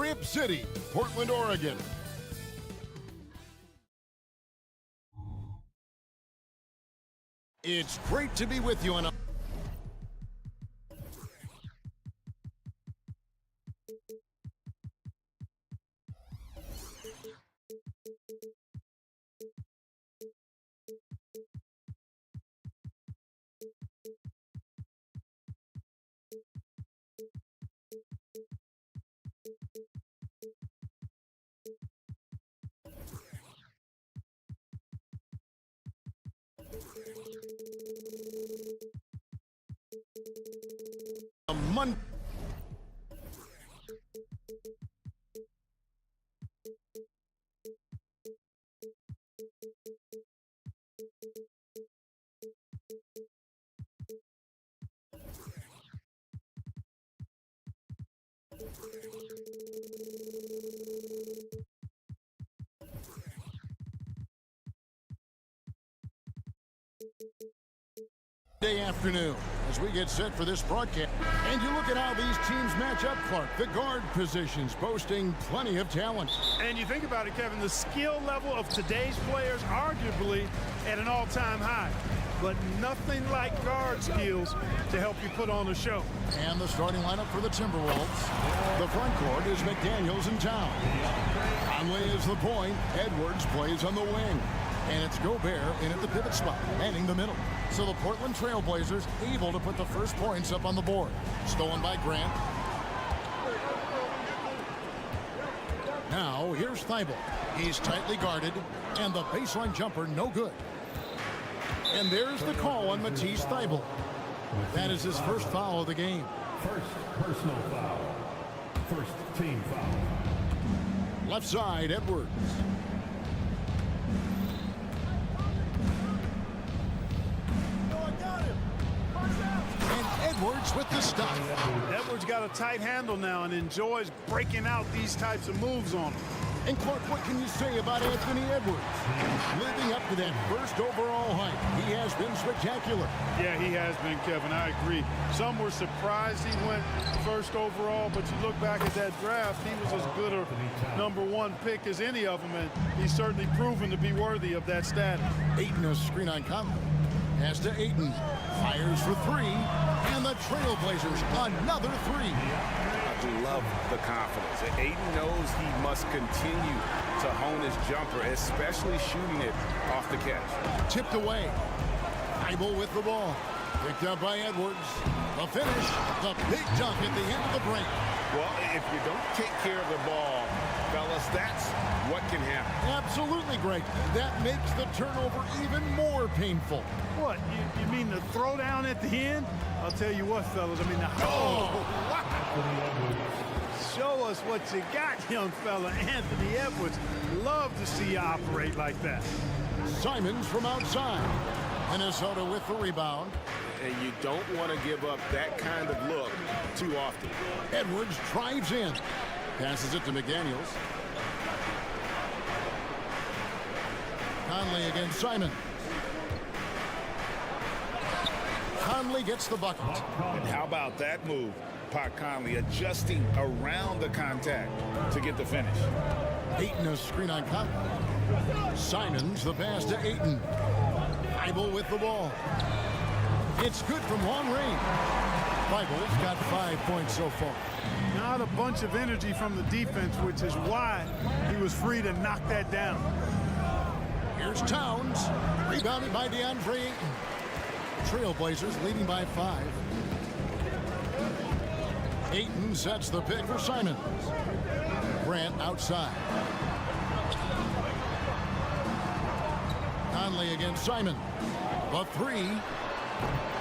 Rip City, Portland, Oregon. It's great to be with you on a Monday. Afternoon as we get set for this broadcast. And you look at how these teams match up, Clark. The guard positions boasting plenty of talent. And you think about it, Kevin, the skill level of today's players arguably at an all-time high. But nothing like guard skills to help you put on a show. And the starting lineup for the Timberwolves. The front court is McDaniels and Town. Conley is the point. Edwards plays on the wing. And it's Gobert in at the pivot spot, manning the middle. So the Portland Trail Blazers able to put the first points up on the board. Stolen by Grant. Now here's Thibault. He's tightly guarded, and the baseline jumper no good. And there's the call on Matisse Thibault. That is his first foul of the game. First personal foul. First team foul. Left side, Edwards. Edwards with the stop. Edwards got a tight handle now and enjoys breaking out these types of moves on him. And Clark, what can you say about Anthony Edwards? Living up to that first overall hype, he has been spectacular. Yeah, he has been, Kevin. I agree. Some were surprised he went first overall, but you look back at that draft, he was as good a #1 pick as any of them, and he's certainly proven to be worthy of that status. Ayton a screen on Conley. Pass to Ayton. Fires for three. And the Trailblazers, another three. I love the confidence. Ayton knows he must continue to hone his jumper, especially shooting it off the catch. Tipped away. Thibault with the ball. Picked up by Edwards. The finish. The big dunk at the end of the break. Well, if you don't take care of the ball, fellas, that's what can happen. Absolutely great. That makes the turnover even more painful. What, you mean the throwdown at the end? I'll tell you what, fellas, I mean the... wow. Show us what you got, young fella. Anthony Edwards. Love to see you operate like that. Simons from outside. Minnesota with the rebound. And you don't want to give up that kind of look too often. Edwards drives in. Passes it to McDaniels. Conley against Simon. Conley gets the bucket. And how about that move? Pot Conley adjusting around the contact to get the finish. Ayton a screen on Conley. Simons the pass to Ayton. Thibault with the ball. It's good from long range. Thibault's got 5 points so far. Not a bunch of energy from the defense, which is why he was free to knock that down. Here's Towns. Rebounded by DeAndre Ayton. Trailblazers leading by 5. Ayton sets the pick for Simons. Grant outside. Conley against Simon. The three.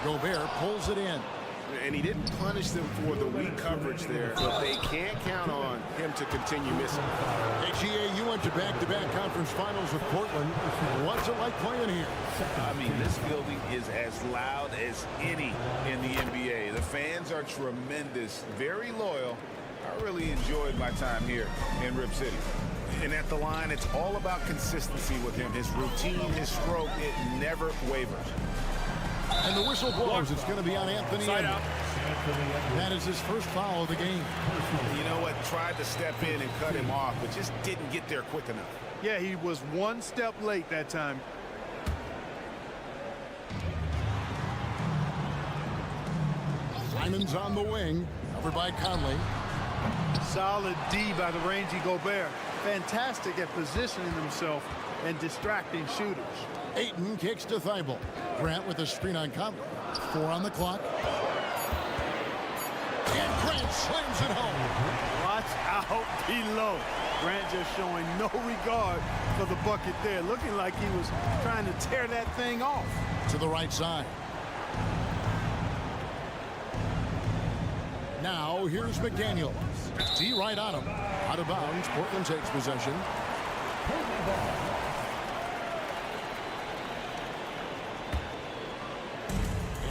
Gobert pulls it in. And he didn't punish them for the weak coverage there, but they can't count on him to continue missing. Hey, GA, you went to back-to-back conference finals with Portland. What's it like playing here? I mean, this building is as loud as any in the NBA. The fans are tremendous, very loyal. I really enjoyed my time here in Rip City. And at the line, it's all about consistency with him. His routine, his stroke, it never wavers. And the whistle blows. It's going to be on Anthony Edwards. That is his first foul of the game. You know what? Tried to step in and cut him off, but just didn't get there quick enough. Yeah, he was one step late that time. Simon's on the wing, covered by Conley. Solid D by the rangy Gobert. Fantastic at positioning himself and distracting shooters. Ayton kicks to Thibault. Grant with a screen on Conley. 4 on the clock. And Grant slams it home. Watch out below. Grant just showing no regard for the bucket there. Looking like he was trying to tear that thing off. To the right side. Now here's McDaniels. D right on him. Out of bounds. Portland takes possession.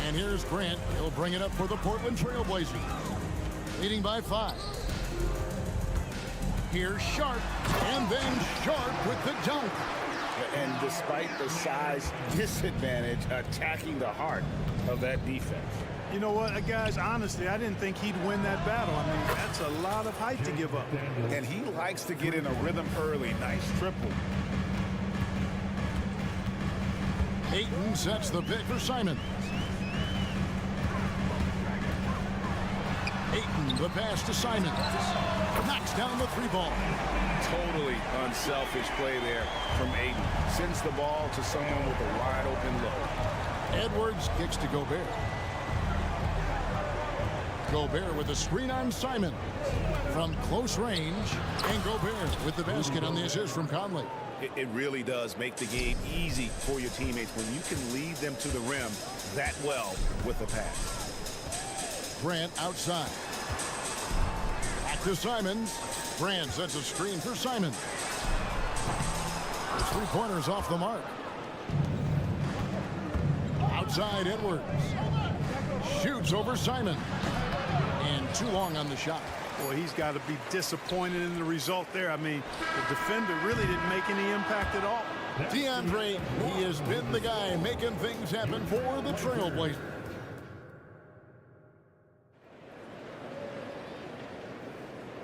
And here's Grant. He'll bring it up for the Portland Trailblazers. Leading by 5. Here's Sharp. And then Sharp with the dunk. And despite the size disadvantage, attacking the heart of that defense. You know what, guys, honestly, I didn't think he'd win that battle. I mean, that's a lot of height to give up. And he likes to get in a rhythm early. Nice triple. Ayton sets the pick for Simon. Ayton, the pass to Simon. Knocks down the 3-ball. Totally unselfish play there from Ayton. Sends the ball to someone with a wide open look. Edwards kicks to Gobert. Gobert with a screen on Simon from close range. And Gobert with the basket on the assist from Conley. It really does make the game easy for your teammates when you can lead them to the rim that well with a pass. Grant outside. Back to Simon. Grant sets a screen for Simon. His 3-pointers off the mark. Outside Edwards. Shoots over Simon. And too long on the shot. Boy, he's got to be disappointed in the result there. I mean, the defender really didn't make any impact at all. DeAndre, he has been the guy making things happen for the Trailblazers.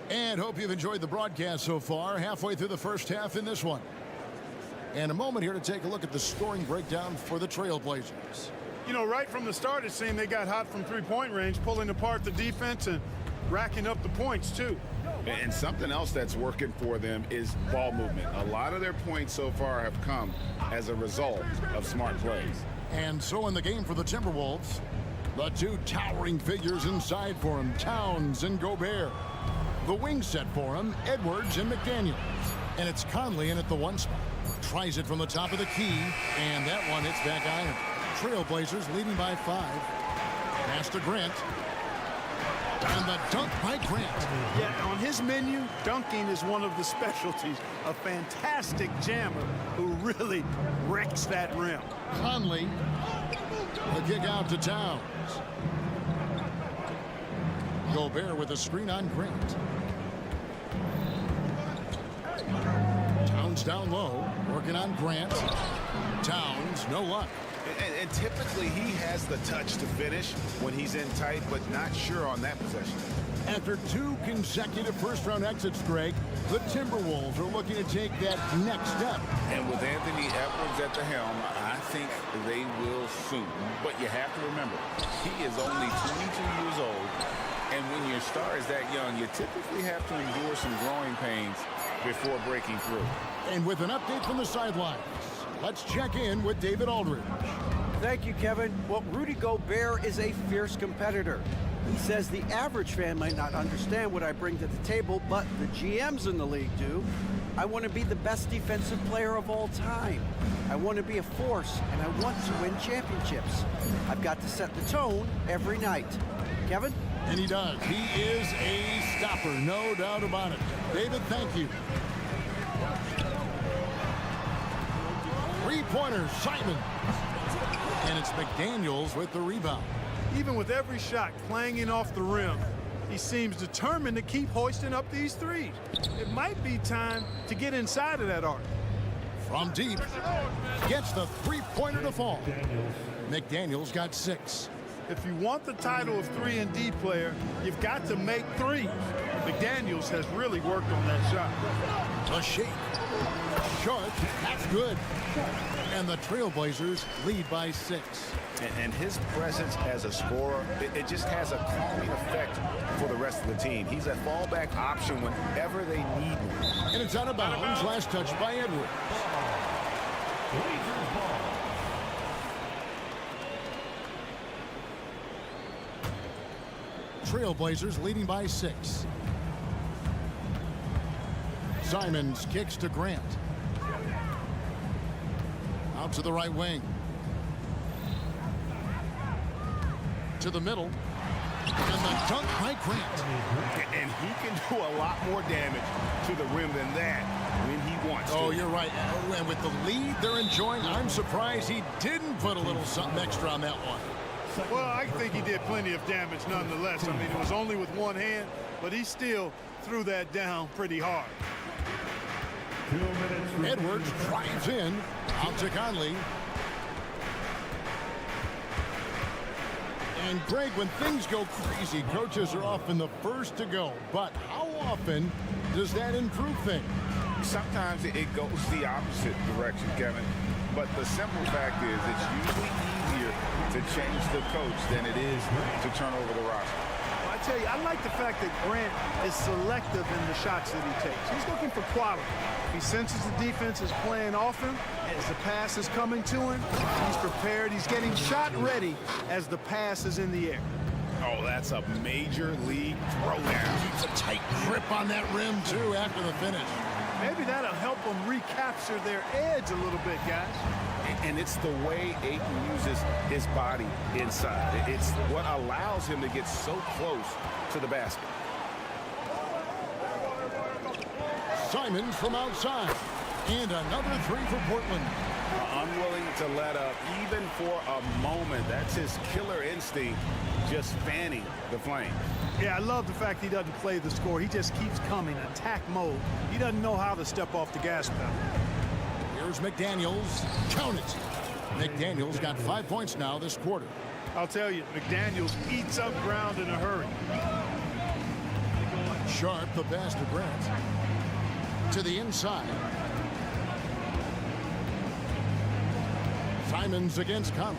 And hope you've enjoyed the broadcast so far. Halfway through the first half in this one. And a moment here to take a look at the scoring breakdown for the Trailblazers. You know, right from the start, it seemed they got hot from three-point range, pulling apart the defense and racking up the points, too. And something else that's working for them is ball movement. A lot of their points so far have come as a result of smart plays. And so in the game for the Timberwolves, the 2 towering figures inside for him, Towns and Gobert. The wing set for him, Edwards and McDaniels. And it's Conley in at the 1 spot. Tries it from the top of the key, and that one hits back iron. Trailblazers leading by 5. Pass to Grant. And the dunk by Grant. Yeah, on his menu, dunking is one of the specialties. A fantastic jammer who really wrecks that rim. Conley. The kick out to Towns. Gobert with a screen on Grant. Towns down low, working on Grant. Towns, no luck. And typically he has the touch to finish when he's in tight, but not sure on that possession. After 2 consecutive first-round exits, Greg, the Timberwolves are looking to take that next step. And with Anthony Edwards at the helm, I think they will soon. But you have to remember, he is only 22 years old. And when your star is that young, you typically have to endure some growing pains before breaking through. And with an update from the sidelines, let's check in with David Aldridge. Thank you, Kevin. Well, Rudy Gobert is a fierce competitor. He says the average fan might not understand what I bring to the table, but the GMs in the league do. I want to be the best defensive player of all time. I want to be a force, and I want to win championships. I've got to set the tone every night. Kevin? And he does. He is a stopper, no doubt about it. David, thank you. 3-pointer, Simon. And it's McDaniels with the rebound. Even with every shot clanging off the rim, he seems determined to keep hoisting up these threes. It might be time to get inside of that arc. From deep, gets the 3-pointer to fall. McDaniels got 6. If you want the title of 3-and-D player, you've got to make threes. McDaniels has really worked on that shot. A shake. Short. That's good. And the Trailblazers lead by 6. And his presence as a scorer, it just has a calming effect for the rest of the team. He's a fallback option whenever they need him. And it's out of bounds. Last touch by Edwards. Trailblazers leading by 6. Simons kicks to Grant. Out to the right wing. To the middle. And the dunk by Grant. And he can do a lot more damage to the rim than that when he wants to. Oh, you're right. And with the lead they're enjoying, I'm surprised he didn't put a little something extra on that one. Well, I think he did plenty of damage nonetheless. I mean, it was only with one hand, but he still threw that down pretty hard. 2 minutes. Edwards drives in. Out to Conley. And Greg, when things go crazy, coaches are often the first to go. But how often does that improve things? Sometimes it goes the opposite direction, Kevin. But the simple fact is it's usually easier to change the coach than it is to turn over the roster. I tell you, I like the fact that Grant is selective in the shots that he takes. He's looking for quality. He senses the defense is playing off him. As the pass is coming to him, he's prepared. He's getting shot ready as the pass is in the air. Oh, that's a major league throwdown. Keeps a tight grip on that rim, too, after the finish. Maybe that'll help them recapture their edge a little bit, guys. And it's the way Ayton uses his body inside. It's what allows him to get so close to the basket. Simons from outside. And another 3 for Portland. Unwilling to let up even for a moment. That's his killer instinct, just fanning the flame. Yeah, I love the fact he doesn't play the score. He just keeps coming, attack mode. He doesn't know how to step off the gas pedal. Here's McDaniels. Count it. McDaniels got 5 points now this quarter. I'll tell you, McDaniels eats up ground in a hurry. Sharp, the pass to Grant. To the inside. Simons against Conley.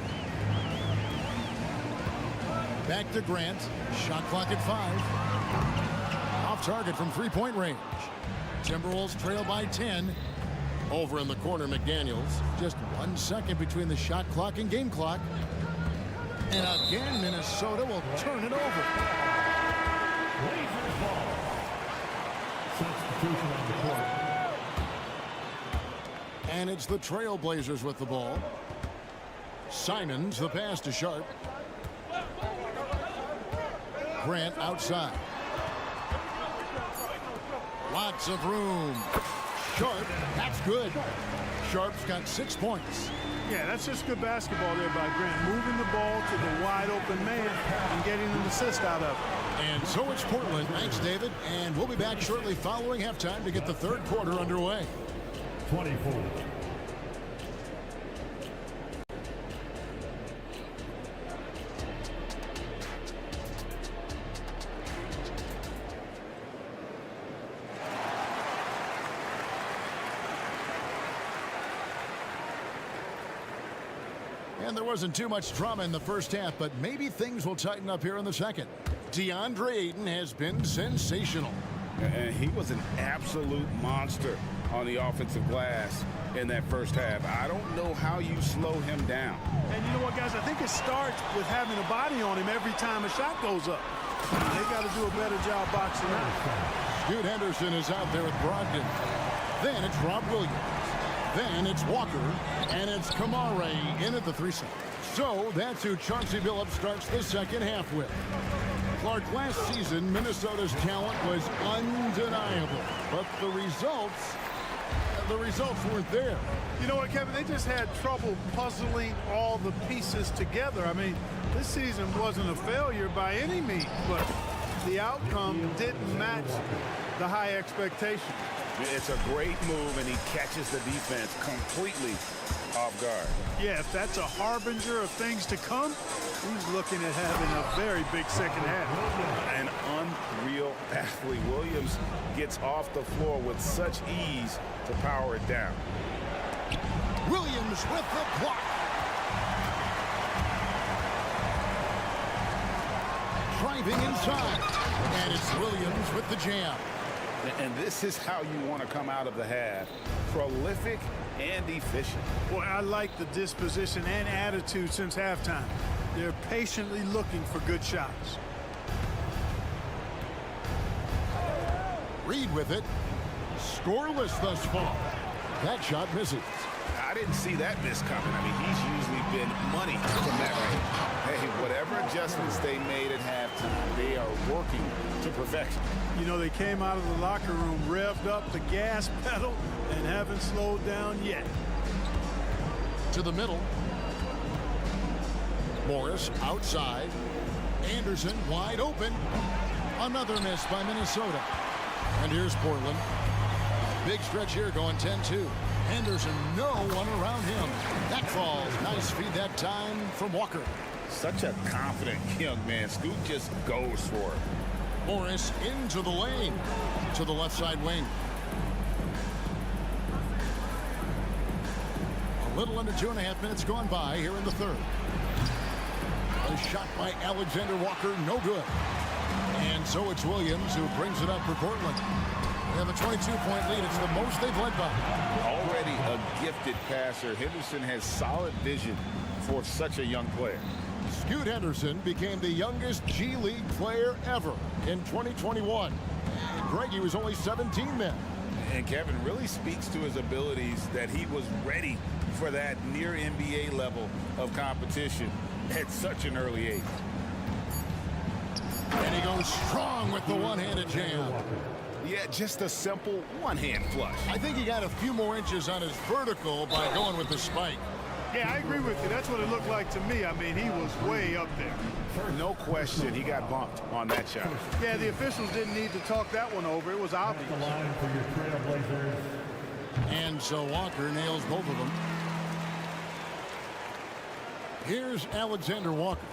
Back to Grant. Shot clock at 5. Off target from 3-point range. Timberwolves trail by 10. Over in the corner, McDaniels. Just 1 second between the shot clock and game clock. And again, Minnesota will turn it over. Blazers ball. Substitution on the court. And it's the Trailblazers with the ball. Simons, the pass to Sharp. Grant outside. Lots of room. Sharp, that's good. Sharp's got 6 points. Yeah, that's just good basketball there by Grant. Moving the ball to the wide open man and getting an assist out of it. And so it's Portland. Thanks, David. And we'll be back shortly following halftime to get the third quarter underway. 24. And there wasn't too much drama in the first half, but maybe things will tighten up here in the second. DeAndre Ayton has been sensational. And he was an absolute monster on the offensive glass in that first half. I don't know how you slow him down. And you know what, guys? I think it starts with having a body on him every time a shot goes up. They got to do a better job boxing out. Scoot Henderson is out there with Brogdon. Then it's Rob Williams. Then it's Walker, and it's Kamare in at the 3 seconds. So that's who Chauncey Billups starts the second half with. Clark, last season, Minnesota's talent was undeniable, but the results weren't there. You know what, Kevin? They just had trouble puzzling all the pieces together. I mean, this season wasn't a failure by any means, but the outcome didn't match the high expectations. It's a great move, and he catches the defense completely off guard. Yeah, if that's a harbinger of things to come, he's looking at having a very big second half. An unreal athlete. Williams gets off the floor with such ease to power it down. Williams with the block. Driving inside. And it's Williams with the jam. And this is how you want to come out of the half. Prolific and efficient. Boy, I like the disposition and attitude since halftime. They're patiently looking for good shots. Reed with it. Scoreless thus far. That shot misses. I didn't see that miss coming. I mean, he's usually been money from that range. Hey, whatever adjustments they made at halftime, they are working to perfection. You know, they came out of the locker room, revved up the gas pedal, and haven't slowed down yet. To the middle. Morris outside. Anderson wide open. Another miss by Minnesota. And here's Portland. Big stretch here going 10-2. Henderson, no one around him. That falls. Nice feed that time from Walker. Such a confident young man. Scoot just goes for it. Morris into the lane. To the left side wing. A little under 2.5 minutes gone by here in the third. A shot by Alexander Walker, no good. And so it's Williams who brings it up for Portland. They have a 22-point lead. It's the most they've led by. Already a gifted passer, Henderson has solid vision for such a young player. Scoot Henderson became the youngest G League player ever in 2021. Greggy was only 17 then. And Kevin really speaks to his abilities that he was ready for that near NBA level of competition at such an early age. And he goes strong with the one-handed jam. Yeah, just a simple one-hand flush. I think he got a few more inches on his vertical by going with the spike. Yeah, I agree with you. That's what it looked like to me. I mean, he was way up there. No question, he got bumped on that shot. Yeah, the officials didn't need to talk that one over. It was obvious. The line for your Trailblazers. And so Walker nails both of them. Here's Alexander Walker.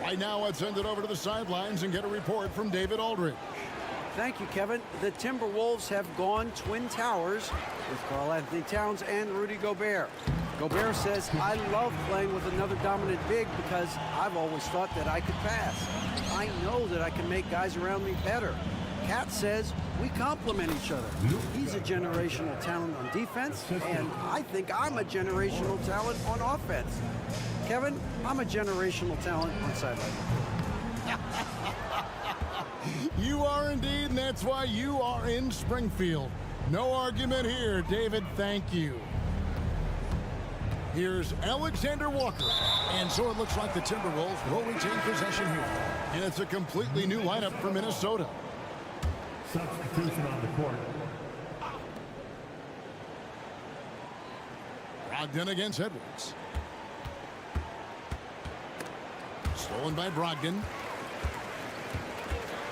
Right now, let's send it over to the sidelines and get a report from David Aldridge. Thank you, Kevin. The Timberwolves have gone Twin Towers with Karl-Anthony Towns and Rudy Gobert. Gobert says, I love playing with another dominant big because I've always thought that I could pass. I know that I can make guys around me better. Cat says, we complement each other. He's a generational talent on defense, and I think I'm a generational talent on offense. Kevin, I'm a generational talent on sideline. You are indeed, and that's why you are in Springfield. No argument here, David. Thank you. Here's Alexander Walker. And so it looks like the Timberwolves will retain possession here. And it's a completely new lineup for Minnesota. Substitution on the court. Brogdon against Edwards. Stolen by Brogdon.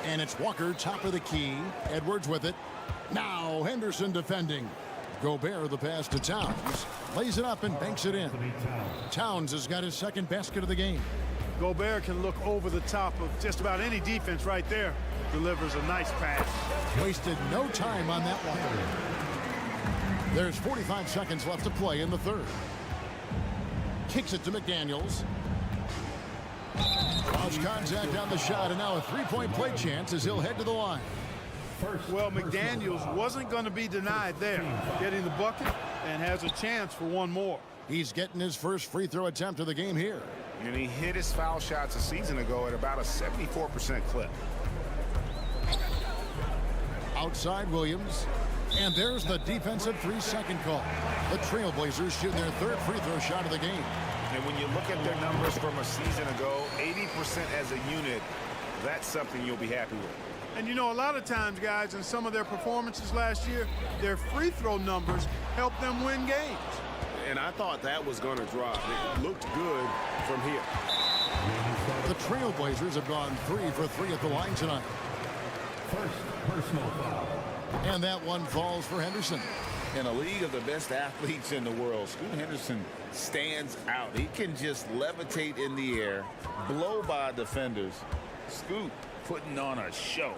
And it's Walker, top of the key. Edwards with it. Now Henderson defending. Gobert the pass to Towns. Lays it up and banks it in. Towns has got his second basket of the game. Gobert can look over the top of just about any defense right there. Delivers a nice pass. Wasted no time on that one. There's 45 seconds left to play in the third. Kicks it to McDaniels. Lost contact on the shot, and now a three-point play chance as he'll head to the line. Well, McDaniels wasn't going to be denied there. Getting the bucket and has a chance for one more. He's getting his first free throw attempt of the game here. And he hit his foul shots a season ago at about a 74% clip. Outside Williams. And there's the defensive 3-second call. The Trailblazers shooting their third free throw shot of the game. And when you look at their numbers from a season ago, 80% as a unit, that's something you'll be happy with. And you know, a lot of times, guys, in some of their performances last year, their free throw numbers helped them win games. And I thought that was going to drop. It looked good from here. The Trailblazers have gone 3 for 3 at the line tonight. First personal foul. And that one falls for Henderson. In a league of the best athletes in the world, Scoot Henderson stands out. He can just levitate in the air, blow by defenders. Scoot putting on a show.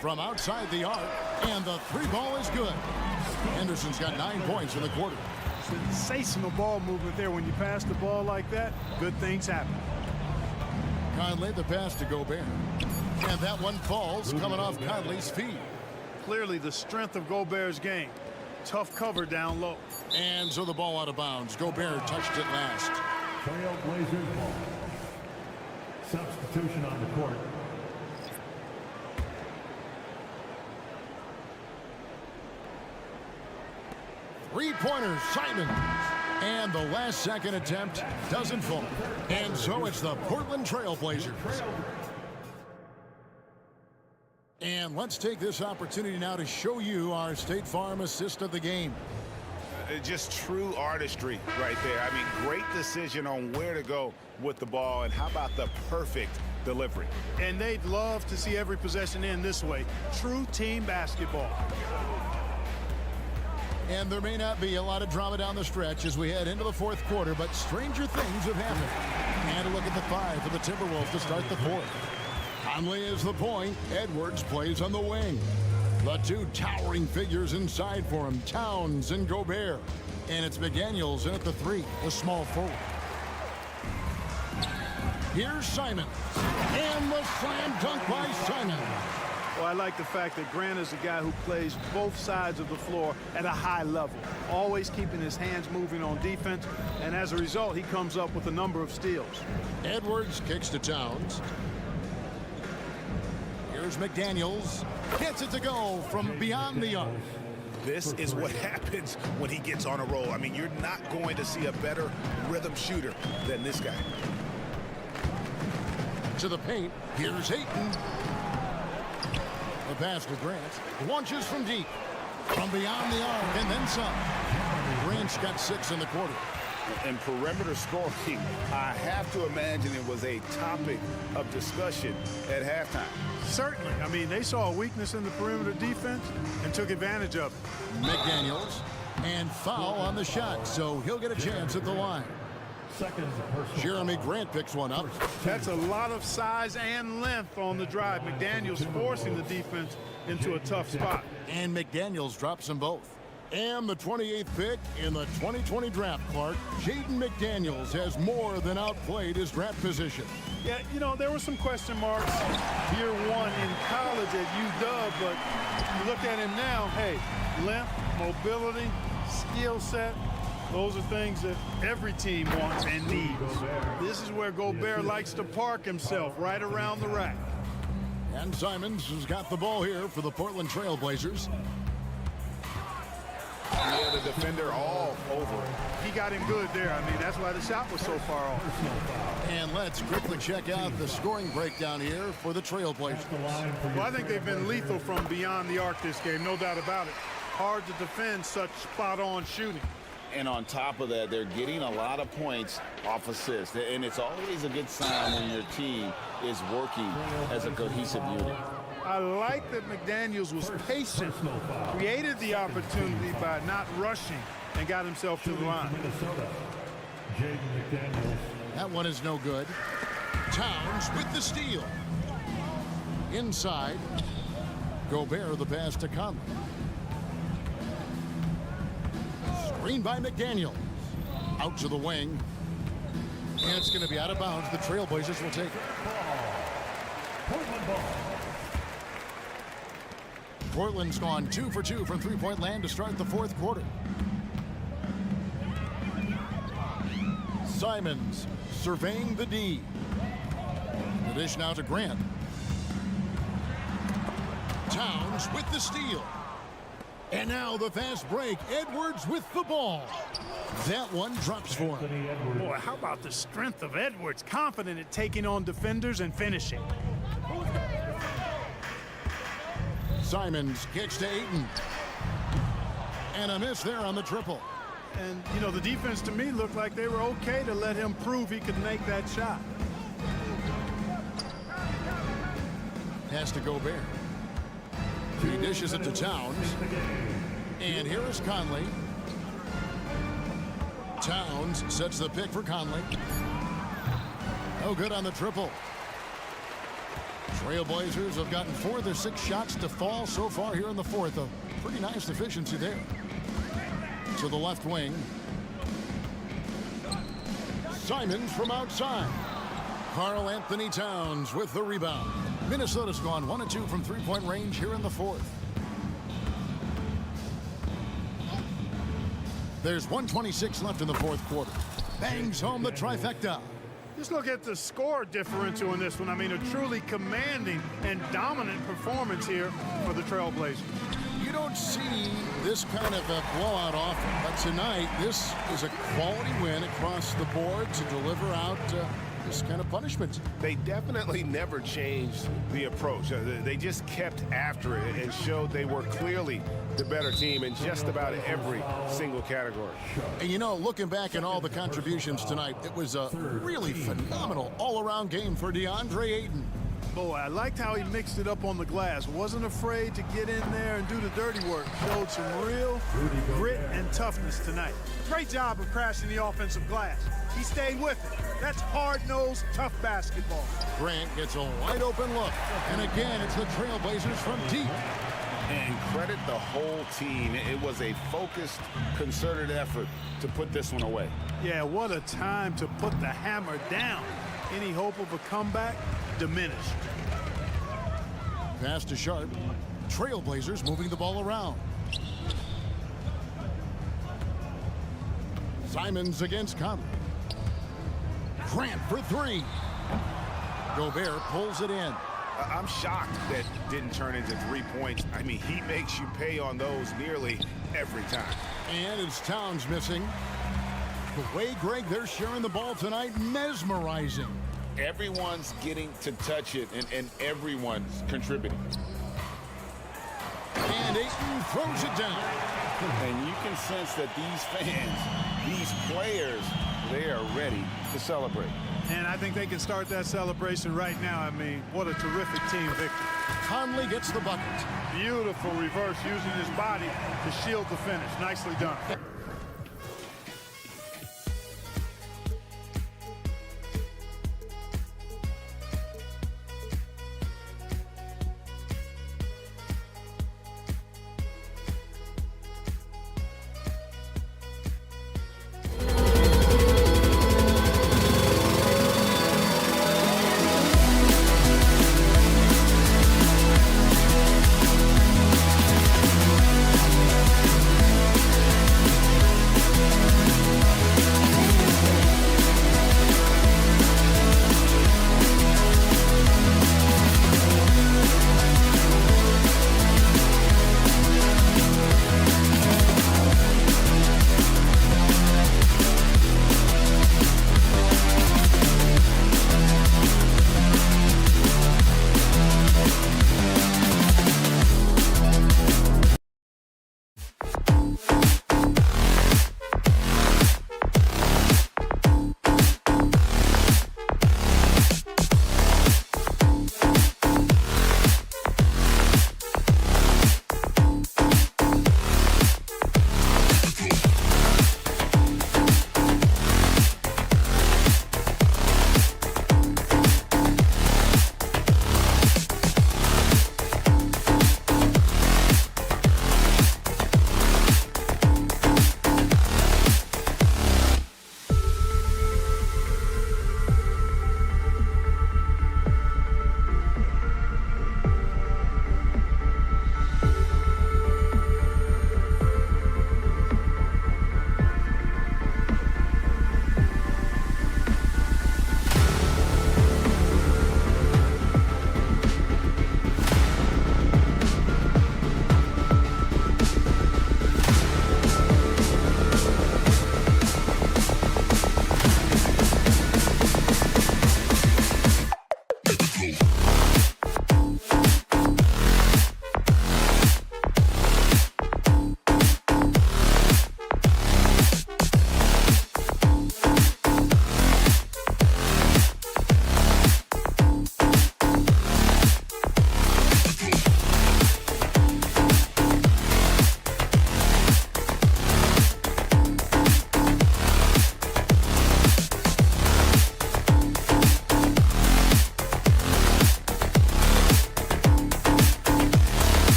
From outside the arc, and the three ball is good. Henderson's got 9 points in the quarter. Sensational ball movement there. When you pass the ball like that, good things happen. Conley the pass to Gobert. And that one falls coming off Conley's feet. Clearly the strength of Gobert's game. Tough cover down low. And so the ball out of bounds. Gobert touched it last. Trailblazers ball. Substitution on the court. Three-pointer, Simon. And the last second attempt doesn't fall. And so it's the Portland Trailblazers. And let's take this opportunity now to show you our State Farm assist of the game. Just true artistry right there. I mean, great decision on where to go with the ball, and how about the perfect delivery? And they'd love to see every possession end this way. True team basketball. And there may not be a lot of drama down the stretch as we head into the fourth quarter, but stranger things have happened. And a look at the 5 for the Timberwolves to start the fourth. Conley is the point. Edwards plays on the wing. The two towering figures inside for him, Towns and Gobert. And it's McDaniels in at the 3, the small forward. Here's Simon. And the slam dunk by Simon. Well, I like the fact that Grant is a guy who plays both sides of the floor at a high level, always keeping his hands moving on defense, and as a result, he comes up with a number of steals. Edwards kicks to Towns. Here's McDaniels. Gets it to go from beyond the arc. This is what happens when he gets on a roll. I mean, you're not going to see a better rhythm shooter than this guy. To the paint. Here's Ayton. The pass to Grant. Launches from deep. From beyond the arc and then some. Grant's got 6 in the quarter. And perimeter scoring, I have to imagine it was a topic of discussion at halftime. Certainly. I mean, they saw a weakness in the perimeter defense and took advantage of it. McDaniels. And foul on the shot, so he'll get a chance at the line. Jeremy Grant picks one up. That's a lot of size and length on the drive. McDaniels forcing the defense into a tough spot. And McDaniels drops them both. And the 28th pick in the 2020 draft, Clark, Jaden McDaniels has more than outplayed his draft position. Yeah, you know, there were some question marks year one in college at UW, but you look at him now, hey, length, mobility, skill set, those are things that every team wants and needs. This is where Gobert likes to park himself, right around the rack. And Simons has got the ball here for the Portland Trailblazers. Yeah, the defender all over it. He got him good there. I mean, that's why the shot was so far off. And let's quickly check out the scoring breakdown here for the Trailblazers. Well, I think they've been lethal from beyond the arc this game, no doubt about it. Hard to defend such spot-on shooting. And on top of that, they're getting a lot of points off assists. And it's always a good sign when your team is working as a cohesive unit. I like that McDaniels was patient, created the opportunity by not rushing, and got himself to the line. That one is no good. Towns with the steal. Inside. Gobert the pass to Conley. Screen by McDaniel. Out to the wing. And it's going to be out of bounds. The Trailblazers will take it. Portland's gone 2 for 2 from three-point land to start the fourth quarter. Simons surveying the D. The dish now to Grant. Towns with the steal. And now the fast break. Edwards with the ball. That one drops for him. Boy, how about the strength of Edwards? Confident at taking on defenders and finishing. Simons kicks to Ayton. And a miss there on the triple. And, you know, the defense to me looked like they were okay to let him prove he could make that shot. Pass to Gobert. He dishes it to Towns. And here is Conley. Towns sets the pick for Conley. No good on the triple. Trailblazers have gotten 4 of their 6 shots to fall so far here in the fourth. A pretty nice efficiency there. To the left wing. Simons from outside. Karl Anthony Towns with the rebound. Minnesota's gone 1 of 2 from three-point range here in the fourth. There's 1:26 left in the fourth quarter. Bangs home the trifecta. Just look at the score differential in this one. I mean, a truly commanding and dominant performance here for the Trailblazers. You don't see this kind of a blowout often, but tonight this is a quality win across the board to deliver out this kind of punishment. They definitely never changed the approach. They just kept after it and showed they were clearly the better team in just about every single category. And you know, looking back at all the contributions tonight, it was a really phenomenal all-around game for DeAndre Ayton. Boy, I liked how he mixed it up on the glass. Wasn't afraid to get in there and do the dirty work. Showed some real grit and toughness tonight. Great job of crashing the offensive glass. He stayed with it. That's hard-nosed, tough basketball. Grant gets a wide-open look. And again, it's the Trailblazers from deep. And credit the whole team. It was a focused, concerted effort to put this one away. Yeah, what a time to put the hammer down. Any hope of a comeback? Diminished. Pass to Sharp. Trailblazers moving the ball around. Simons against Conley. Grant for 3. Gobert pulls it in. I'm shocked that didn't turn into 3 points. I mean, he makes you pay on those nearly every time. And it's Towns missing. The way, Greg, they're sharing the ball tonight, mesmerizing. Everyone's getting to touch it, and everyone's contributing. And Ayton throws it down. And you can sense that these fans, these players, they are ready to celebrate. And I think they can start that celebration right now. I mean, what a terrific team victory. Conley gets the bucket. Beautiful reverse using his body to shield the finish. Nicely done.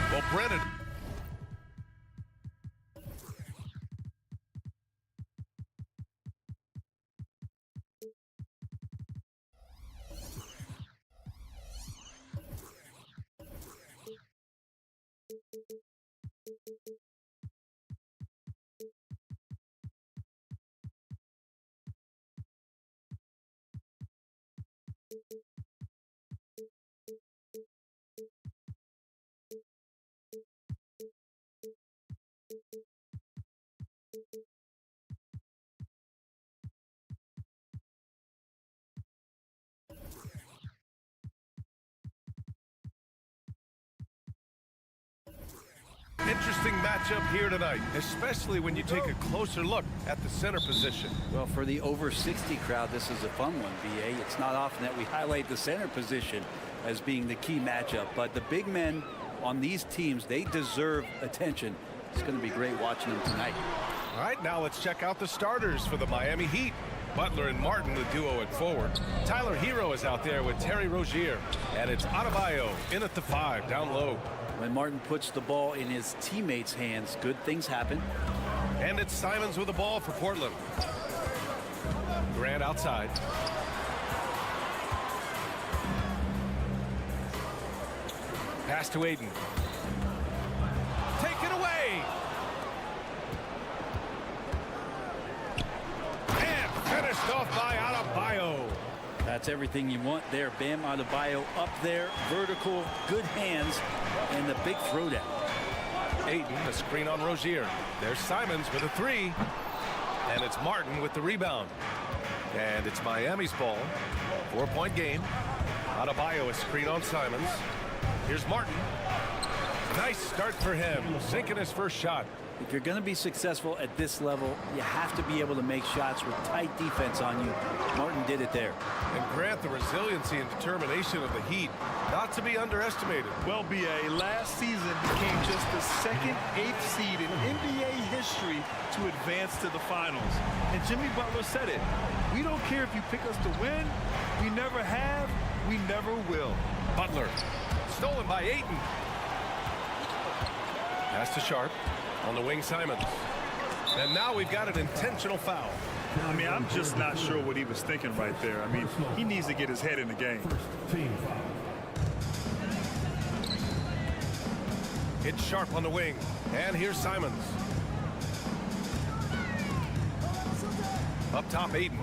Well, Brennan. Interesting matchup here tonight, especially when you take a closer look at the center position. Well, for the over 60 crowd, this is a fun one, BA. It's not often that we highlight the center position as being the key matchup, but the big men on these teams, they deserve attention. It's going to be great watching them tonight. All right, now let's check out the starters for the Miami Heat. Butler and Martin, the duo at forward. Tyler Hero is out there with Terry Rozier. And it's Adebayo in at the 5, down low. When Martin puts the ball in his teammates' hands, good things happen. And it's Simons with the ball for Portland. Grant outside. Pass to Aiden. Take it away. And finished off by Adebayo. That's everything you want there. Bam Adebayo up there, vertical, good hands, and the big throwdown. Aiden, a screen on Rozier. There's Simons with a 3. And it's Martin with the rebound. And it's Miami's ball. 4-point game. Adebayo, a screen on Simons. Here's Martin. Nice start for him, sinking his first shot. If you're going to be successful at this level, you have to be able to make shots with tight defense on you. Martin did it there. And Grant, the resiliency and determination of the Heat, not to be underestimated. Well, BA, last season became just the second 8th seed in NBA history to advance to the finals. And Jimmy Butler said it. We don't care if you pick us to win. We never have. We never will. Butler, stolen by Ayton. Pass to Sharp. On the wing, Simons. And now we've got an intentional foul. I mean, I'm just not sure what he was thinking right there. I mean, he needs to get his head in the game. Team foul. It's Sharp on the wing. And here's Simons. Up top, Ayton.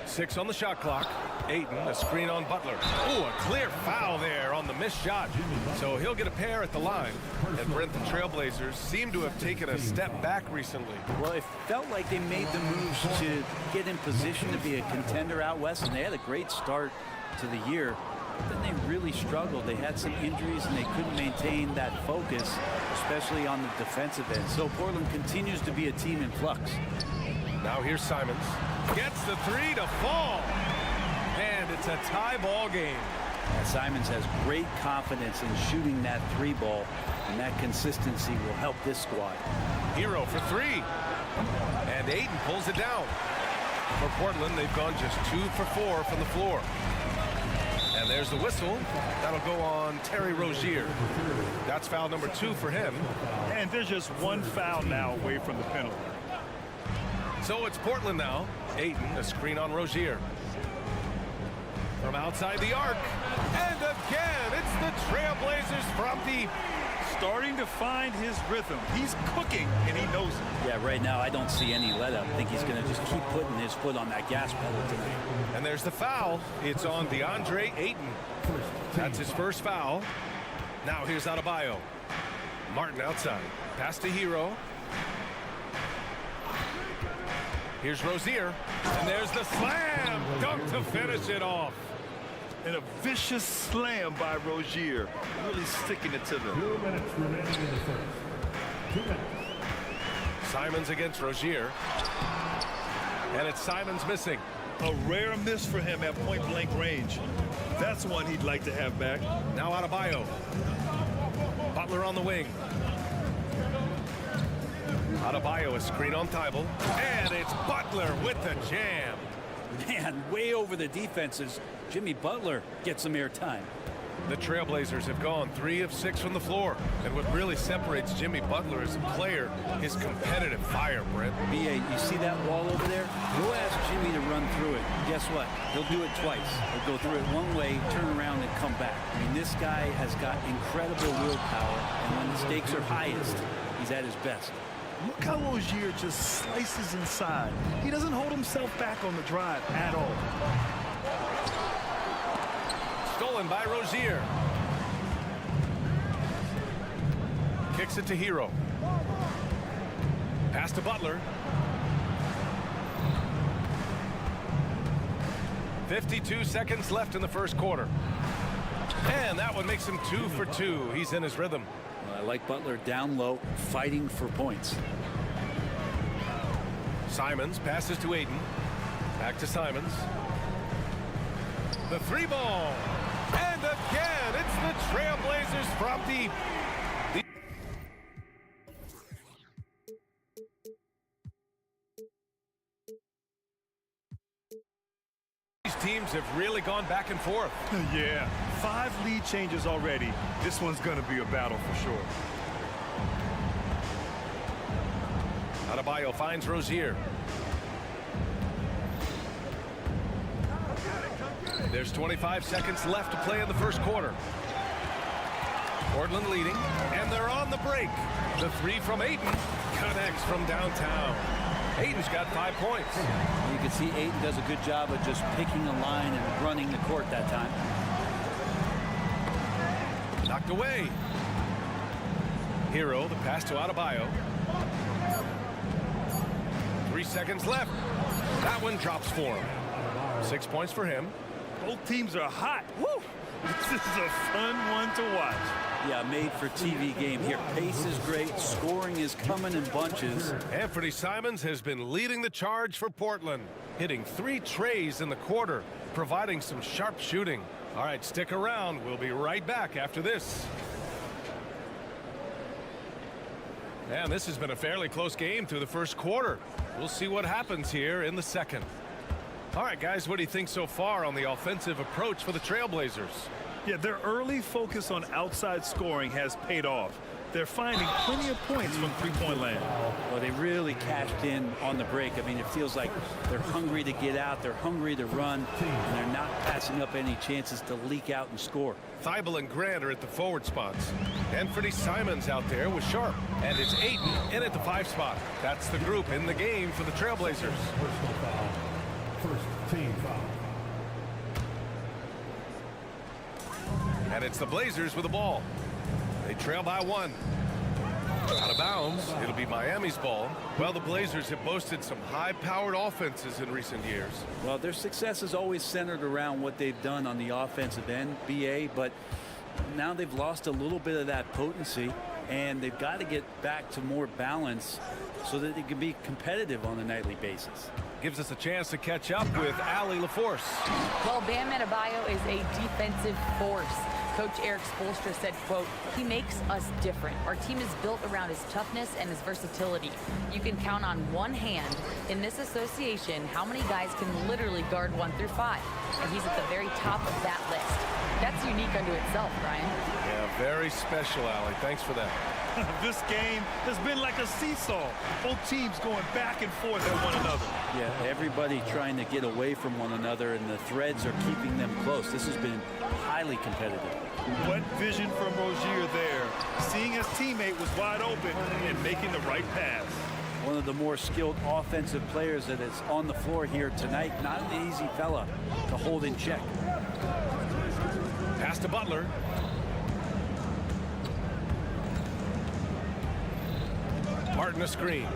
6 on the shot clock. Ayton, a screen on Butler. Ooh, a clear foul there on the missed shot. So he'll get a pair at the line. And Brent, the Trailblazers seem to have taken a step back recently. Well, it felt like they made the moves to get in position to be a contender out west, and they had a great start to the year. But then they really struggled. They had some injuries, and they couldn't maintain that focus, especially on the defensive end. So Portland continues to be a team in flux. Now here's Simons. Gets the 3 to fall. And it's a tie ball game. And Simons has great confidence in shooting that 3 ball, and that consistency will help this squad. Hero for 3. And Ayton pulls it down. For Portland, they've gone just 2 for 4 from the floor. And there's the whistle. That'll go on Terry Rozier. That's foul number 2 for him. And there's just one foul now away from the penalty. So it's Portland now. Ayton, a screen on Rozier. From outside the arc. And again, it's the Trailblazers from deep. Starting to find his rhythm. He's cooking, and he knows it. Yeah, right now I don't see any let up. I think he's going to just keep putting his foot on that gas pedal tonight. And there's the foul. It's on DeAndre Ayton. That's his first foul. Now here's Adebayo. Martin outside. Pass to Hero. Here's Rozier. And there's the slam dunk to finish it off. And a vicious slam by Rozier, really sticking it to them. 2 minutes remaining in the first. 2 minutes. Simons against Rozier. And it's Simons missing. A rare miss for him at point-blank range. That's one he'd like to have back. Now Adebayo. Butler on the wing. Adebayo, a screen on Thibault. And it's Butler with the jam. Man, way over the defenses. Jimmy Butler gets some airtime. The Trailblazers have gone 3 of 6 from the floor. And what really separates Jimmy Butler as a player is competitive fire, Brent. BA, you see that wall over there? Go ask Jimmy to run through it. Guess what? He'll do it twice. He'll go through it one way, turn around, and come back. I mean, this guy has got incredible willpower, and when the stakes are highest, he's at his best. Look how Rozier just slices inside. He doesn't hold himself back on the drive at all. Stolen by Rozier. Kicks it to Hero. Pass to Butler. 52 seconds left in the first quarter. And that one makes him 2 for 2. He's in his rhythm. I like Butler down low, fighting for points. Simons passes to Aiden. Back to Simons. The 3-ball. And again, it's the Trailblazers from deep. These teams have really gone back and forth. Yeah, 5 lead changes already. This one's going to be a battle for sure. Adebayo finds Rozier. There's 25 seconds left to play in the first quarter. Portland leading, and they're on the break. The 3 from Aiden connects from downtown. Aiden's got 5 points. You can see Aiden does a good job of just picking a line and running the court that time. Knocked away. Hero, the pass to Adebayo. 3 seconds left. That one drops for him. 6 points for him. Both teams are hot. Woo! This is a fun one to watch. Yeah, made for TV game here. Pace is great. Scoring is coming in bunches. Anthony Simons has been leading the charge for Portland, hitting 3 trays in the quarter, providing some sharp shooting. All right, stick around. We'll be right back after this. And this has been a fairly close game through the first quarter. We'll see what happens here in the second. All right, guys, what do you think so far on the offensive approach for the Trailblazers? Yeah, their early focus on outside scoring has paid off. They're finding plenty of points from three-point land. Well, they really cashed in on the break. I mean, it feels like they're hungry to get out. They're hungry to run, and they're not passing up any chances to leak out and score. Thibault and Grant are at the forward spots. Anthony Simons out there with Sharp. And it's Aiden in at the 5 spot. That's the group in the game for the Trailblazers. Personal foul. First team foul. And it's the Blazers with the ball. They trail by 1. Out of bounds. It'll be Miami's ball. Well, the Blazers have boasted some high-powered offenses in recent years. Well, their success is always centered around what they've done on the offensive end, BA, but now they've lost a little bit of that potency, and they've got to get back to more balance so that they can be competitive on a nightly basis. Gives us a chance to catch up with Allie LaForce. Well, Bam Adebayo is a defensive force. Coach Eric Spoelstra said, quote, "He makes us different. Our team is built around his toughness and his versatility. You can count on one hand in this association how many guys can literally guard 1 through 5. And he's at the very top of that list. That's unique unto itself, Brian." Yeah, very special, Allie. Thanks for that. This game has been like a seesaw. Both teams going back and forth at one another. Yeah, everybody trying to get away from one another, and the threads are keeping them close. This has been highly competitive. What vision from Rozier there, seeing his teammate was wide open and making the right pass. One of the more skilled offensive players that is on the floor here tonight. Not an easy fella to hold in check. Pass to Butler. Martin a screen.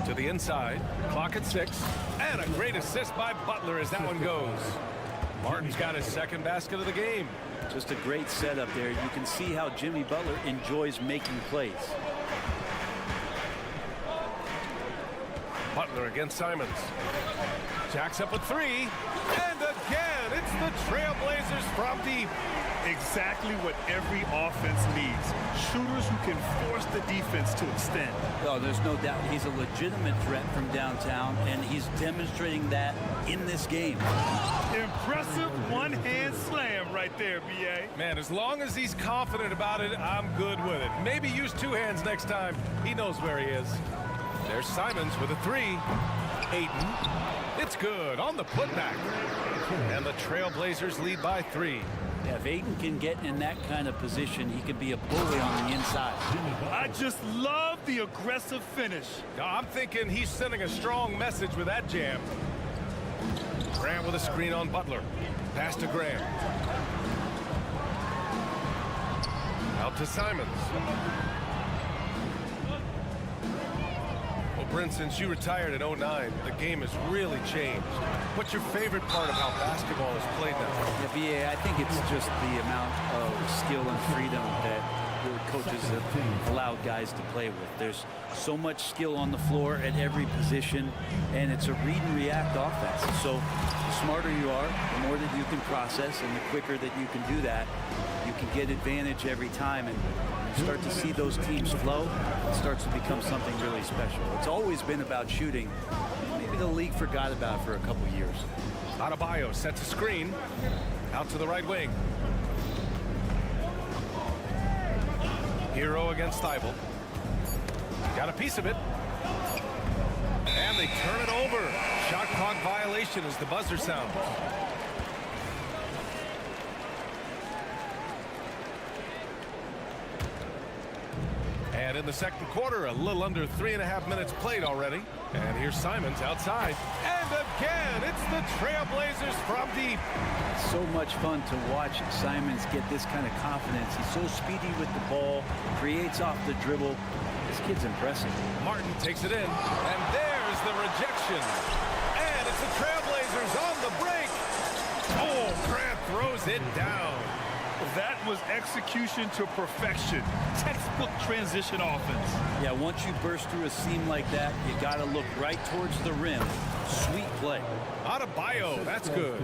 To the inside. Clock at 6. And a great assist by Butler as that one goes. Martin's got his second basket of the game. Just a great setup there. You can see how Jimmy Butler enjoys making plays. Butler against Simons. Jacks up a three. And again, it's the Trailblazers from deep. Exactly what every offense needs. Shooters who can force the defense to extend. Oh, there's no doubt he's a legitimate threat from downtown, and he's demonstrating that in this game. Impressive one-hand slam right there, B.A. Man, as long as he's confident about it, I'm good with it. Maybe use two hands next time. He knows where he is. There's Simons with a three. Ayton. It's good on the putback. And the Trailblazers lead by 3. Yeah, if Ayton can get in that kind of position, he can be a bully on the inside. I just love the aggressive finish. I'm thinking he's sending a strong message with that jam. Grant with a screen on Butler. Pass to Grant. Out to Simons. Well, Brent, since you retired in 09, the game has really changed. What's your favorite part of how basketball is played now? Yeah, BA, I think it's just the amount of skill and freedom that the coaches have allowed guys to play with. There's so much skill on the floor at every position, and it's a read and react offense. So the smarter you are, the more that you can process, and the quicker that you can do that, you can get advantage every time. And you start to see those teams flow, it starts to become something really special. It's always been about shooting. Maybe the league forgot about it for a couple years. Adebayo sets a screen. Out to the right wing. Hero against Thibault. Got a piece of it. And they turn it over. Shot clock violation as the buzzer sounds. And in the second quarter, a little under 3.5 minutes played already. And here's Simons outside. And again, it's the Trailblazers from deep. So much fun to watch Simons get this kind of confidence. He's so speedy with the ball, creates off the dribble. This kid's impressive. Martin takes it in, and there's the rejection. And it's the Trailblazers on the break. Oh, Grant throws it down. That was execution to perfection. Textbook transition offense. Yeah, once you burst through a seam like that, you got to look right towards the rim. Sweet play. Adebayo, that's good.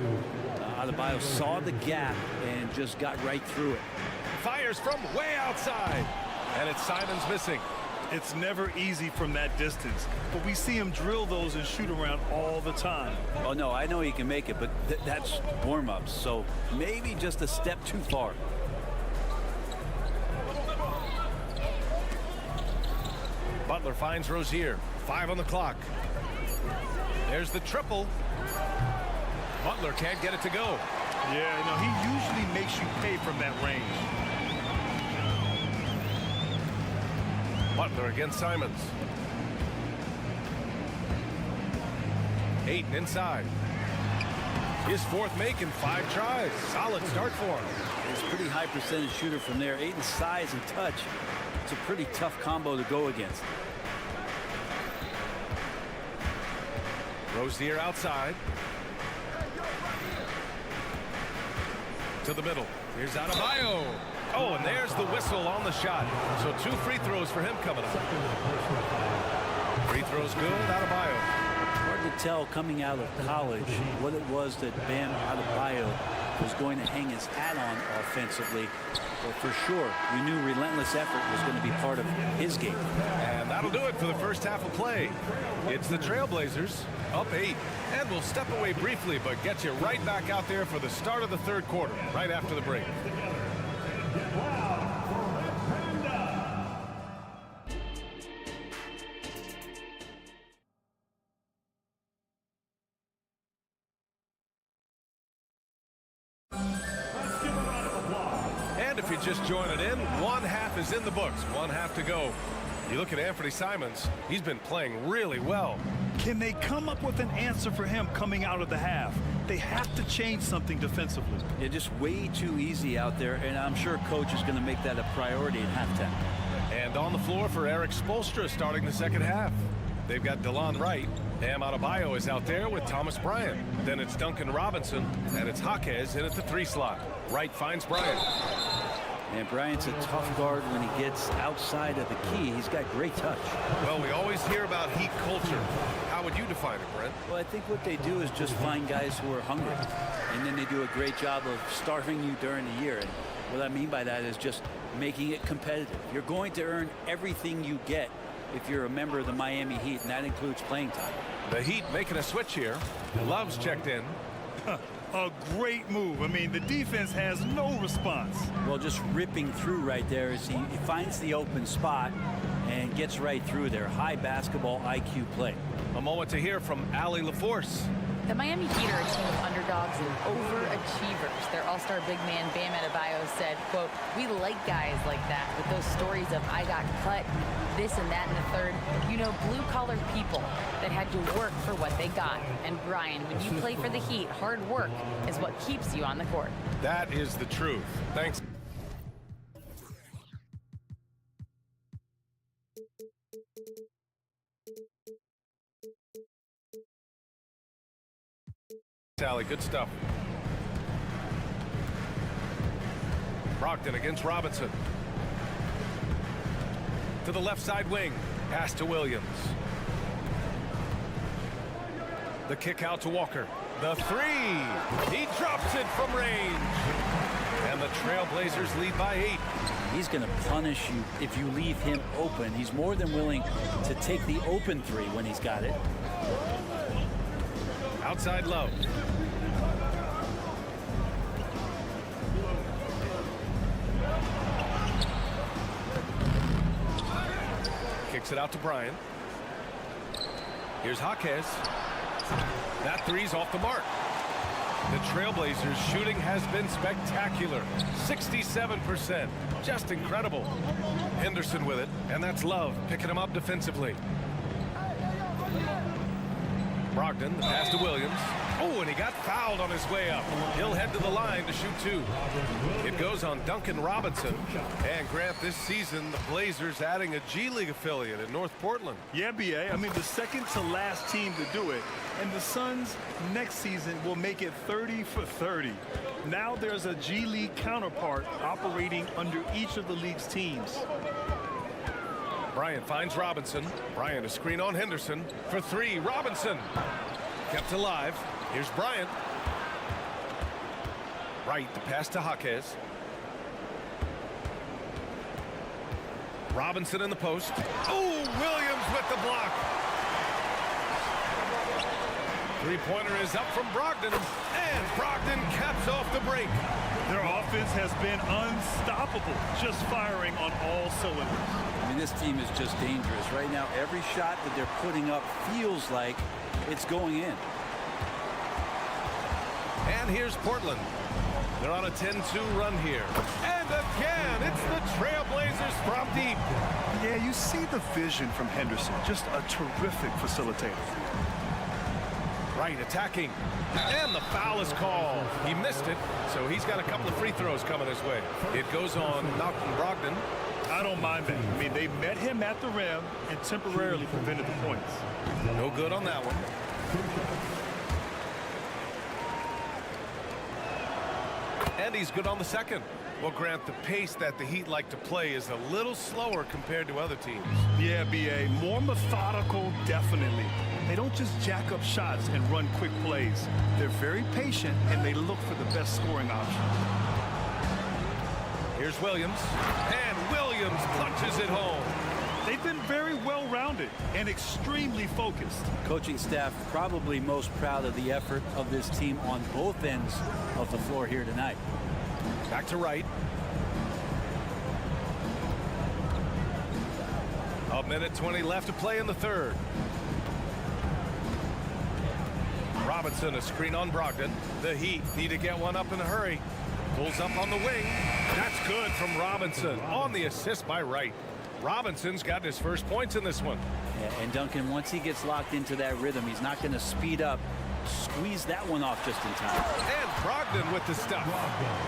Adebayo saw the gap and just got right through it. Fires from way outside. And it's Simons missing. It's never easy from that distance, but we see him drill those and shoot around all the time. Oh, no, I know he can make it, but that's warm-ups, so maybe just a step too far. Butler finds Rozier. 5 on the clock. There's the triple. Butler can't get it to go. Yeah, no, he usually makes you pay from that range. Butler against Simons. Ayton inside. His fourth make in 5 tries. Solid start for him. He's a pretty high percentage shooter from there. Ayton's size and touch, it's a pretty tough combo to go against. Rozier outside. To the middle. Here's Adebayo. Oh, and there's the whistle on the shot. So 2 free throws for him coming up. Free throws good, Adebayo. Hard to tell coming out of college what it was that Bam Adebayo was going to hang his hat on offensively. But for sure, you knew relentless effort was going to be part of his game. And that'll do it for the first half of play. It's the Trailblazers up 8. And we'll step away briefly, but get you right back out there for the start of the third quarter, right after the break. And if you're just joining in, 1 half is in the books, 1 half to go. You look at Anthony Simons, he's been playing really well. Can they come up with an answer for him coming out of the half? They have to change something defensively. They're just way too easy out there, and I'm sure coach is going to make that a priority at halftime. And on the floor for Eric Spoelstra starting the second half. They've got DeLon Wright, Bam Adebayo is out there with Thomas Bryant. Then it's Duncan Robinson, and it's Jaquez in at the 3 slot. Wright finds Bryant. And Bryant's a tough guard when he gets outside of the key. He's got great touch. Well, we always hear about Heat culture. How would you define it, Brent? Well, I think what they do is just find guys who are hungry. And then they do a great job of starving you during the year. And what I mean by that is just making it competitive. You're going to earn everything you get if you're a member of the Miami Heat, and that includes playing time. The Heat making a switch here. Love's checked in. A great move. I mean, the defense has no response. Well, just ripping through right there as he finds the open spot and gets right through there. High basketball IQ play. A moment to hear from Allie LaForce. The Miami Heat are a team of underdogs and overachievers. Their all-star big man, Bam Adebayo, said, quote, "We like guys like that with those stories of I got cut, this and that and the third. You know, blue-collar people that had to work for what they got. And Brian, when you play for the Heat, hard work is what keeps you on the court." That is the truth. Thanks. Sally, good stuff. Brogdon against Robinson. To the left side wing. Pass to Williams. The kick out to Walker. The 3. He drops it from range. And the Trailblazers lead by 8. He's going to punish you if you leave him open. He's more than willing to take the open 3 when he's got it. Outside Love. Kicks it out to Bryant. Here's Jaquez. That 3's off the mark. The Trailblazers' shooting has been spectacular. 67%. Just incredible. Henderson with it, and that's Love picking him up defensively. Brogdon, the pass to Williams. Oh, and he got fouled on his way up. He'll head to the line to shoot 2. It goes on Duncan Robinson. And Grant, this season, the Blazers adding a G League affiliate in North Portland. Yeah, BA. I mean, the second to last team to do it. And the Suns next season will make it 30 for 30. Now there's a G League counterpart operating under each of the league's teams. Bryant finds Robinson. Bryant a screen on Henderson for 3. Robinson kept alive. Here's Bryant. Wright, the pass to Jaquez. Robinson in the post. Oh, Williams with the block. 3-pointer is up from Brogdon, and Brogdon caps off the break. Their offense has been unstoppable, just firing on all cylinders. I mean, this team is just dangerous. Right now, every shot that they're putting up feels like it's going in. And here's Portland. They're on a 10-2 run here. And again, it's the Trailblazers from deep. Yeah, you see the vision from Henderson. Just a terrific facilitator. Wright attacking. And the foul is called. He missed it, so he's got a couple of free throws coming his way. It goes on Malcolm Brogdon. I don't mind that. I mean, they met him at the rim and temporarily prevented the points. No good on that one. And he's good on the second. Well, Grant, the pace that the Heat like to play is a little slower compared to other teams. Yeah, BA. More methodical, definitely. They don't just jack up shots and run quick plays. They're very patient, and they look for the best scoring option. Here's Williams. And Williams punches it home. They've been very well-rounded and extremely focused. Coaching staff probably most proud of the effort of this team on both ends of the floor here tonight. Back to Wright. A minute 20 left to play in the third. Robinson a screen on Brogdon. The Heat need to get one up in a hurry. Pulls up on the wing. That's good from Robinson on the assist by Wright. Robinson's got his first points in this one. Yeah, and Duncan, once he gets locked into that rhythm, he's not going to speed up, squeezed that one off just in time. And Brogdon with the stuff.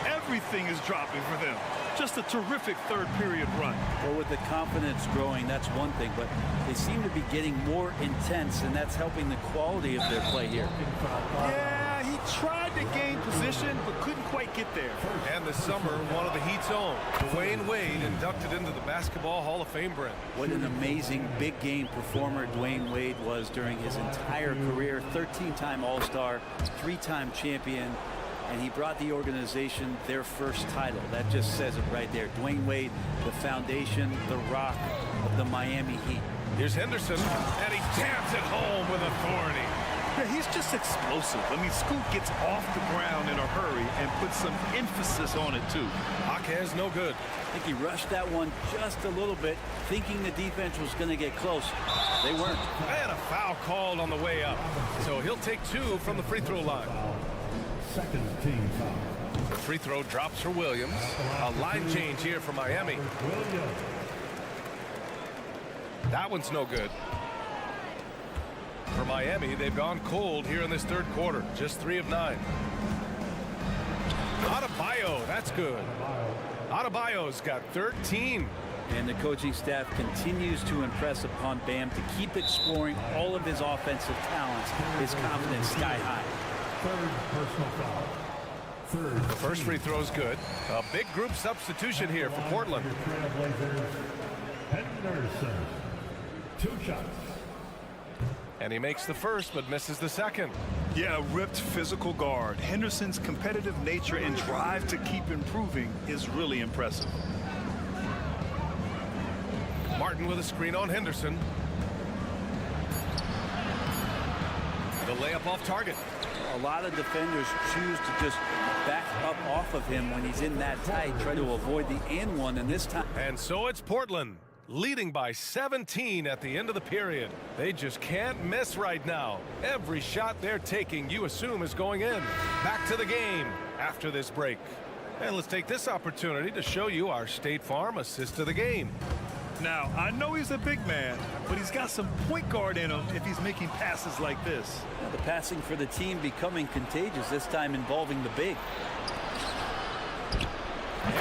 Everything is dropping for them. Just a terrific third period run. Well, with the confidence growing, that's one thing, but they seem to be getting more intense, and that's helping the quality of their play here. Yeah, he tried to gain position, but couldn't quite get there. And this summer, one of the Heat's own, Dwayne Wade, inducted into the Basketball Hall of Fame, Brent. What an amazing big game performer Dwayne Wade was during his entire career. 13-time All-Star, 3-time champion, and he brought the organization their first title. That just says it right there. Dwayne Wade, the foundation, the rock of the Miami Heat. Here's Henderson, and he jams it home with authority. Yeah, he's just explosive. I mean, Scoot gets off the ground in a hurry and puts some emphasis on it, too. Jaquez no good. I think he rushed that one just a little bit, thinking the defense was going to get close. They weren't. And a foul called on the way up. So he'll take 2 from the free throw line. Second team foul. The free throw drops for Williams. A line change here for Miami. Williams. That one's no good. For Miami, they've gone cold here in this third quarter. Just 3 of 9. Adebayo, that's good. Adebayo's got 13. And the coaching staff continues to impress upon Bam to keep exploring all of his offensive talents. His confidence sky high. Third personal foul. Third. The first free throw is good. A big group substitution here for Portland. Trailblazers, Henderson. 2 shots. And he makes the first but misses the second. Yeah, a ripped physical guard. Henderson's competitive nature and drive to keep improving is really impressive. Martin with a screen on Henderson. The layup off target. A lot of defenders choose to just back up off of him when he's in that tight, try to avoid the and one, and this time. And so it's Portland, leading by 17 at the end of the period. They just can't miss right now. Every shot they're taking, you assume, is going in. Back to the game after this break. And let's take this opportunity to show you our State Farm assist of the game. Now, I know he's a big man, but he's got some point guard in him if he's making passes like this. The passing for the team becoming contagious, this time involving the big.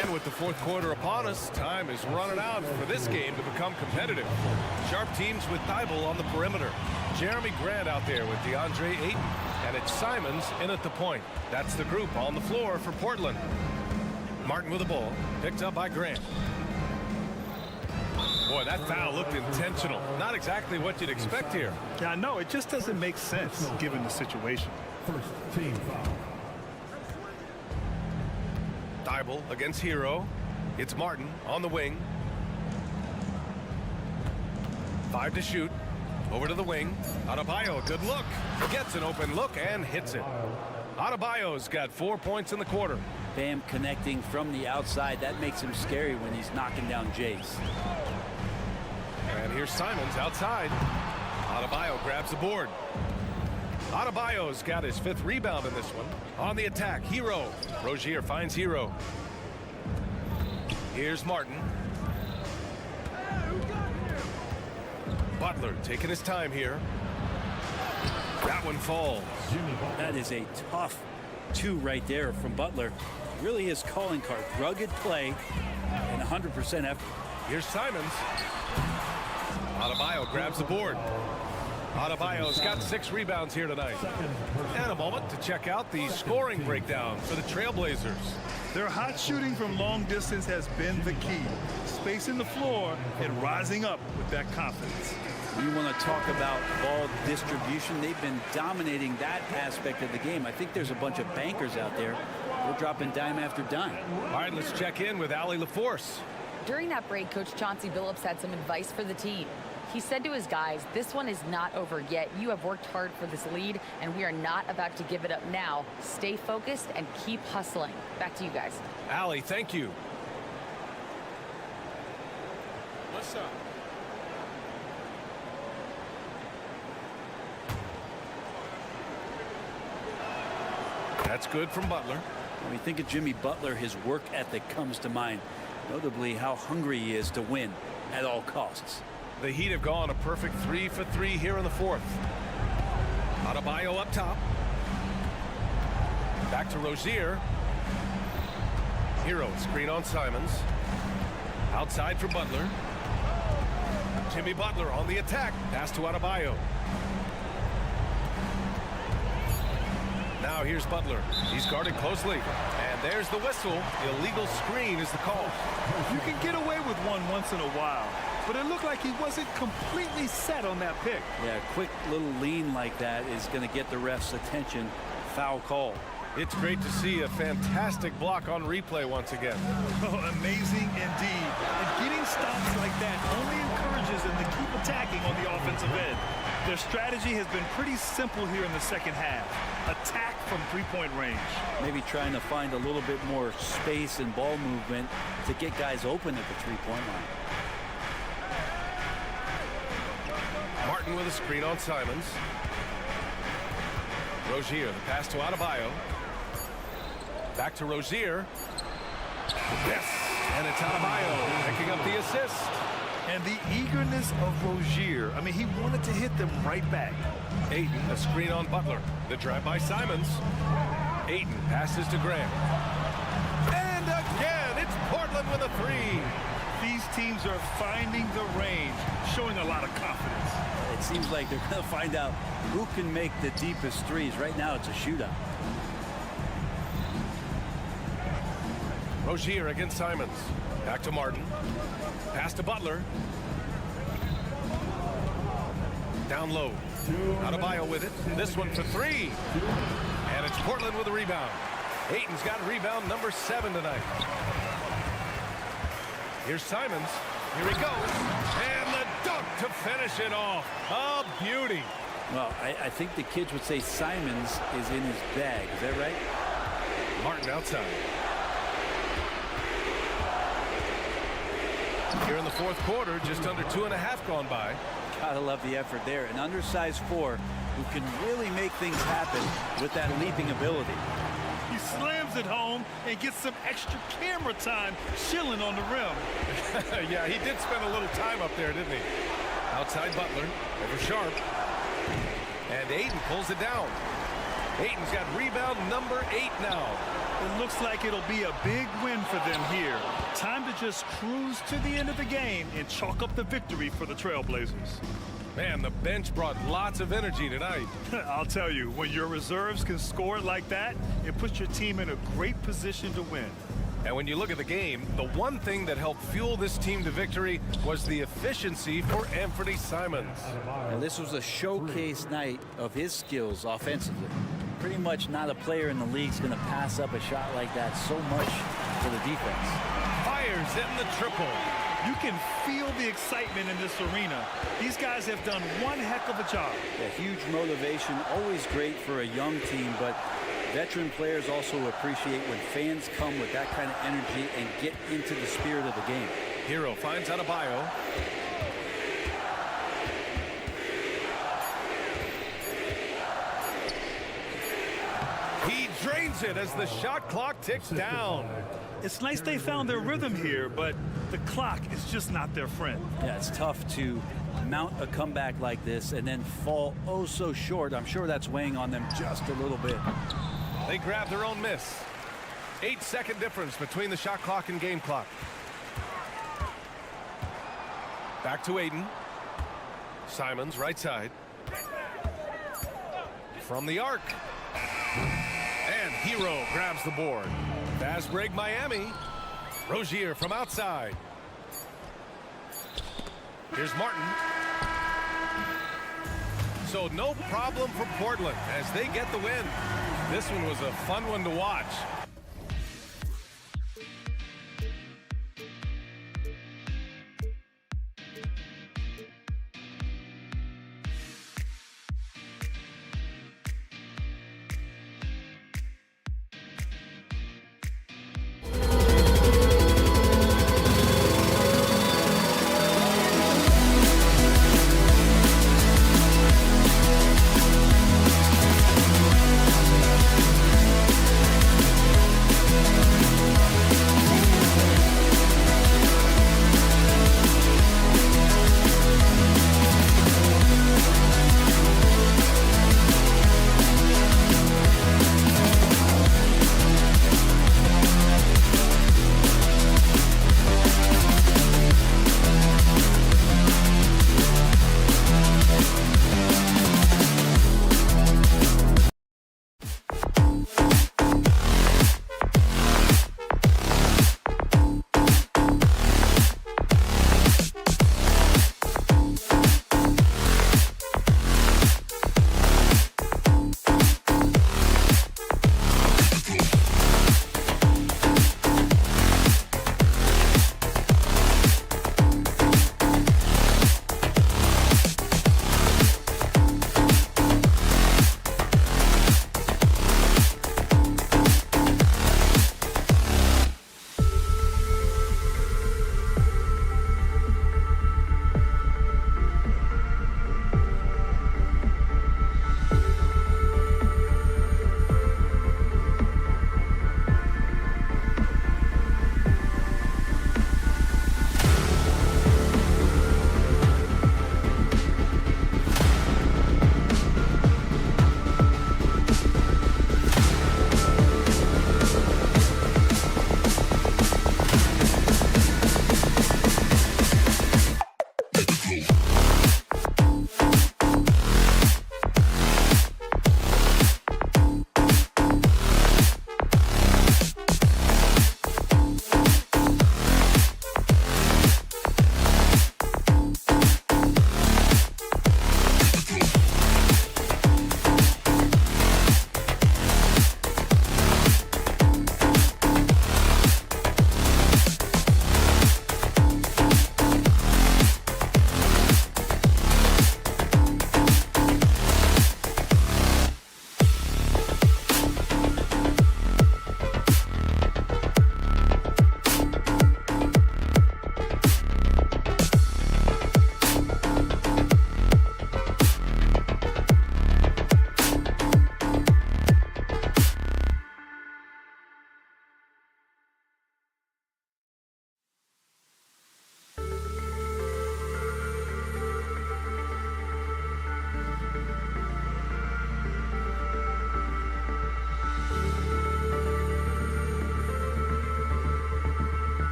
And with the fourth quarter upon us, time is running out for this game to become competitive. Sharp teams with Thibault on the perimeter. Jeremy Grant out there with DeAndre Ayton. And it's Simons in at the point. That's the group on the floor for Portland. Martin with the ball, picked up by Grant. Boy, that foul looked intentional. Not exactly what you'd expect here. Yeah, I know. It just doesn't make sense given the situation. First team foul. Thibault against Hero. It's Martin on the wing. 5 to shoot. Over to the wing. Adebayo, good look. Gets an open look and hits it. Adebayo's got 4 points in the quarter. Bam connecting from the outside. That makes him scary when he's knocking down Jace. And here's Simons outside. Adebayo grabs the board. Adebayo's got his 5th rebound in this one. On the attack, Hero. Rozier finds Hero. Here's Martin. Butler taking his time here. That one falls. That is a tough 2 right there from Butler. Really his calling card. Rugged play and 100% effort. Here's Simons. Adebayo grabs the board. Adebayo's got 6 rebounds here tonight. And a moment to check out the scoring breakdown for the Trailblazers. Their hot shooting from long distance has been the key. Spacing the floor and rising up with that confidence. You want to talk about ball distribution. They've been dominating that aspect of the game. I think there's a bunch of bankers out there. They're dropping dime after dime. All right, let's check in with Allie LaForce. During that break, Coach Chauncey Billups had some advice for the team. He said to his guys, this one is not over yet. You have worked hard for this lead, and we are not about to give it up now. Stay focused and keep hustling. Back to you guys. Allie, thank you. What's up? That's good from Butler. When we think of Jimmy Butler, his work ethic comes to mind. Notably how hungry he is to win at all costs. The Heat have gone a perfect 3 for 3 here in the 4th. Adebayo up top. Back to Rozier. Hero screen on Simons. Outside for Butler. Jimmy Butler on the attack. Pass to Adebayo. Now here's Butler. He's guarded closely. And there's the whistle. The illegal screen is the call. You can get away with one once in a while, but it looked like he wasn't completely set on that pick. Yeah, a quick little lean like that is going to get the ref's attention. Foul call. It's great to see a fantastic block on replay once again. Oh, amazing indeed. And getting stops like that only encourages them to keep attacking on the offensive end. Their strategy has been pretty simple here in the second half. Attack from three-point range. Maybe trying to find a little bit more space and ball movement to get guys open at the three-point line. Martin with a screen on Simons. Rozier, the pass to Adebayo. Back to Rozier. Yes, and it's Adebayo picking up the assist. And the eagerness of Rozier. I mean, he wanted to hit them right back. Ayton, a screen on Butler. The drive by Simons. Ayton passes to Graham. And again, it's Portland with a three. These teams are finding the range, showing a lot of confidence. It seems like they're going to find out who can make the deepest threes. Right now, it's a shootout. Rozier against Simons. Back to Martin. Pass to Butler. Down low. Adebayo with it. This one for three. And it's Portland with a rebound. Ayton's got rebound number 7 tonight. Here's Simons. Here he goes. And the dunk to finish it off. A beauty. Well, I think the kids would say Simons is in his bag. Is that right? Martin outside. Here in the fourth quarter, just under 2.5 gone by. Gotta love the effort there. An undersized 4 who can really make things happen with that leaping ability. He slams it home and gets some extra camera time chilling on the rim. Yeah, he did spend a little time up there, didn't he? Outside Butler, over Sharp. And Ayton pulls it down. Ayton's got rebound number 8 now. It looks like it'll be a big win for them here. Time to just cruise to the end of the game and chalk up the victory for the Trailblazers. Man, the bench brought lots of energy tonight. I'll tell you, when your reserves can score it like that, it puts your team in a great position to win. And when you look at the game, the one thing that helped fuel this team to victory was the efficiency for Anthony Simons. And this was a showcase night of his skills offensively. Pretty much not a player in the league is going to pass up a shot like that so much for the defense. Fires in the triple. You can feel the excitement in this arena. These guys have done one heck of a job. A huge motivation, always great for a young team, but veteran players also appreciate when fans come with that kind of energy and get into the spirit of the game. Hero finds Adebayo. He drains it as the shot clock ticks down. It's nice they found their rhythm here, but the clock is just not their friend. Yeah, it's tough to mount a comeback like this and then fall oh so short. I'm sure that's weighing on them just a little bit. They grab their own miss. 8-second difference between the shot clock and game clock. Back to Ayton. Simons, right side. From the arc. And Hero grabs the board. Fast break Miami. Rozier from outside. Here's Martin. So no problem for Portland as they get the win. This one was a fun one to watch.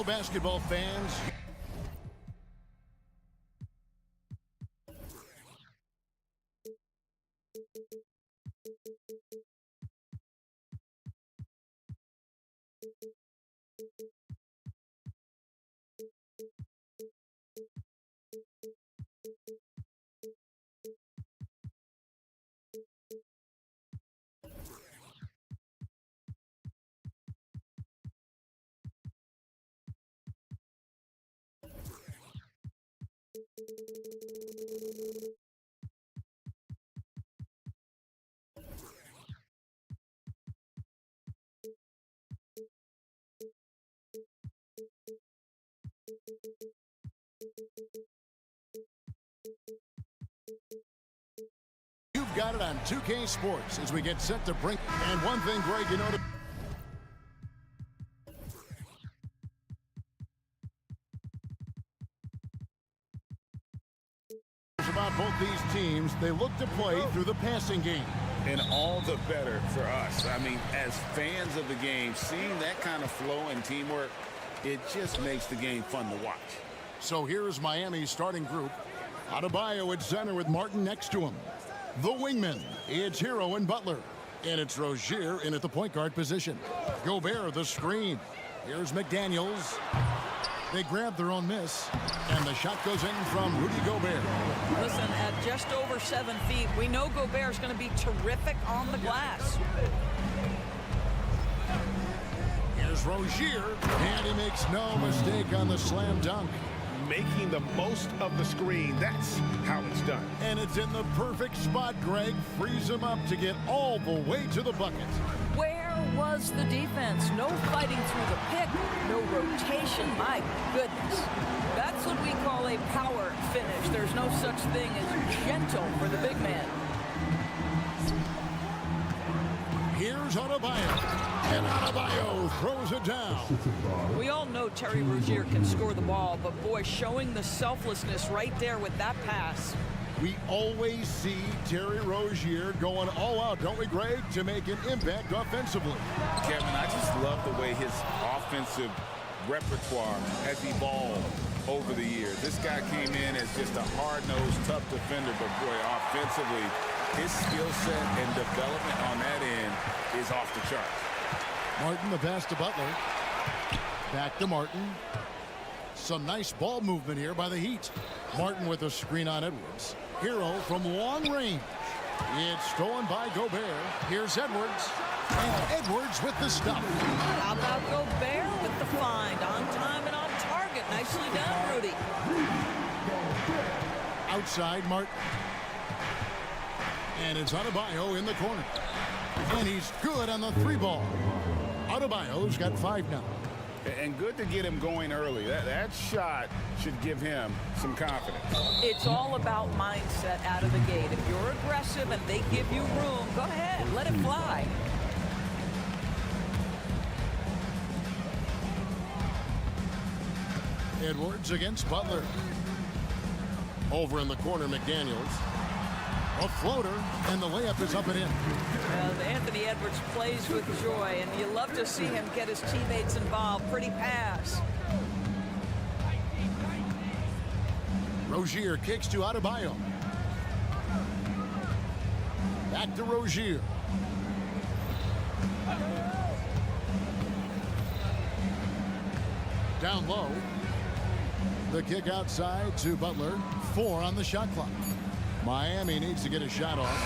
Basketball fans. You've got it on 2K Sports as we get set to bring. And one thing, Greg, you know, about both these teams, they look to play through the passing game. And all the better for us. I mean, as fans of the game, seeing that kind of flow and teamwork, it just makes the game fun to watch. So here's Miami's starting group. Adebayo at center with Martin next to him. The wingmen, it's Hero and Butler. And it's Rozier in at the point guard position. Gobert the screen. Here's McDaniels. They grab their own miss, and the shot goes in from Rudy Gobert. Listen, at just over 7 feet, we know Gobert's going to be terrific on the glass. Here's Rozier, and he makes no mistake on the slam dunk. Making the most of the screen, that's how it's done. And it's in the perfect spot, Greg. Frees him up to get all the way to the bucket. Where was the defense? No fighting through the pick, no rotation. My goodness. That's what we call a power finish. There's no such thing as gentle for the big man. Here's Adebayo. And Adebayo throws it down. We all know Terry Rozier can score the ball, but boy, showing the selflessness right there with that pass. We always see Terry Rozier going all out, don't we, Greg, to make an impact offensively. Kevin, I just love the way his offensive repertoire has evolved over the years. This guy came in as just a hard-nosed, tough defender, but boy, offensively, his skill set and development on that end is off the charts. Martin, the pass to Butler. Back to Martin. Some nice ball movement here by the Heat. Martin with a screen on Edwards. Hero from long range. It's stolen by Gobert. Here's Edwards. And Edwards with the stop. How about Gobert with the find? On time and on target. Nicely done, Rudy. Outside, Martin. And it's Adebayo in the corner. And he's good on the three ball. Adebayo's got 5 now. And good to get him going early. That shot should give him some confidence. It's all about mindset out of the gate. If you're aggressive and they give you room, go ahead, let it fly. Edwards against Butler. Over in the corner, McDaniels. A floater, and the layup is up and in. Anthony Edwards plays with joy, and you love to see him get his teammates involved. Pretty pass. Rozier kicks to Adebayo. Back to Rozier. Down low. The kick outside to Butler. 4 on the shot clock. Miami needs to get a shot off.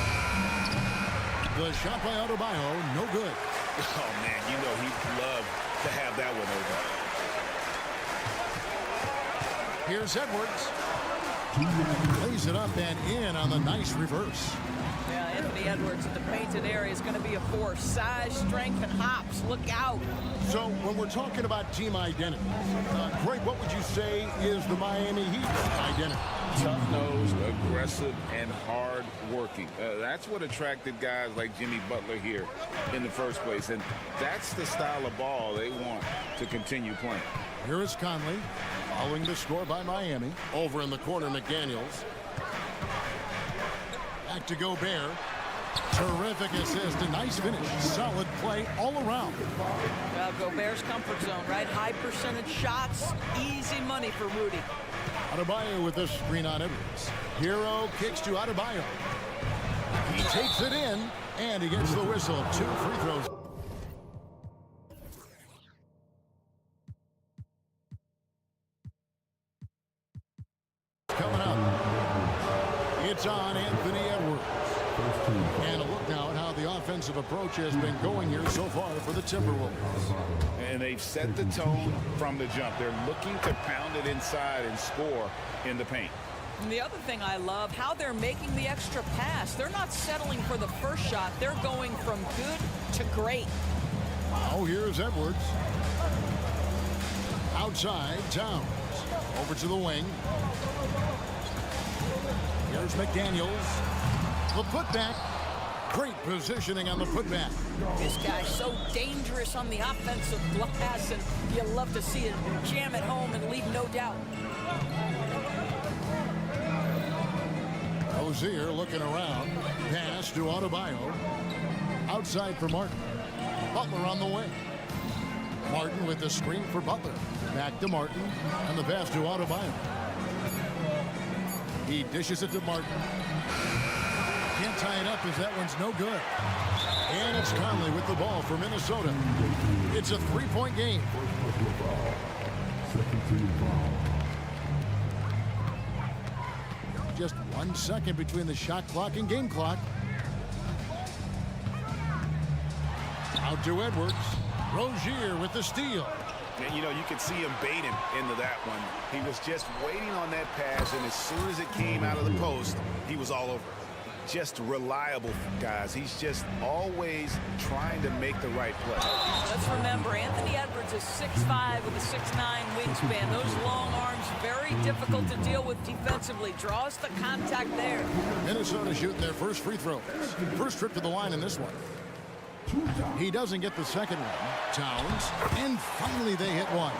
The shot by Adebayo, no good. Oh, man, you know he'd love to have that one over. Here's Edwards. Lays it up and in on the nice reverse. Yeah, Anthony Edwards in the painted area is going to be a force. Size, strength, and hops. Look out. So when we're talking about team identity, Greg, what would you say is the Miami Heat identity? Tough-nosed, aggressive, and hard-working. That's what attracted guys like Jimmy Butler here in the first place. And that's the style of ball they want to continue playing. Here is Conley following the score by Miami. Over in the corner, McDaniels. Back to Gobert. Terrific assist, a nice finish. Solid play all around. Gobert's comfort zone, right? High percentage shots, easy money for Rudy. Adebayo with the screen on Edwards. Hero kicks to Adebayo. He takes it in, and he gets the whistle. 2 free throws. Coming up, it's on Anthony Edwards. And a look now at how the offensive approach has been going here so far for the Timberwolves. And they've set the tone from the jump. They're looking to pound it inside and score in the paint. And the other thing I love, how they're making the extra pass. They're not settling for the first shot. They're going from good to great. Oh, here's Edwards. Outside, Towns. Over to the wing. Here's McDaniels. The putback. Great positioning on the putback. This guy's so dangerous on the offensive glass, and you love to see it jam it home and leave no doubt. Rozier looking around. Pass to Adebayo. Outside for Martin. Butler on the wing. Martin with the screen for Butler. Back to Martin. And the pass to Adebayo. He dishes it to Martin. Can't tie it up as that one's no good. And it's Conley with the ball for Minnesota. It's a 3-point game. Just 1 second between the shot clock and game clock. Out to Edwards. Rozier with the steal. And, you know, you could see him bait him into that one. He was just waiting on that pass, and as soon as it came out of the post, he was all over it. Just reliable, guys. He's just always trying to make the right play. Let's remember, Anthony Edwards is 6'5" with a 6'9" wingspan. Those long arms, very difficult to deal with defensively. Draws the contact there. Minnesota shooting their first free throws. First trip to the line in this one. He doesn't get the second one. Towns. And finally they hit one.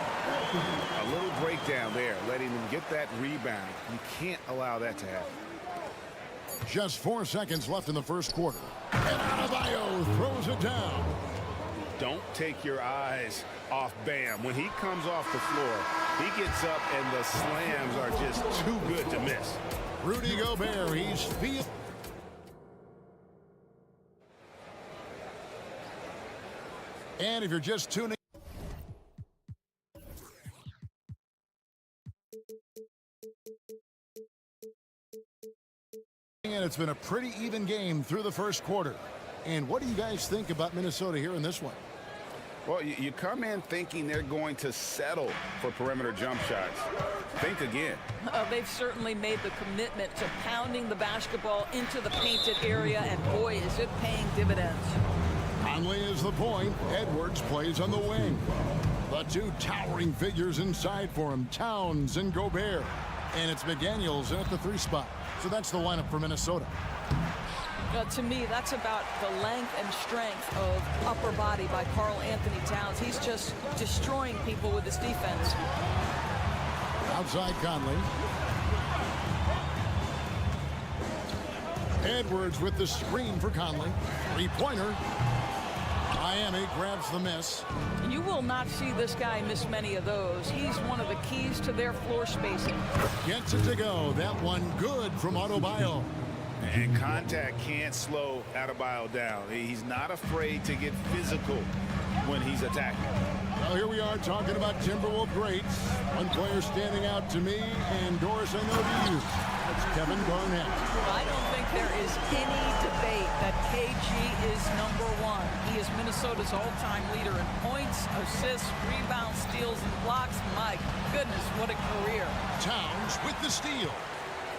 A little breakdown there, letting him get that rebound. You can't allow that to happen. Just 4 seconds left in the first quarter. And Adebayo throws it down. Don't take your eyes off Bam. When he comes off the floor, he gets up and the slams are just too good to miss. Rudy Gobert, he's feel. And if you're just tuning and it's been a pretty even game through the first quarter. And what do you guys think about Minnesota here in this one? Well, you come in thinking they're going to settle for perimeter jump shots. Think again. They've certainly made the commitment to pounding the basketball into the painted area, and boy, is it paying dividends. Conley is the point. Edwards plays on the wing. The two towering figures inside for him, Towns and Gobert. And it's McDaniels in at the 3 spot. So that's the lineup for Minnesota. To me, that's about the length and strength of upper body by Karl Anthony Towns. He's just destroying people with his defense. Outside Conley. Edwards with the screen for Conley. 3-pointer. Miami grabs the miss. You will not see this guy miss many of those. He's one of the keys to their floor spacing. Gets it to go. That one good from Adebayo. And contact can't slow Adebayo down. He's not afraid to get physical when he's attacking. Well, here we are talking about Timberwolves greats. One player standing out to me, and Doris, I know to you. That's Kevin Garnett. I don't think there is any debate that KG is #1. He is Minnesota's all-time leader in points, assists, rebounds, steals, and blocks. My goodness, what a career. Towns with the steal.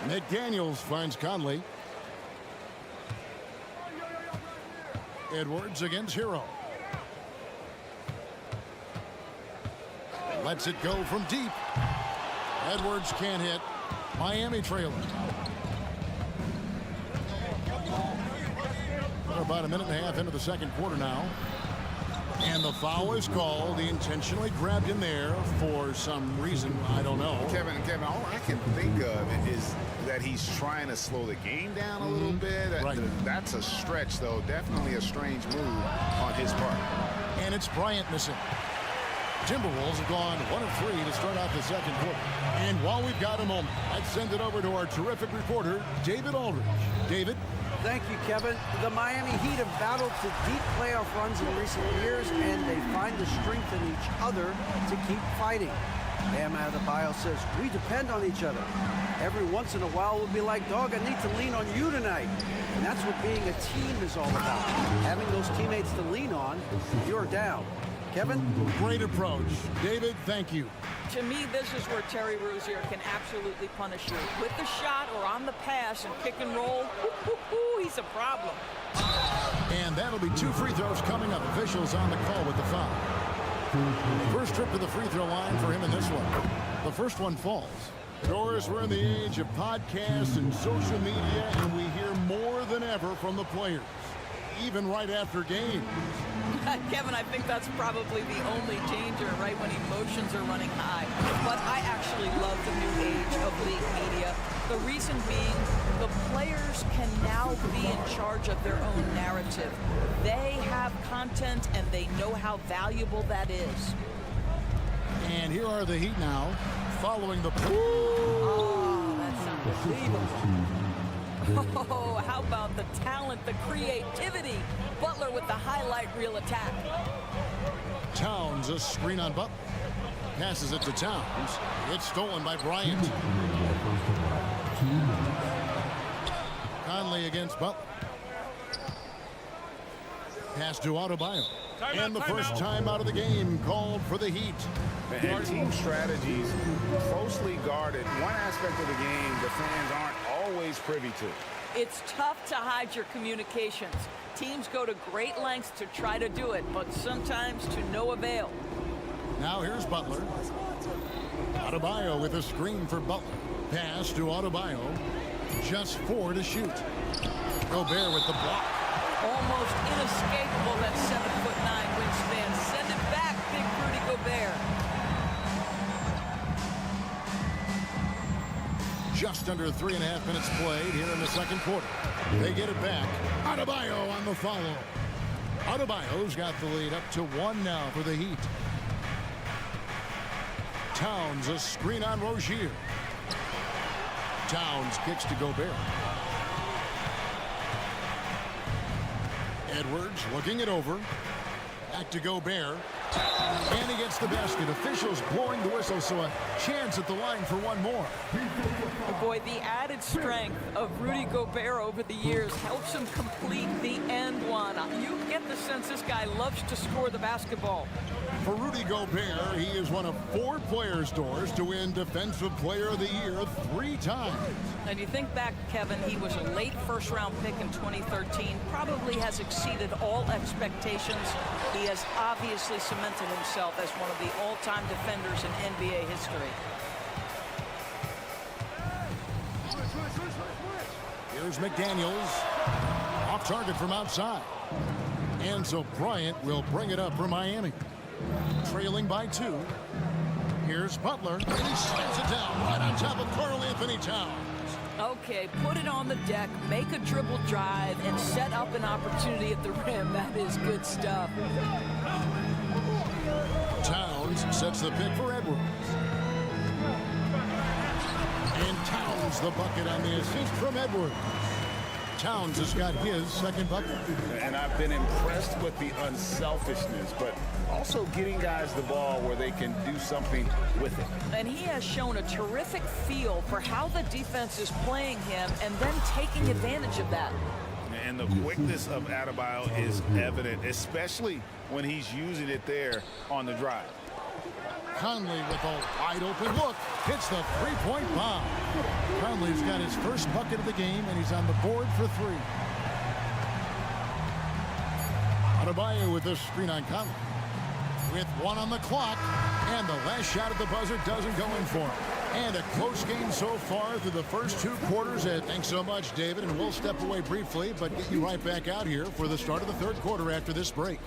McDaniels finds Conley. Edwards against Hero. Lets it go from deep. Edwards can't hit. Miami trailing. We're about a minute and a half into the second quarter now. And And the foul is called. He intentionally grabbed him there for some reason. I don't know. Kevin, all I can think of is that he's trying to slow the game down a little bit. Right. That's a stretch, though. Definitely a strange move on his part. And it's Bryant missing. Timberwolves have gone 1 of 3 to start out the second quarter. And while we've got a moment, let's send it over to our terrific reporter, David Aldridge. David? Thank you, Kevin. The Miami Heat have battled to deep playoff runs in recent years, and they find the strength in each other to keep fighting. Bam Adebayo says, we depend on each other. Every once in a while, we'll be like, dog, I need to lean on you tonight. And that's what being a team is all about. Having those teammates to lean on if you're down. Kevin? Great approach. David, thank you. To me, this is where Terry Rozier can absolutely punish you. With the shot or on the pass and pick and roll, he's a problem. And that'll be 2 free throws coming up. Officials on the call with the foul. First trip to the free throw line for him in this one. The first one falls. Doris, we're in the age of podcasts and social media, and we hear more than ever from the players, even right after games. Kevin, I think that's probably the only danger, right, when emotions are running high. But I actually love the new age of league media. The reason being, the players can now be in charge of their own narrative. They have content, and they know how valuable that is. And here are the Heat now, following the... Oh, that's unbelievable. Oh, how about the talent, the creativity? Butler with the highlight reel attack. Towns, a screen on Butler. Passes it to Towns. It's stolen by Bryant. Conley against Butler. Pass to Adebayo. And the first time out of the game called for the Heat. And team strategies closely guarded. One aspect of the game the fans aren't always privy to. It's tough to hide your communications. Teams go to great lengths to try to do it, but sometimes to no avail. Now here's Butler. Adebayo with a screen for Butler. Pass to Adebayo. Just 4 to shoot. Gobert with the block. Almost inescapable, that 7'9" wingspan. Send it back, big Rudy Gobert. Just under 3.5 minutes played here in the second quarter. They get it back. Adebayo on the follow. Adebayo's got the lead up to 1 now for the Heat. Towns, a screen on Rozier. Towns kicks to Gobert. Edwards looking it over. Back to Gobert. And he gets the basket. Officials blowing the whistle, so a chance at the line for one more. Boy, the added strength of Rudy Gobert over the years helps him complete the end one. You get the sense this guy loves to score the basketball. For Rudy Gobert, he is one of 4 players, Doors, to win Defensive Player of the Year 3 times. And you think back, Kevin, he was a late first-round pick in 2013, probably has exceeded all expectations. He has obviously cemented himself as one of the all-time defenders in NBA history. Here's McDaniels. Off target from outside. And so Bryant will bring it up for Miami. Trailing by 2. Here's Butler. He slams it down right on top of Karl Anthony Towns. Okay, put it on the deck, make a dribble drive, and set up an opportunity at the rim. That is good stuff. Towns sets the pick for Edwards. And Towns the bucket on the assist from Edwards. Towns has got his second bucket. And I've been impressed with the unselfishness, but also getting guys the ball where they can do something with it. And he has shown a terrific feel for how the defense is playing him and then taking advantage of that. And the quickness of Adebayo is evident, especially when he's using it there on the drive. Conley with a wide open look. Hits the three-point bomb. Conley's got his first bucket of the game, and he's on the board for 3. Adebayo with a screen on Conley. With 1 on the clock, and the last shot at the buzzer doesn't go in for him. And a close game so far through the first 2 quarters. Thanks so much, David, and we'll step away briefly, but get you right back out here for the start of the third quarter after this break.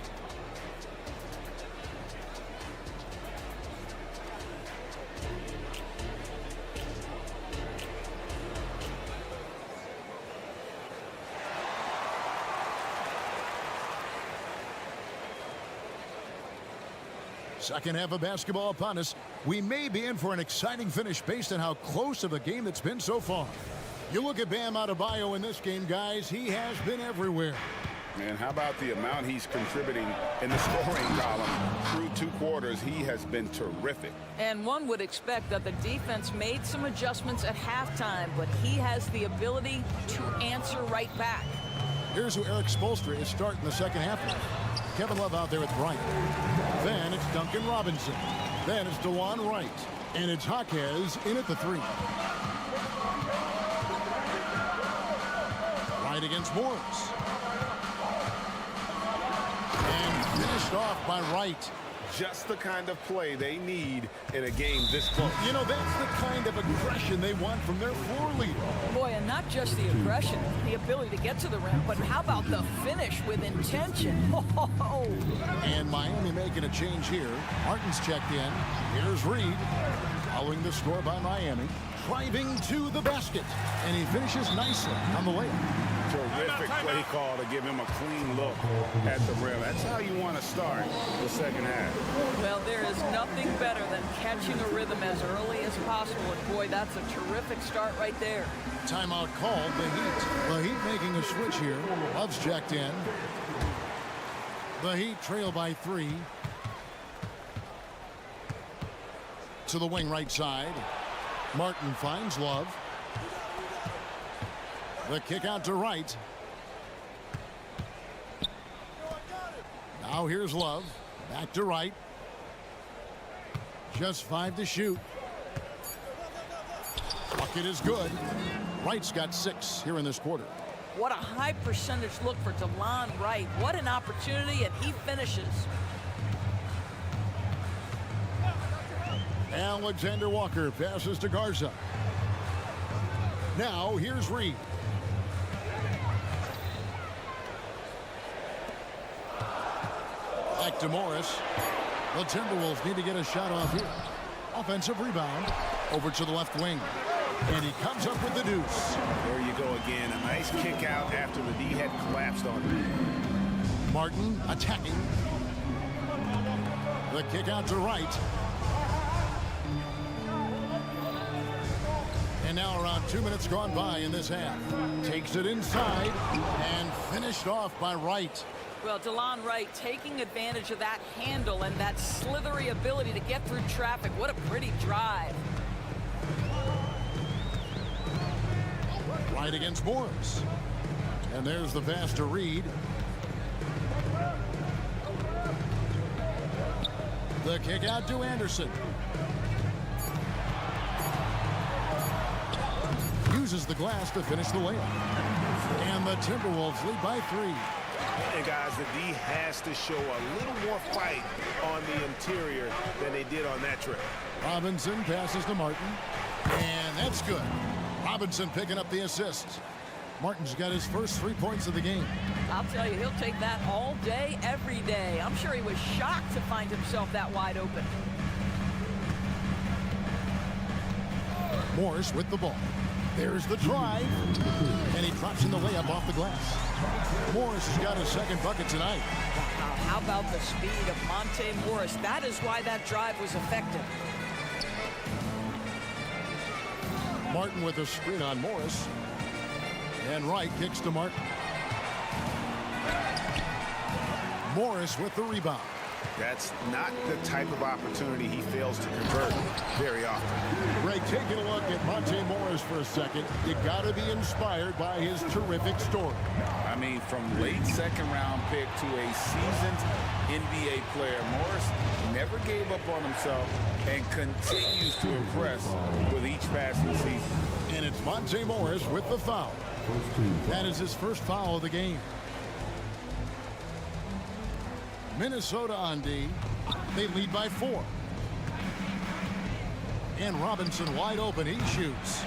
Second half of basketball upon us. We may be in for an exciting finish based on how close of a game it's been so far. You look at Bam Adebayo in this game, guys. He has been everywhere. And how about the amount he's contributing in the scoring column? Through 2 quarters, he has been terrific. And one would expect that the defense made some adjustments at halftime, but he has the ability to answer right back. Here's who Eric Spoelstra is starting the second half with. Kevin Love out there with Bryant. Then it's Duncan Robinson. Then it's DeLon Wright. And it's Jaquez in at the 3. Wright against Morris. And finished off by Wright. Just the kind of play they need in a game this close. You know, that's the kind of aggression they want from their floor leader. Boy, and not just the aggression, the ability to get to the rim, but how about the finish with intention? Oh. And Miami making a change here. Martin's checked in. Here's Reed. Following the score by Miami. Driving to the basket. And he finishes nicely on the layup. Terrific play call to give him a clean look at the rim. That's how you want to start the second half. Well, there is nothing better than catching a rhythm as early as possible. And boy, that's a terrific start right there. Timeout called, the Heat. The Heat making a switch here. Love's checked in. The Heat trail by 3. To the wing right side. Martin finds Love. The kick out to Wright. Now here's Love. Back to Wright. Just 5 to shoot. Bucket is good. Wright's got 6 here in this quarter. What a high percentage look for DeLon Wright. What an opportunity, and he finishes. Alexander Walker passes to Garza. Now here's Reed. Back to Morris. The Timberwolves need to get a shot off here. Offensive rebound. Over to the left wing. And he comes up with the deuce. There you go again. A nice kick out after the D had collapsed on him. Martin attacking. The kick out to Wright. And now around 2 minutes gone by in this half. Takes it inside and finished off by Wright. Well, DeLon Wright taking advantage of that handle and that slithery ability to get through traffic. What a pretty drive. Wright against Morris. And there's the pass to Reed. The kick out to Anderson. Uses the glass to finish the layup. And the Timberwolves lead by 3. And guys, the D has to show a little more fight on the interior than they did on that trip. Robinson passes to Martin. And that's good. Robinson picking up the assist. Martin's got his first 3 points of the game. I'll tell you, he'll take that all day, every day. I'm sure he was shocked to find himself that wide open. Morris with the ball. There's the drive. And he drops in the layup off the glass. Morris has got his second bucket tonight. Wow, how about the speed of Monte Morris? That is why that drive was effective. Martin with a screen on Morris. And Wright kicks to Martin. Morris with the rebound. That's not the type of opportunity he fails to convert very often. Greg, taking a look at Monte Morris for a second, you got to be inspired by his terrific story. I mean, from late second-round pick to a seasoned NBA player, Morris never gave up on himself and continues to impress with each passing season. And it's Monte Morris with the foul. That is his first foul of the game. Minnesota on D. They lead by 4. And Robinson wide open. He shoots.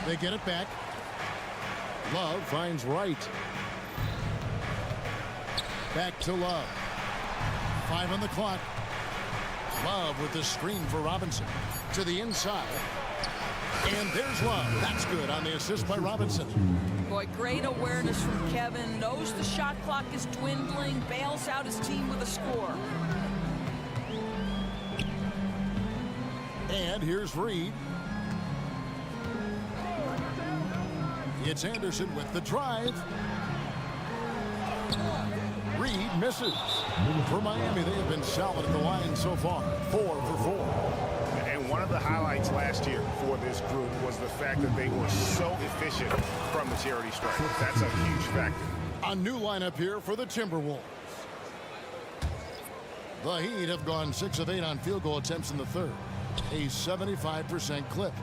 They get it back. Love finds Wright. Back to Love. 5 on the clock. Love with the screen for Robinson. To the inside. And there's Love. That's good on the assist by Robinson. Boy, great awareness from Kevin. Knows the shot clock is dwindling. Bails out his team with a score. And here's Reed. It's Anderson with the drive. Reed misses. For Miami, they have been solid at the line so far. 4 for 4. And one of the highlights last year for this group was the fact that they were so efficient from the charity stripe. That's a huge factor. A new lineup here for the Timberwolves. The Heat have gone 6 of 8 on field goal attempts in the third. A 75% clip.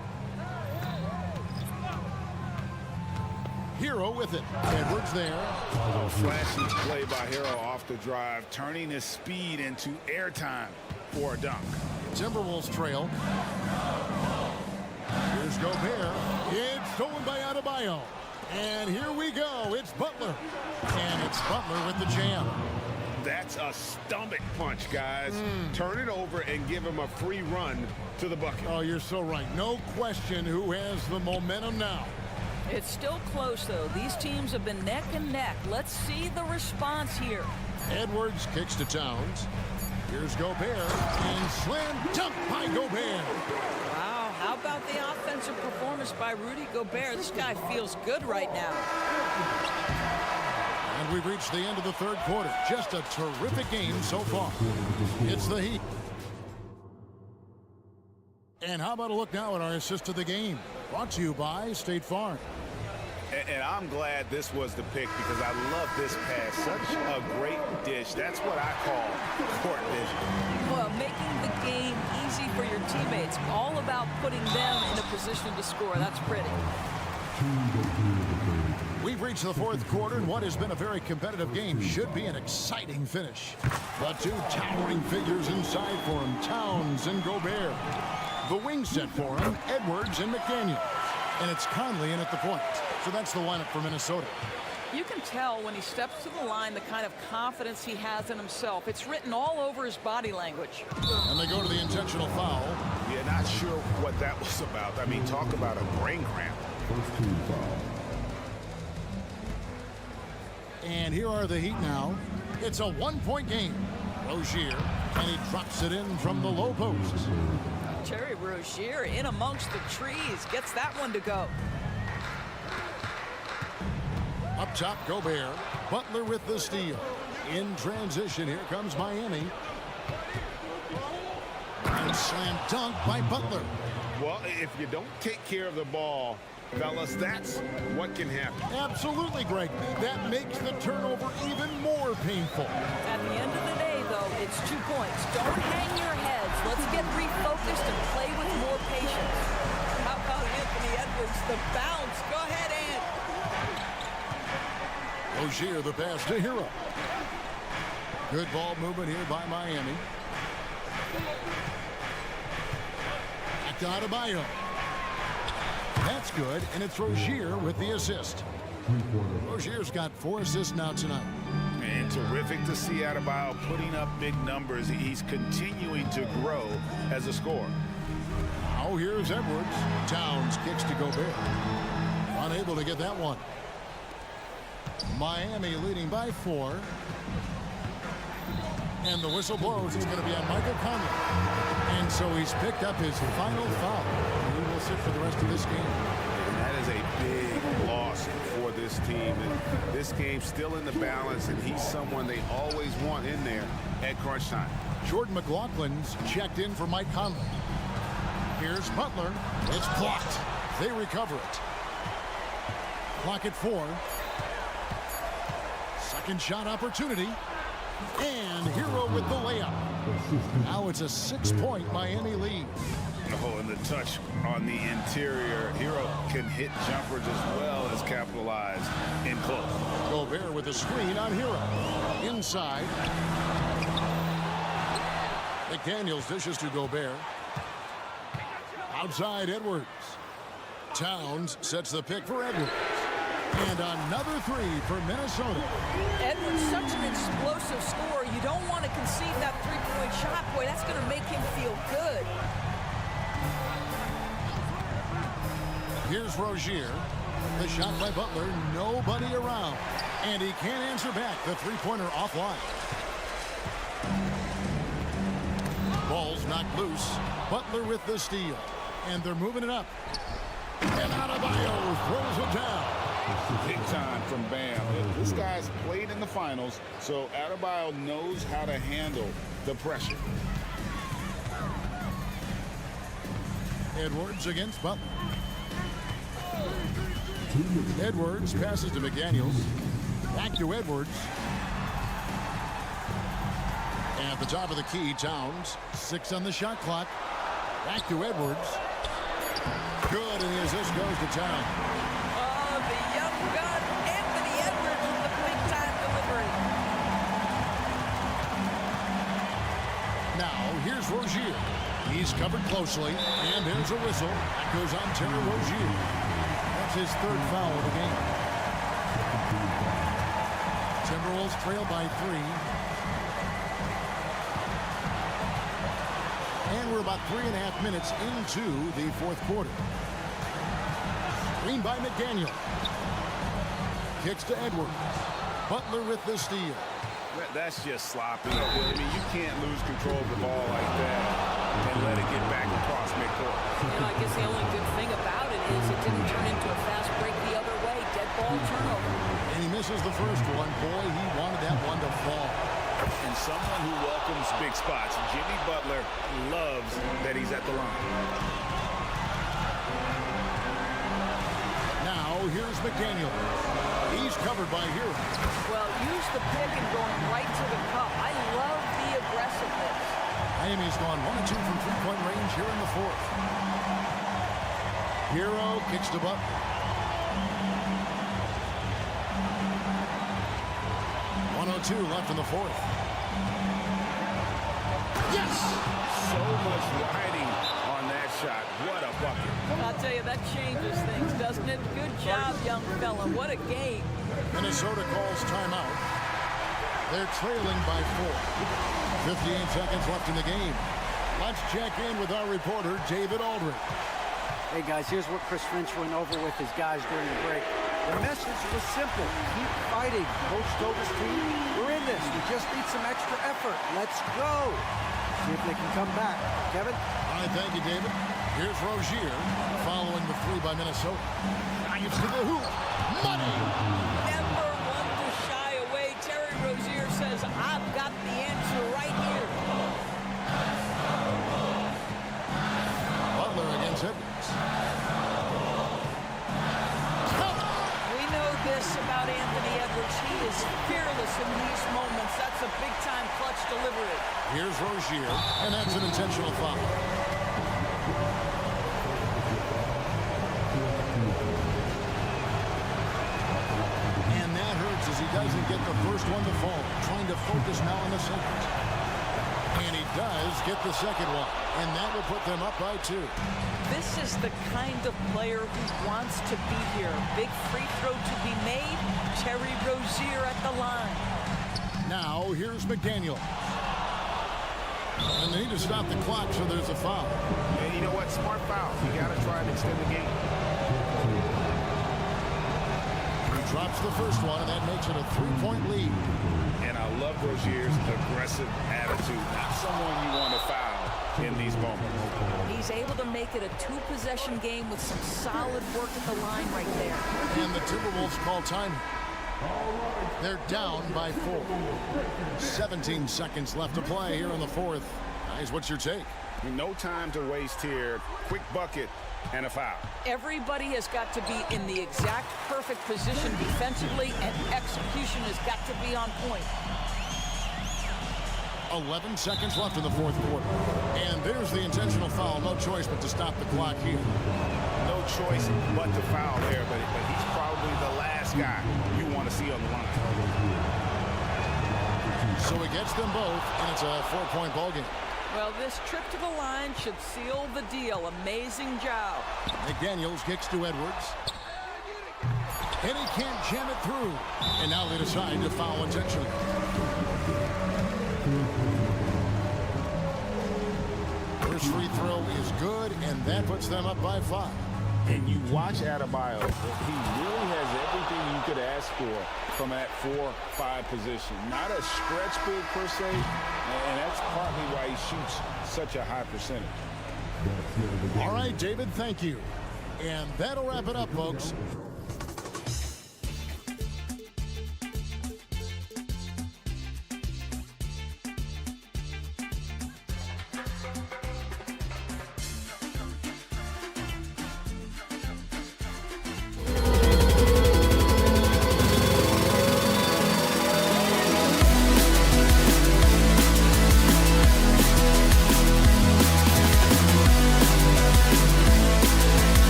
Hero with it. Edwards there. A flashy play by Hero off the drive, turning his speed into airtime for a dunk. Timberwolves trail. Here's Gobert. It's stolen by Adebayo. And here we go. It's Butler. And it's Butler with the jam. That's a stomach punch, guys. Turn it over and give him a free run to the bucket. Oh, you're so right. No question who has the momentum now. It's still close, though. These teams have been neck and neck. Let's see the response here. Edwards kicks to Towns. Here's Gobert. And slam dunk by Gobert. Wow, how about the offensive performance by Rudy Gobert? This guy feels good right now. And we've reached the end of the third quarter. Just a terrific game so far. It's the Heat. And how about a look now at our assist of the game? Brought to you by State Farm. And I'm glad this was the pick because I love this pass. Such a great dish. That's what I call court vision. Well, making the game easy for your teammates. All about putting them in a position to score. That's pretty. We've reached the fourth quarter, and what has been a very competitive game should be an exciting finish. The two towering figures inside for him, Towns and Gobert. The wing set for him, Edwards and McDaniel. And it's Conley in at the point. So that's the lineup for Minnesota. You can tell when he steps to the line the kind of confidence he has in himself. It's written all over his body language. And they go to the intentional foul. Yeah, not sure what that was about. I mean, talk about a brain cramp. And here are the Heat now. It's a one-point game. Rozier, and he drops it in from the low post. Terry Rozier in amongst the trees. Gets that one to go. Up top, Gobert. Butler with the steal. In transition, here comes Miami. And slam dunk by Butler. Well, if you don't take care of the ball, fellas, that's what can happen. Absolutely, Greg. That makes the turnover even more painful. At the end of the day, though, it's 2 points. Don't hang your heads. Let's get refocused and play with more patience. How about Anthony Edwards, the bounce? Go ahead, Ant. Rozier, the pass to Hero. Good ball movement here by Miami. Back to Adebayo. That's good, and it's Rozier with the assist. Rozier's got 4 assists now tonight. And terrific to see Adebayo putting up big numbers. He's continuing to grow as a scorer. Now here's Edwards. Towns kicks to Gobert. Unable to get that one. Miami leading by 4. And the whistle blows. It's going to be on Michael Conley. And so he's picked up his final foul. He will sit for the rest of this game. And that is a big loss for this team. And this game's still in the balance, and he's someone they always want in there at crunch time. Jordan McLaughlin's checked in for Mike Conley. Here's Butler. It's blocked. They recover it. Clock at 4. Second shot opportunity. And Hero with the layup. Now it's a 6-point Miami lead. Oh, and the touch on the interior. Hero can hit jumpers as well as capitalize in close. Gobert with a screen on Hero. Inside. McDaniels dishes to Gobert. Outside Edwards. Towns sets the pick for Edwards. And another 3 for Minnesota. Edwards, such an explosive scorer. You don't want to concede that three-point shot. Boy, that's going to make him feel good. Here's Rozier. The shot by Butler. Nobody around. And he can't answer back. The three-pointer offline. Ball's knocked loose. Butler with the steal. And they're moving it up. And Adebayo throws it down. Big time from Bam. This guy's played in the finals, so Adebayo knows how to handle the pressure. Edwards against Butler. Edwards passes to McDaniels. Back to Edwards. At the top of the key, Towns. 6 on the shot clock. Back to Edwards. Good, and the assist goes to Towns. Oh, the young gun, Anthony Edwards with the big-time delivery. Now, here's Rozier. He's covered closely, and there's a whistle. That goes on Terry Rozier. That's his 3rd foul of the game. Timberwolves trail by 3. And we're about 3.5 minutes into the 4th quarter. Screen by McDaniel. Kicks to Edwards. Butler with the steal. That's just sloppy. I mean, you can't lose control of the ball like that and let it get back across midcourt. I guess the only good thing about it is it didn't turn into a fast break the other way. Dead ball turnover. And he misses the first one. Boy, he wanted that one to fall. And someone who welcomes big spots. Jimmy Butler loves that he's at the line. Now, here's McDaniel. He's covered by Hero. Well, use the pick and going right to the cup. I love the aggressiveness. Miami's gone 1 of 2 from 3-point range here in the 4th. Hero kicks to Butler. .102 left in the 4th. Yes! So much riding on that shot. What a bucket. I'll tell you, that changes things, doesn't it? Good job, young fella. What a game. Minnesota calls timeout. They're trailing by 4. 58 seconds left in the game. Let's check in with our reporter, David Aldridge. Hey, guys, here's what Chris Finch went over with his guys during the break. The message was simple. Keep fighting. Coach told his team, we're in this. We just need some extra effort. Let's go. See if they can come back. Kevin? All right, thank you, David. Here's Rozier following the 3 by Minnesota. Drives to the hoop. Money! Never one to shy away. Terry Rozier says, I've got the answer right here. Butler against Edwards. We know this about Anthony Edwards. He is fearless in these moments. That's a big-time clutch delivery. Here's Rozier, and that's an intentional foul. And that hurts as he doesn't get the first one to fall. Trying to focus now on the second. And he does get the second one. And that will put them up by 2. This is the kind of player who wants to be here. Big free throw to be made. Terry Rozier at the line. Now, here's McDaniel. And they need to stop the clock, so there's a foul. And you know what? Smart foul. You got to try and extend the game. He drops the first one, and that makes it a 3-point lead. And I love Rozier's aggressive attitude. Not someone you want to foul in these moments. He's able to make it a 2-possession game with some solid work at the line right there. And the Timberwolves call time. They're down by 4. 17 seconds left to play here in the 4th. Guys, what's your take? No time to waste here. Quick bucket and a foul. Everybody has got to be in the exact perfect position defensively, and execution has got to be on point. 11 seconds left in the 4th quarter. And there's the intentional foul. No choice but to stop the clock here. No choice but to foul there, but he's probably the last guy you want to see on the line. So he gets them both, and it's a 4-point ball game. Well, this trip to the line should seal the deal. Amazing job. McDaniels kicks to Edwards. And he can't jam it through. And now they decide to foul intentionally. First free throw is good, and that puts them up by 5. And you watch Adebayo, he really has everything you could ask for from that 4-5 position. Not a stretch big per se, and that's partly why he shoots such a high percentage. All right, David, thank you. And that'll wrap it up, folks.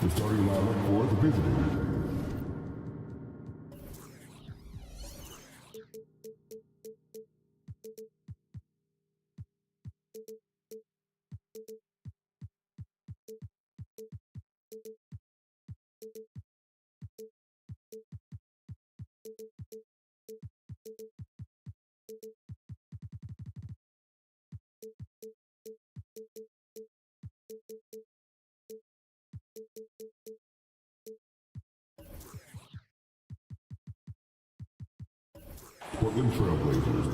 The starting lineup for the visitors. Portland Trail Blazers.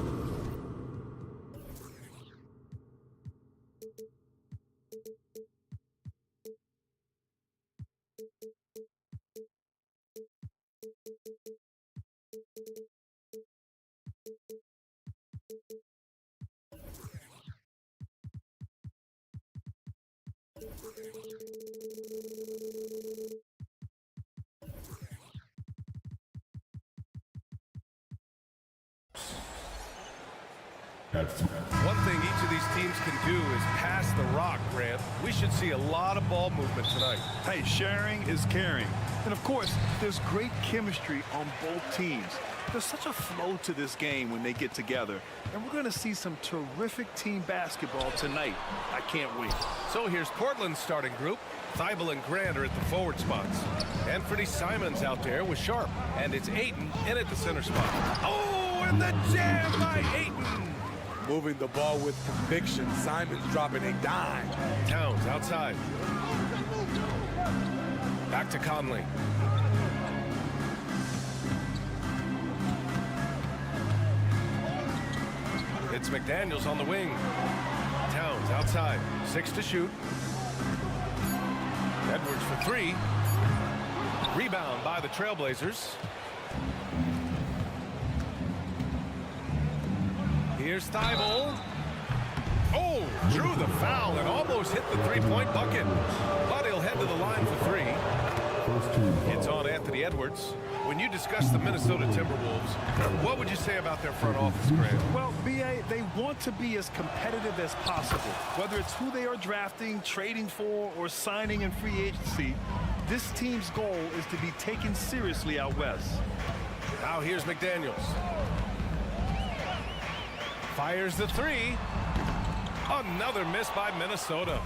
One thing each of these teams can do is pass the rock, Grant. We should see a lot of ball movement tonight. Hey, sharing is caring. And of course, there's great chemistry on both teams. There's such a flow to this game when they get together. And we're going to see some terrific team basketball tonight. I can't wait. So here's Portland's starting group. Thibault and Grant are at the forward spots. Anthony Simons out there with Sharp. And it's Ayton in at the center spot. Oh, and the jam by Ayton! Moving the ball with conviction. Simons dropping a dime. Towns outside. Back to Conley. It's McDaniels on the wing. Towns outside. 6 to shoot. Edwards for 3. Rebound by the Trailblazers. Here's Thibault. Oh, drew the foul and almost hit the three-point bucket. But he'll head to the line for 3. It's on Anthony Edwards. When you discuss the Minnesota Timberwolves, what would you say about their front office, Grant? Well, B.A., they want to be as competitive as possible. Whether it's who they are drafting, trading for, or signing in free agency, this team's goal is to be taken seriously out west. Now here's McDaniels. Fires the 3. Another miss by Minnesota.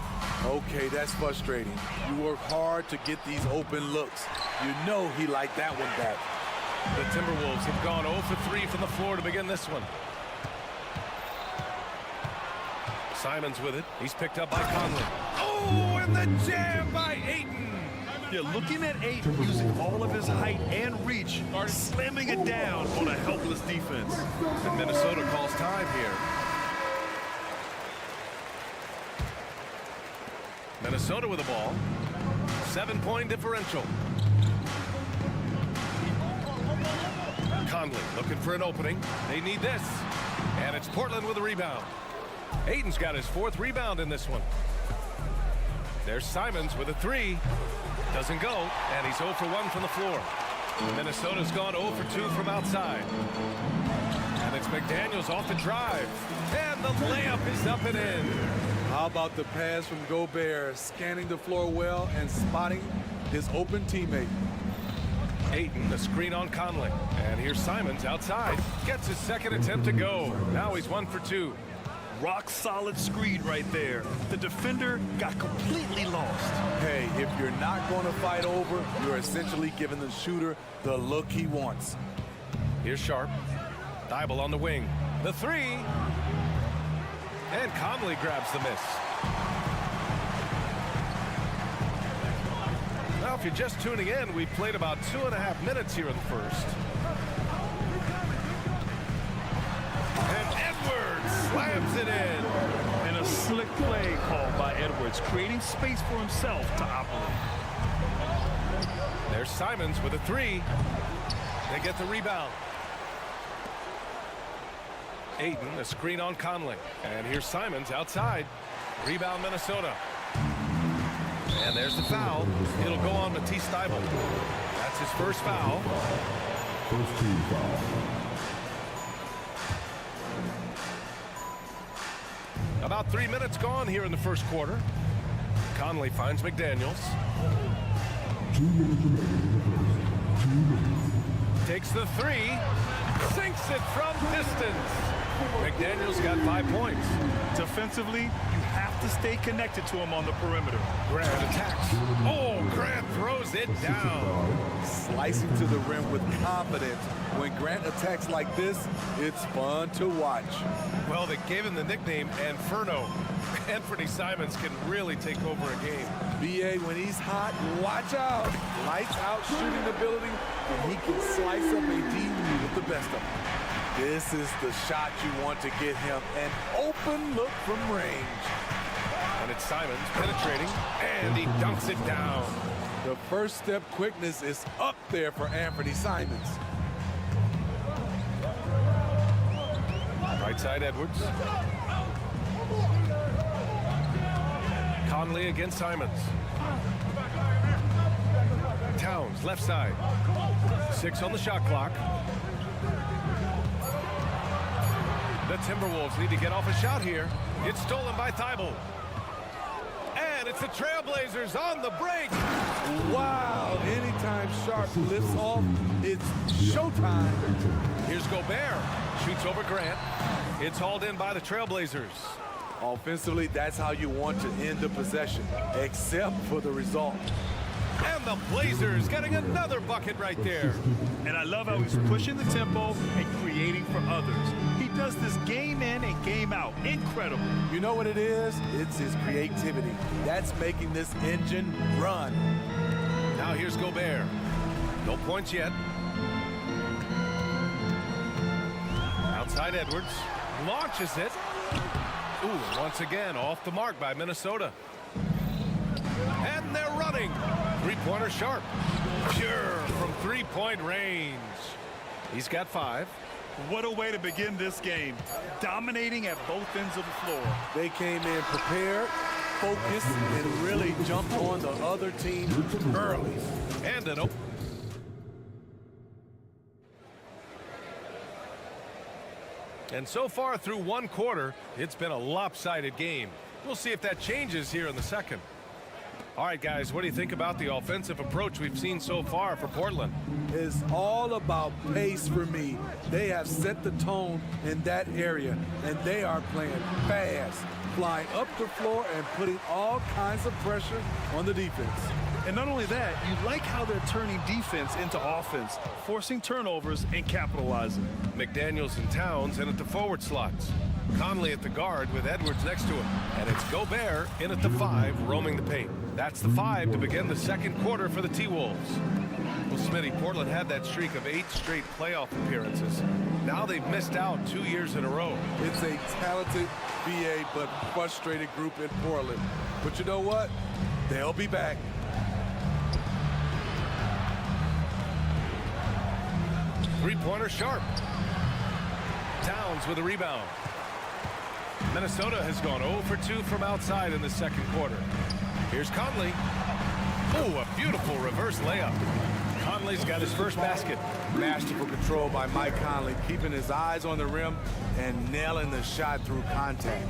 Okay, that's frustrating. You work hard to get these open looks. You know he liked that one back. The Timberwolves have gone 0 for 3 from the floor to begin this one. Simons with it. He's picked up by Conley. Oh, and the jam by Ayton. Yeah, looking at Ayton using all of his height and reach, slamming it down on a helpless defense. And Minnesota calls time here. Minnesota with the ball. 7-point differential. Conley looking for an opening. They need this. And it's Portland with a rebound. Ayton's got his 4th rebound in this one. There's Simons with a 3. Doesn't go, and he's 0 for 1 from the floor. Minnesota's gone 0 for 2 from outside. And it's McDaniels off the drive. And the layup is up and in. How about the pass from Gobert, scanning the floor well and spotting his open teammate. Ayton, the screen on Conley. And here's Simons outside. Gets his 2nd attempt to go. Now he's 1 for 2. Rock solid screen right there. The defender got completely lost. Hey, if you're not going to fight over, you're essentially giving the shooter the look he wants. Here's Sharp. Thibault on the wing. The 3. And Conley grabs the miss. Now, if you're just tuning in, we've played about 2.5 minutes here in the first. And Edwards slams it in. And a slick play called by Edwards, creating space for himself to operate. There's Simons with a 3. They get the rebound. Ayton, a screen on Conley. And here's Simons outside. Rebound Minnesota. And there's the foul. It'll go on Matisse Thibault. That's his first foul. First team foul. About 3 minutes gone here in the first quarter. Conley finds McDaniels. 2 minutes remaining in the first. 2 minutes. Takes the three, sinks it from distance. McDaniel's got 5 points. Defensively, you have to stay connected to him on the perimeter. Grant attacks. Oh, Grant throws it down. Slicing to the rim with confidence. When Grant attacks like this, it's fun to watch. Well, they gave him the nickname Inferno. Anthony Simons can really take over a game. BA, when he's hot, watch out. Lights out shooting ability, and he can slice up a D with the best of them. This is the shot you want to get him, an open look from range. And it's Simons penetrating, and he dunks it down. The first step quickness is up there for Anthony Simons. Right side Edwards. Conley against Simons. Towns, left side. 6 on the shot clock. The Timberwolves need to get off a shot here. It's stolen by Thibault. And it's the Trailblazers on the break. Wow, anytime Sharp lifts off, it's showtime. Here's Gobert. Shoots over Grant. It's hauled in by the Trailblazers. Offensively, that's how you want to end the possession, except for the result. And the Blazers getting another bucket right there. And I love how he's pushing the tempo and creating for others. He does this game in and game out. Incredible. You know what it is? It's his creativity. That's making this engine run. Now here's Gobert. No points yet. Outside Edwards. Launches it. Ooh, once again, off the mark by Minnesota. And they're running. Three-pointer Sharp. Pure from three-point range. He's got 5. What a way to begin this game. Dominating at both ends of the floor. They came in prepared, focused, and really jumped on the other team early. And an open. And so far through one quarter, it's been a lopsided game. We'll see if that changes here in the second. All right, guys, what do you think about the offensive approach we've seen so far for Portland? It's all about pace for me. They have set the tone in that area, and they are playing fast, flying up the floor and putting all kinds of pressure on the defense. And not only that, you like how they're turning defense into offense, forcing turnovers and capitalizing. McDaniels and Towns in at the forward slots. Conley at the guard with Edwards next to him. And it's Gobert in at the 5, roaming the paint. That's the 5 to begin the second quarter for the T-Wolves. Well, Smitty, Portland had that streak of 8 straight playoff appearances. Now they've missed out 2 years in a row. It's a talented BA but frustrated group in Portland. But you know what? They'll be back. Three-pointer Sharp. Towns with a rebound. Minnesota has gone 0 for 2 from outside in the second quarter. Here's Conley. Oh, a beautiful reverse layup. Conley's got his first basket. Masterful control by Mike Conley, keeping his eyes on the rim and nailing the shot through contact.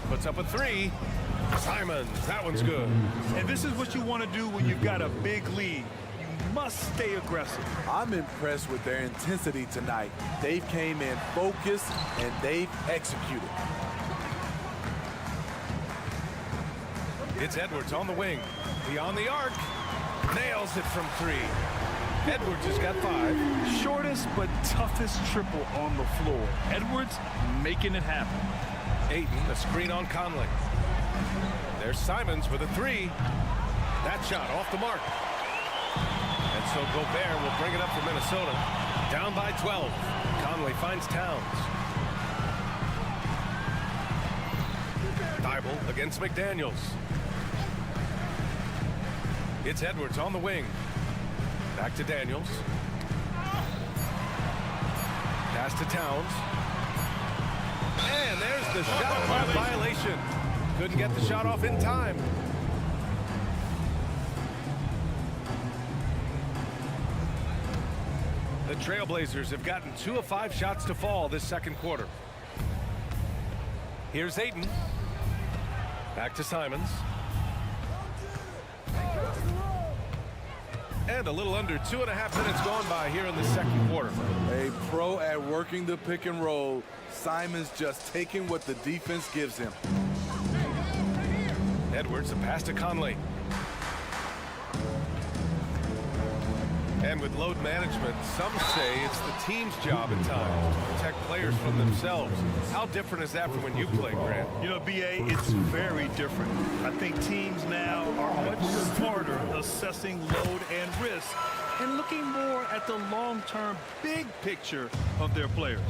Puts up a 3. Simons, that one's good. And this is what you want to do when you've got a big lead. You must stay aggressive. I'm impressed with their intensity tonight. They came in focused and they've executed. It's Edwards on the wing. Beyond the arc. Nails it from 3. Edwards has got 5. Shortest but toughest triple on the floor. Edwards making it happen. Ayton, the screen on Conley. There's Simons with a 3. That shot off the mark. And so Gobert will bring it up for Minnesota. Down by 12. Conley finds Towns. Thibault against McDaniels. It's Edwards on the wing. Back to Daniels. Pass to Towns. And there's the shot clock violation. Couldn't get the shot off in time. The Trailblazers have gotten 2 of 5 shots to fall this second quarter. Here's Ayton. Back to Simons. And a little under 2.5 minutes gone by here in the second quarter. A pro at working the pick and roll. Simons just taking what the defense gives him. Edwards, a pass to Conley. And with load management, some say it's the team's job at times to protect players from themselves. How different is that from when you played, Grant? You know, BA, it's very different. I think teams now are much smarter assessing load and risk and looking more at the long-term big picture of their players.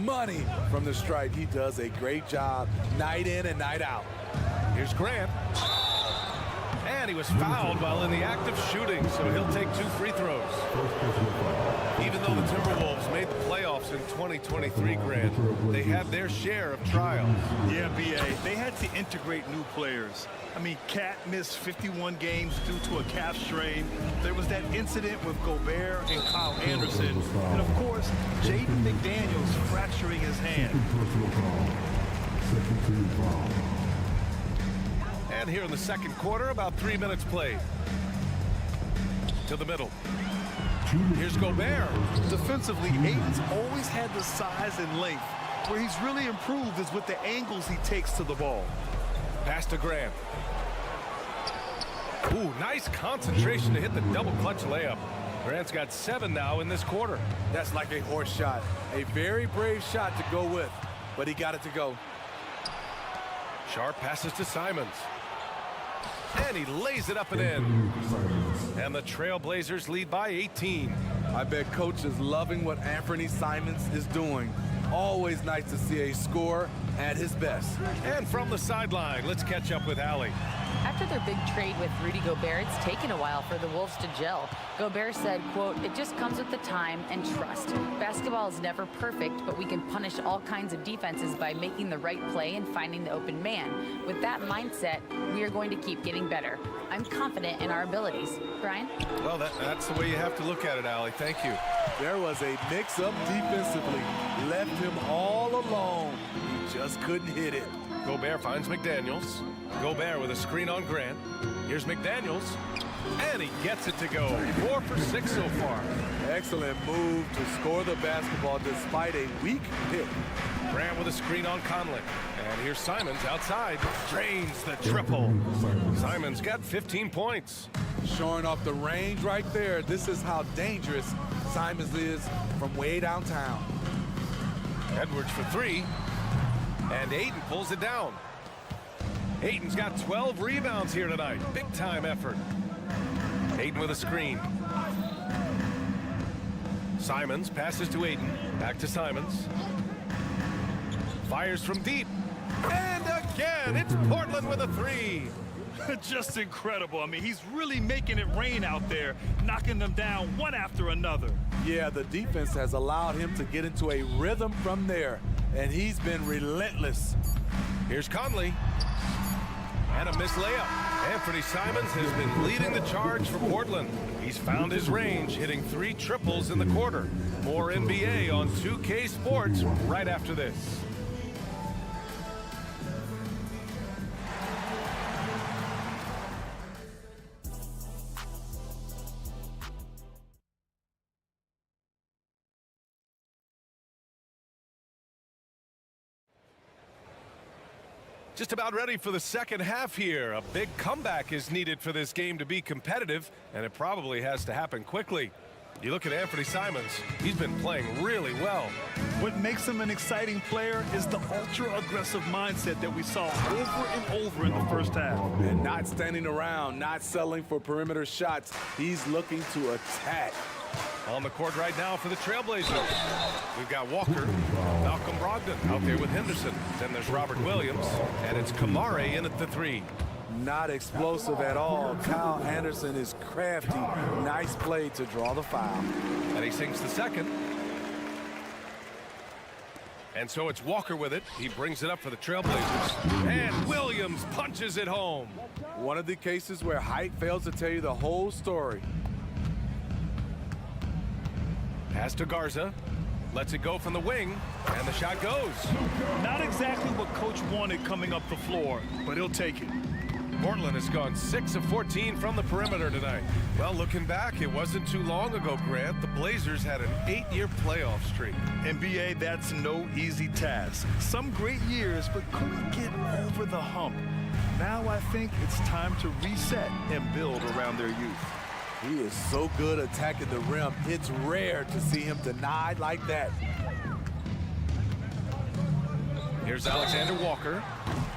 Money from the stripe. He does a great job night in and night out. Here's Grant. And he was fouled while in the act of shooting, so he'll take 2 free throws. Even though the Timberwolves made the playoffs in 2023, Grant, they had their share of trials. Yeah, BA, they had to integrate new players. I mean, Cat missed 51 games due to a calf strain. There was that incident with Gobert and Kyle Anderson. And, of course, Jaden McDaniels fracturing his hand. And here in the second quarter, about 3 minutes played. To the middle. Here's Gobert. Defensively, Ayton's always had the size and length. Where he's really improved is with the angles he takes to the ball. Pass to Grant. Ooh, nice concentration to hit the double clutch layup. Grant's got 7 now in this quarter. That's like a horse shot. A very brave shot to go with, but he got it to go. Sharp passes to Simons. And he lays it up and in. And the Trailblazers lead by 18. I bet Coach is loving what Anthony Simons is doing. Always nice to see a scorer at his best. And from the sideline, let's catch up with Allie. After their big trade with Rudy Gobert, it's taken a while for the Wolves to gel. Gobert said, quote, "It just comes with the time and trust. Basketball is never perfect, but we can punish all kinds of defenses by making the right play and finding the open man. With that mindset, we are going to keep getting better. I'm confident in our abilities." Brian? Well, that's the way you have to look at it, Allie. Thank you. There was a mix-up defensively. Left him all alone. He just couldn't hit it. Gobert finds McDaniels. Gobert with a screen on Grant. Here's McDaniels. And he gets it to go. 4 for 6 so far. Excellent move to score the basketball despite a weak pick. Grant with a screen on Conley. And here's Simons outside. Drains the triple. Simons got 15 points. Showing off the range right there. This is how dangerous Simons is from way downtown. Edwards for 3. And Ayton pulls it down. Ayton's got 12 rebounds here tonight. Big time effort. Ayton with a screen. Simons passes to Ayton. Back to Simons. Fires from deep. And again, it's Portland with a 3. Just incredible. I mean, he's really making it rain out there, knocking them down one after another. Yeah, the defense has allowed him to get into a rhythm from there, and he's been relentless. Here's Conley. And a missed layup. Anthony Simons has been leading the charge for Portland. He's found his range, hitting 3 triples in the quarter. More NBA on 2K Sports right after this. Just about ready for the second half here. A big comeback is needed for this game to be competitive, and it probably has to happen quickly. You look at Anthony Simons, he's been playing really well. What makes him an exciting player is the ultra-aggressive mindset that we saw over and over in the first half. And not standing around, not settling for perimeter shots. He's looking to attack. On the court right now for the Trailblazers. We've got Walker, Malcolm Brogdon out there with Henderson. Then there's Robert Williams, and it's Kamare in at the 3. Not explosive at all. Kyle Anderson is crafty. Nice play to draw the foul. And he sinks the second. And so it's Walker with it. He brings it up for the Trailblazers. And Williams punches it home. One of the cases where height fails to tell you the whole story. Pass to Garza. Lets it go from the wing. And the shot goes. Not exactly what Coach wanted coming up the floor, but he'll take it. Portland has gone 6 of 14 from the perimeter tonight. Well, looking back, it wasn't too long ago, Grant. The Blazers had an 8-year playoff streak. NBA, that's no easy task. Some great years, but couldn't get over the hump. Now I think it's time to reset and build around their youth. He is so good attacking the rim. It's rare to see him denied like that. Here's Alexander Walker.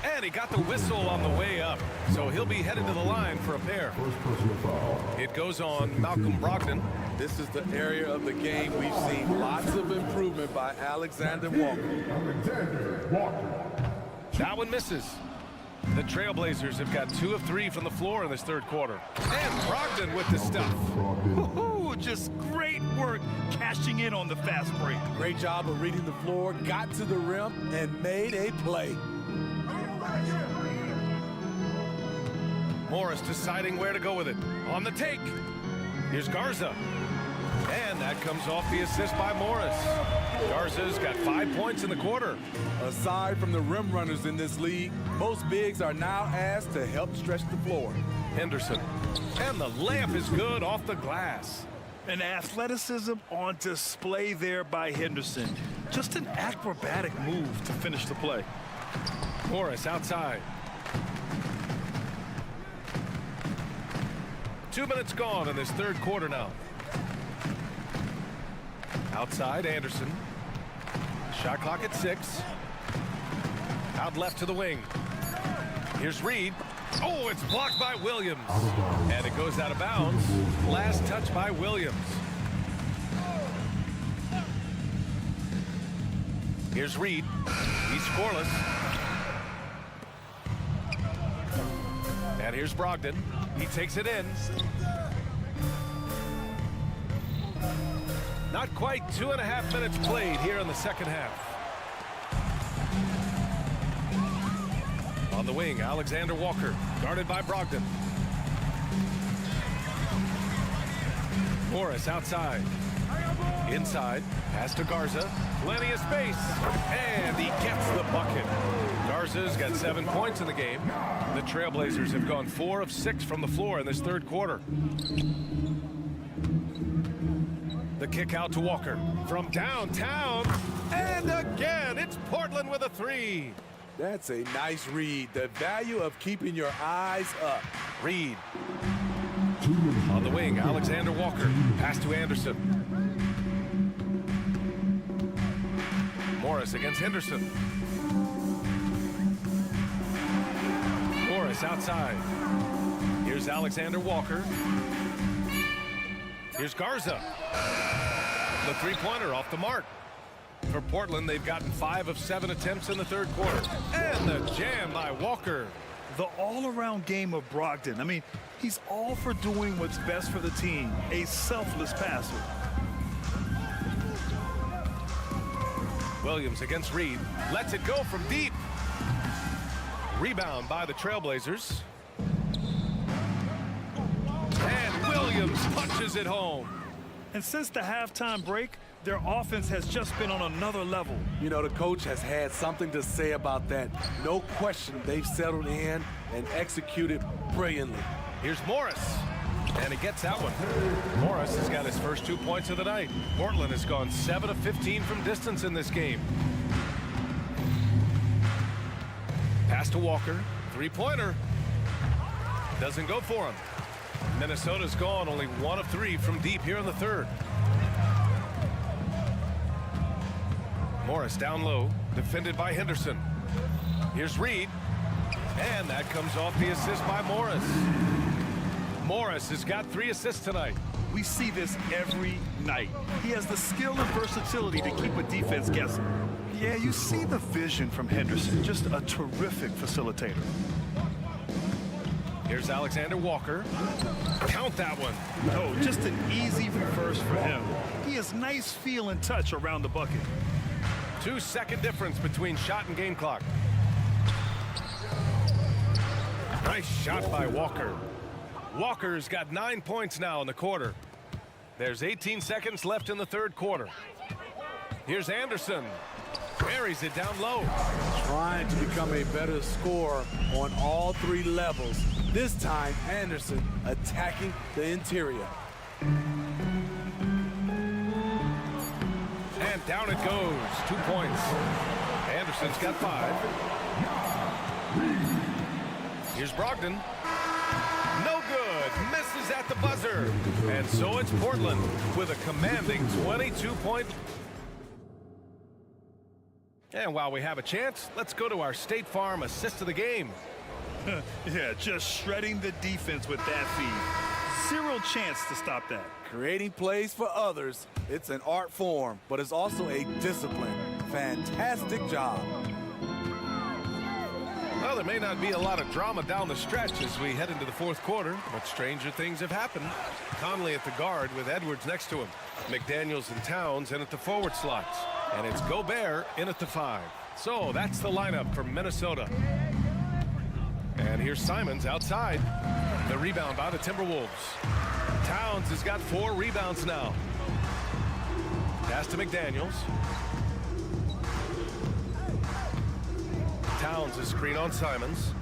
And he got the whistle on the way up. So he'll be headed to the line for a pair. It goes on Malcolm Brogdon. This is the area of the game we've seen lots of improvement by Alexander Walker. That one misses. The Trailblazers have got 2 of 3 from the floor in this third quarter. And Brogdon with the stuff. Woo-hoo, just great work cashing in on the fast break. Great job of reading the floor, got to the rim, and made a play. Morris deciding where to go with it. On the take. Here's Garza. And that comes off the assist by Morris. Garza's got 5 points in the quarter. Aside from the rim runners in this league, most bigs are now asked to help stretch the floor. Henderson. And the layup is good off the glass. An athleticism on display there by Henderson. Just an acrobatic move to finish the play. Morris outside. 2 minutes gone in this third quarter now. Outside, Anderson. Shot clock at 6. Out left to the wing. Here's Reed. Oh, it's blocked by Williams. And it goes out of bounds. Last touch by Williams. Here's Reed. He's scoreless. And here's Brogdon. He takes it in. Not quite 2.5 minutes played here in the second half. On the wing, Alexander Walker, guarded by Brogdon. Morris outside. Inside, pass to Garza. Plenty of space. And he gets the bucket. Garza's got 7 points in the game. The Trailblazers have gone 4 of 6 from the floor in this third quarter. The kick out to Walker from downtown. And again, it's Portland with a 3. That's a nice read. The value of keeping your eyes up. Reed. On the wing, Alexander Walker. Pass to Anderson. Morris against Henderson. Morris outside. Here's Alexander Walker. Here's Garza. The three-pointer off the mark. For Portland, they've gotten 5 of 7 attempts in the third quarter. And the jam by Walker. The all-around game of Brogdon. I mean, he's all for doing what's best for the team. A selfless passer. Williams against Reed. Lets it go from deep. Rebound by the Trailblazers. And Williams punches it home. And since the halftime break, their offense has just been on another level. You know, the coach has had something to say about that. No question, they've settled in and executed brilliantly. Here's Morris. And he gets that one. Morris has got his first 2 points of the night. Portland has gone 7 of 15 from distance in this game. Pass to Walker. Three-pointer. Doesn't go for him. Minnesota's gone only 1 of 3 from deep here in the third. Morris down low, defended by Henderson. Here's Reed. And that comes off the assist by Morris. Morris has got 3 assists tonight. We see this every night. He has the skill and versatility to keep a defense guessing. Yeah, you see the vision from Henderson. Just a terrific facilitator. Here's Alexander Walker. Count that one. Oh, just an easy reverse for him. He has nice feel and touch around the bucket. 2-second difference between shot and game clock. Nice shot by Walker. Walker's got 9 points now in the quarter. There's 18 seconds left in the third quarter. Here's Anderson. Buries it down low. Trying to become a better scorer on all 3 levels. This time, Anderson attacking the interior. And down it goes. 2 points. Anderson's got 5. Here's Brogdon. No good. Misses at the buzzer. And so it's Portland with a commanding 22-point. And while we have a chance, let's go to our State Farm assist of the game. Yeah, just shredding the defense with that feed. Zero chance to stop that. Creating plays for others, it's an art form, but it's also a discipline. Fantastic job. Well, there may not be a lot of drama down the stretch as we head into the fourth quarter, but stranger things have happened. Conley at the guard with Edwards next to him. McDaniels and Towns in at the forward slots. And it's Gobert in at the 5. So that's the lineup for Minnesota. And here's Simons outside. The rebound by the Timberwolves. Towns has got 4 rebounds now. Pass to McDaniels. Towns is screen on Simons.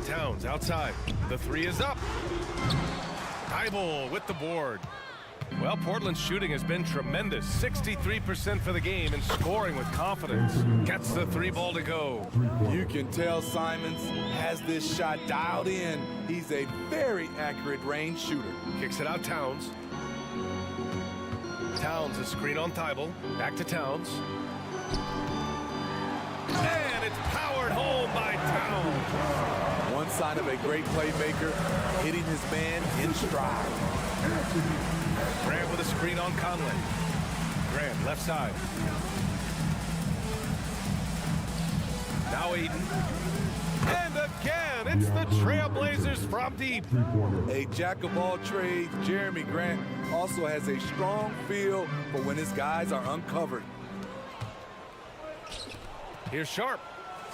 Towns outside. The 3 is up. Thibault with the board. Well, Portland's shooting has been tremendous. 63% for the game and scoring with confidence. Gets the 3 ball to go. You can tell Simons has this shot dialed in. He's a very accurate range shooter. Kicks it out Towns. Towns is screen on Thibault. Back to Towns. And it's powered home by Towns. One sign of a great playmaker, hitting his man in stride. Grant with a screen on Conley. Grant left side. Now Eden. And again, it's the Trailblazers from deep. A jack of all trades, Jeremy Grant also has a strong feel for when his guys are uncovered. Here's Sharp.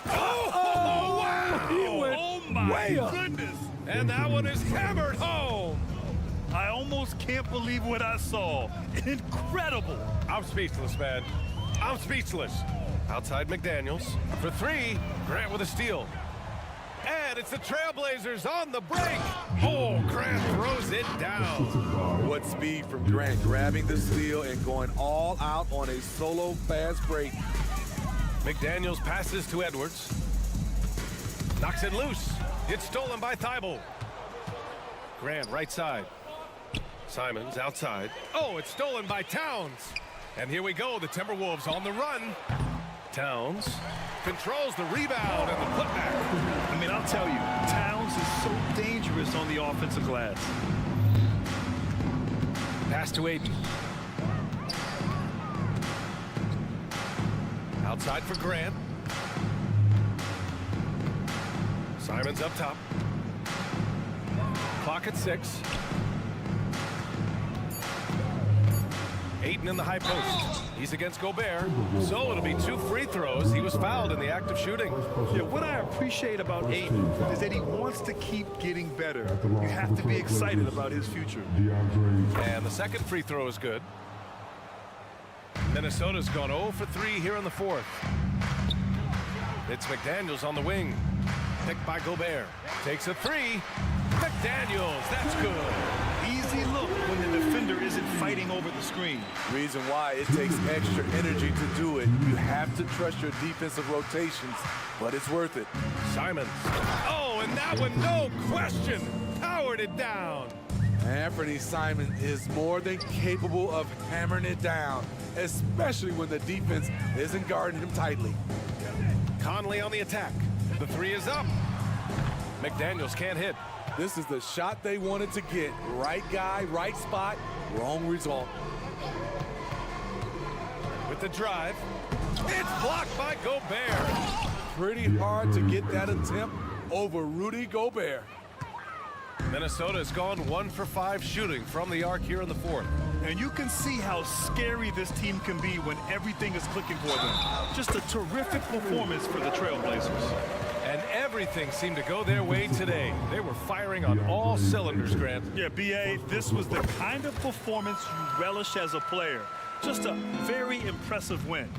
Oh, wow! He went way up. Goodness. And that one is hammered home. I almost can't believe what I saw. Incredible. I'm speechless, man. I'm speechless. Outside McDaniels. For 3, Grant with a steal. And it's the Trailblazers on the break. Oh, Grant throws it down. What speed from Grant, grabbing the steal and going all out on a solo fast break. McDaniels passes to Edwards. Knocks it loose. It's stolen by Thibault. Grant right side. Simons outside. Oh, it's stolen by Towns. And here we go, the Timberwolves on the run. Towns controls the rebound and the putback. I mean, I'll tell you, Towns is so dangerous on the offensive glass. Pass to Aiden. Outside for Grant. Simons up top. Clock at 6. Aiden in the high post. He's against Gobert. So it'll be 2 free throws. He was fouled in the act of shooting. Yeah, what I appreciate about Aiden is that he wants to keep getting better. You have to be excited about his future. And the second free throw is good. Minnesota's gone 0 for 3 here in the 4th. It's McDaniels on the wing. Picked by Gobert. Takes a 3. McDaniels, that's good. Easy look when the defender isn't fighting over the screen. Reason why it takes extra energy to do it. You have to trust your defensive rotations, but it's worth it. Simons. Oh, and that one, no question, powered it down. Anthony Simons is more than capable of hammering it down, especially when the defense isn't guarding him tightly. Conley on the attack. The 3 is up. McDaniels can't hit. This is the shot they wanted to get. Right guy, right spot, wrong result. With the drive. It's blocked by Gobert. Pretty hard to get that attempt over Rudy Gobert. Minnesota has gone 1 for 5 shooting from the arc here in the 4th. And you can see how scary this team can be when everything is clicking for them. Just a terrific performance for the Trailblazers. And everything seemed to go their way today. They were firing on all cylinders, Grant. Yeah, B.A., this was the kind of performance you relish as a player. Just a very impressive win.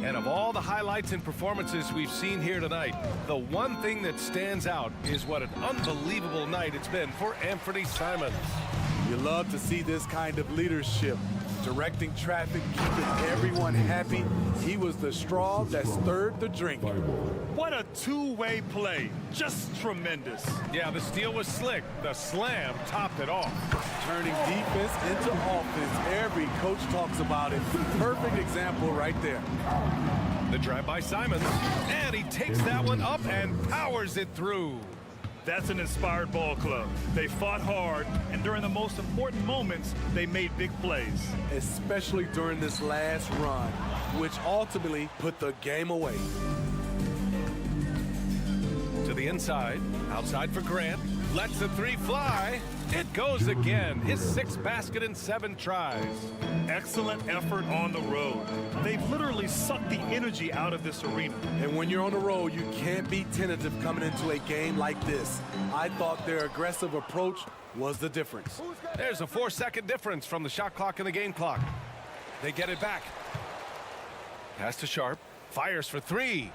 And of all the highlights and performances we've seen here tonight, the one thing that stands out is what an unbelievable night it's been for Anthony Simons. You love to see this kind of leadership. Directing traffic, keeping everyone happy. He was the straw that stirred the drink. What a two-way play. Just tremendous. Yeah, the steal was slick. The slam topped it off. Turning defense into offense. Every coach talks about it. Perfect example right there. The drive by Simons, and he takes that one up and powers it through. That's an inspired ball club. They fought hard, and during the most important moments, they made big plays. Especially during this last run, which ultimately put the game away. To the inside, outside for Grant, lets the three fly. It goes again, his 6th basket in 7 tries. Excellent effort on the road. They've literally sucked the energy out of this arena. And when you're on the road, you can't be tentative coming into a game like this. I thought their aggressive approach was the difference. There's a 4-second difference from the shot clock and the game clock. They get it back. Pass to Sharp, fires for 3,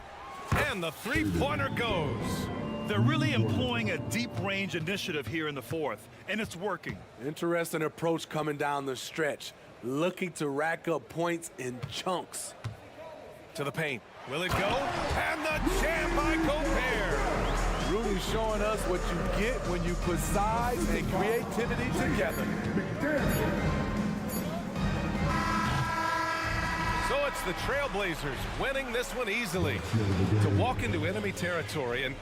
and the three-pointer goes. They're really employing a deep-range initiative here in the 4th, and it's working. Interesting approach coming down the stretch, looking to rack up points in chunks. To the paint. Will it go? And the jam by Gobert. Rudy showing us what you get when you put size and creativity together. So it's the Trailblazers winning this one easily. To walk into enemy territory and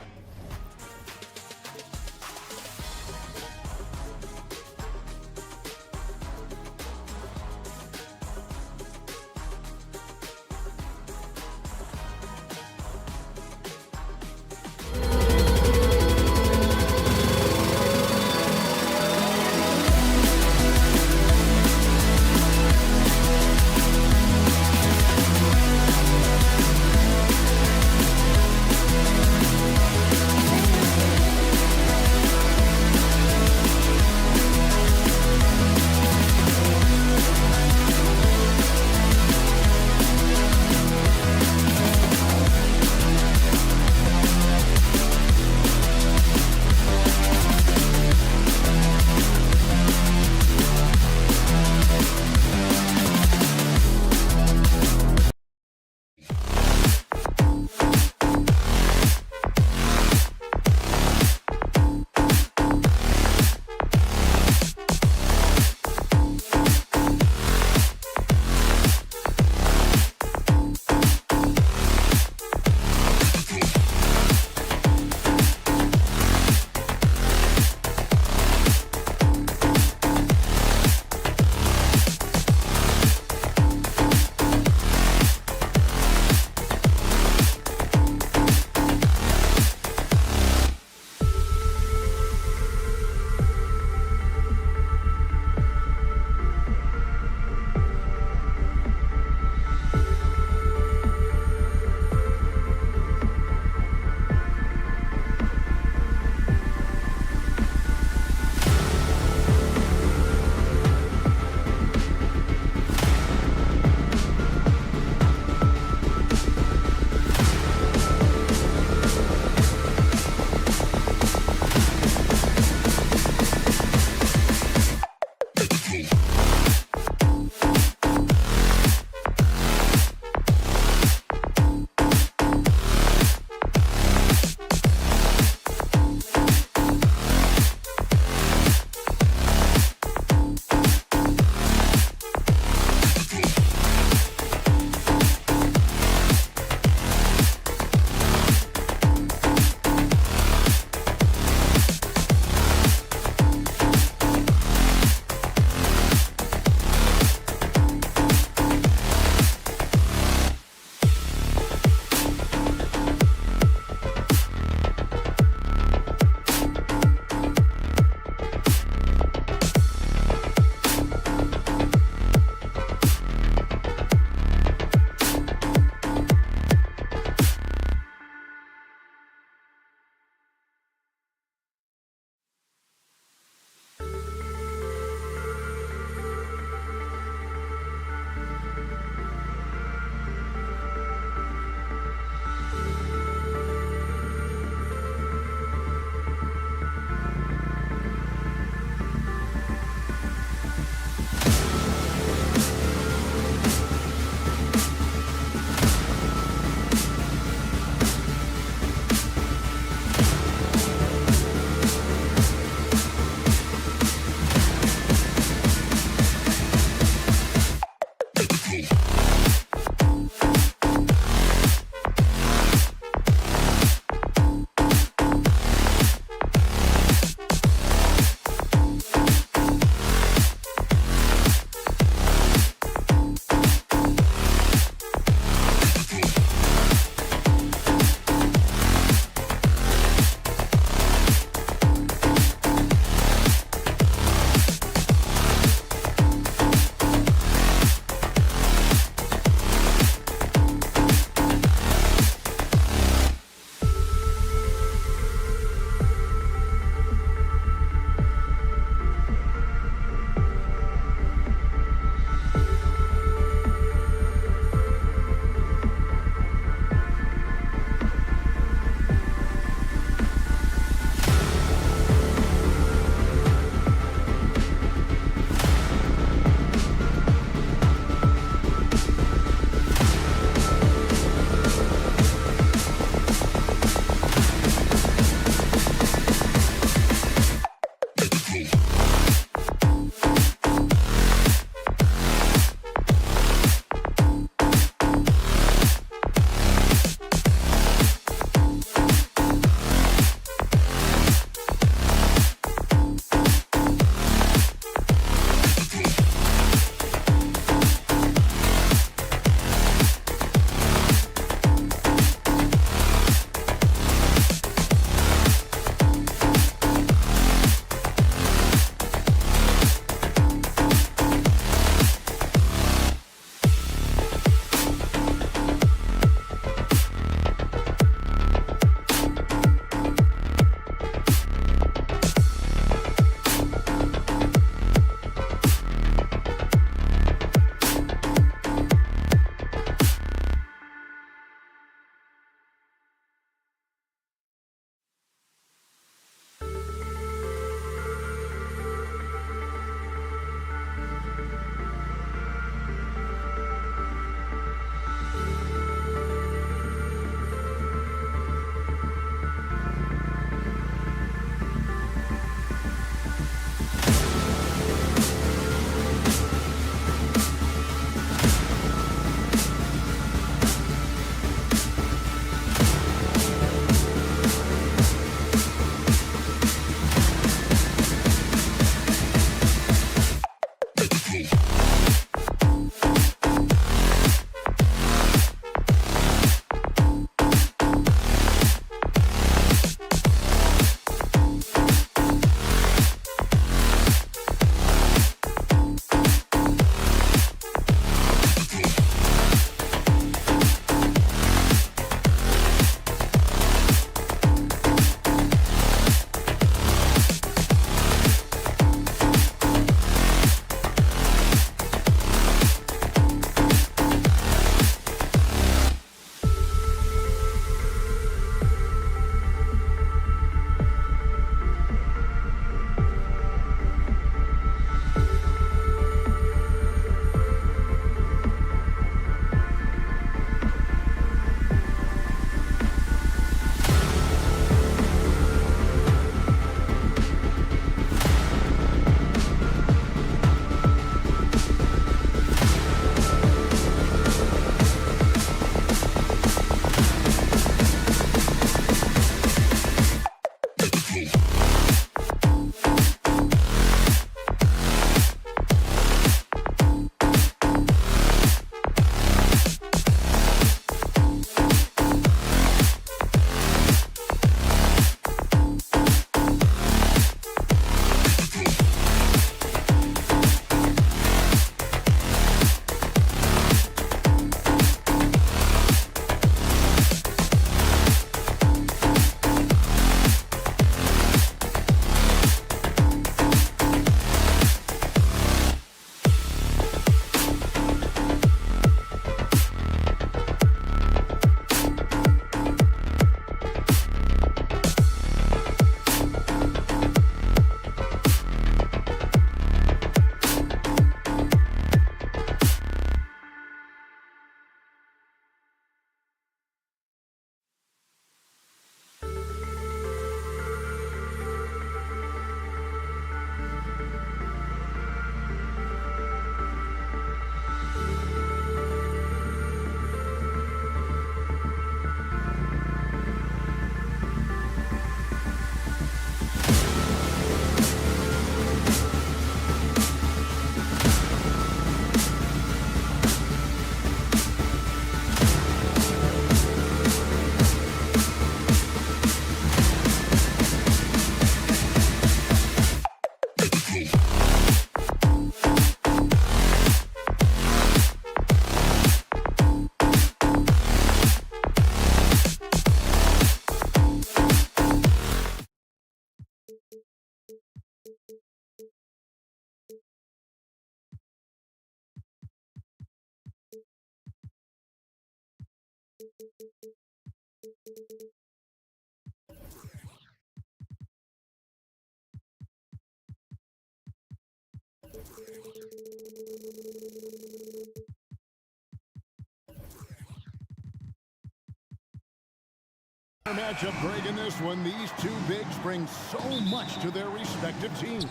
Matchup, Greg, in this one. These two bigs bring so much to their respective teams.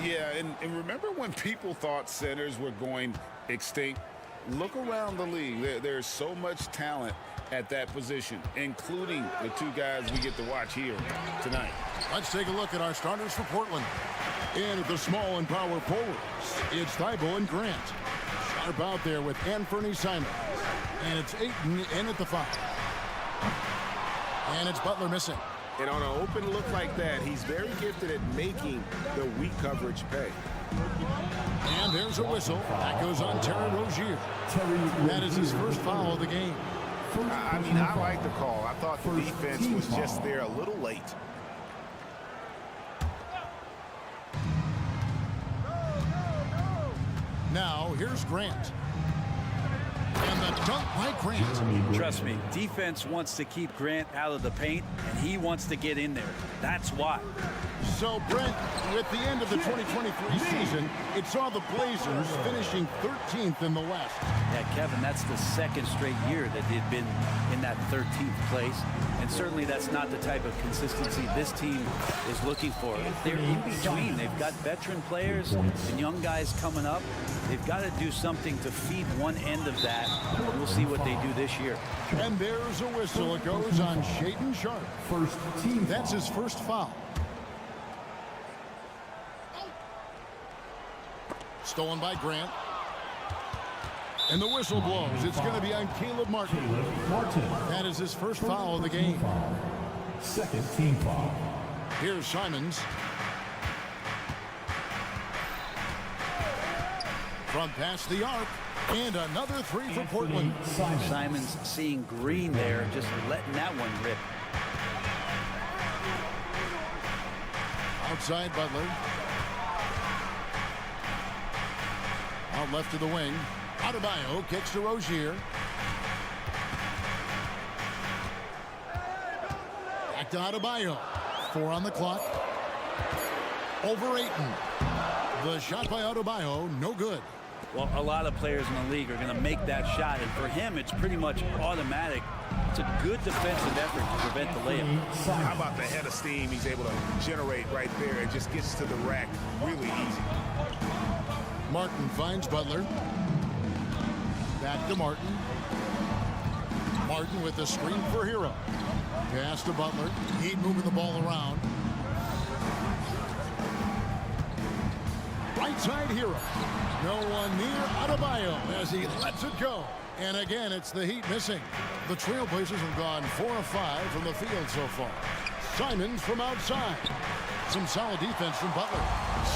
Yeah, and remember when people thought centers were going extinct? Look around the league. There's so much talent at that position, including the two guys we get to watch here tonight. Let's take a look at our starters for Portland. In at the small and power forwards, it's Thibault and Grant. Sharp out there with Anthony Simons. And it's Ayton in at the 5. And it's Butler missing. And on an open look like that, he's very gifted at making the weak coverage pay. And there's a whistle. That goes on Terry Rozier. That is his first foul of the game. I mean, I like the call. I thought the defense was just there a little late. Now, here's Grant. And the dunk by Grant. Trust me, defense wants to keep Grant out of the paint, and he wants to get in there. That's why. So, Brent, with the end of the 2023 season, it saw the Blazers finishing 13th in the West. Yeah, Kevin, that's the second straight year that they've been in that 13th place. And certainly that's not the type of consistency this team is looking for. They're in between. They've got veteran players and young guys coming up. They've got to do something to feed one end of that. We'll see what they do this year. And there's a whistle. It goes on Shaden Sharp. That's his first foul. Stolen by Grant. And the whistle blows. It's going to be on Caleb Martin. That is his first foul of the game. Second team foul. Here's Simons. From past the arc. And another 3 for Portland. Simons seeing green there, just letting that one rip. Outside Butler. Out left to the wing. Adebayo kicks to Rozier. Back to Adebayo. 4 on the clock. Over Ayton. The shot by Adebayo, no good. Well, a lot of players in the league are going to make that shot, and for him, it's pretty much automatic. It's a good defensive effort to prevent the layup. How about the head of steam he's able to generate right there? It just gets to the rack really easy. Martin finds Butler. Back to Martin. Martin with the screen for Hero. Pass to Butler. Heat moving the ball around. Right side Hero. No one near Adebayo as he lets it go. And again, it's the Heat missing. The Trailblazers have gone 4 of 5 from the field so far. Simons from outside. Some solid defense from Butler.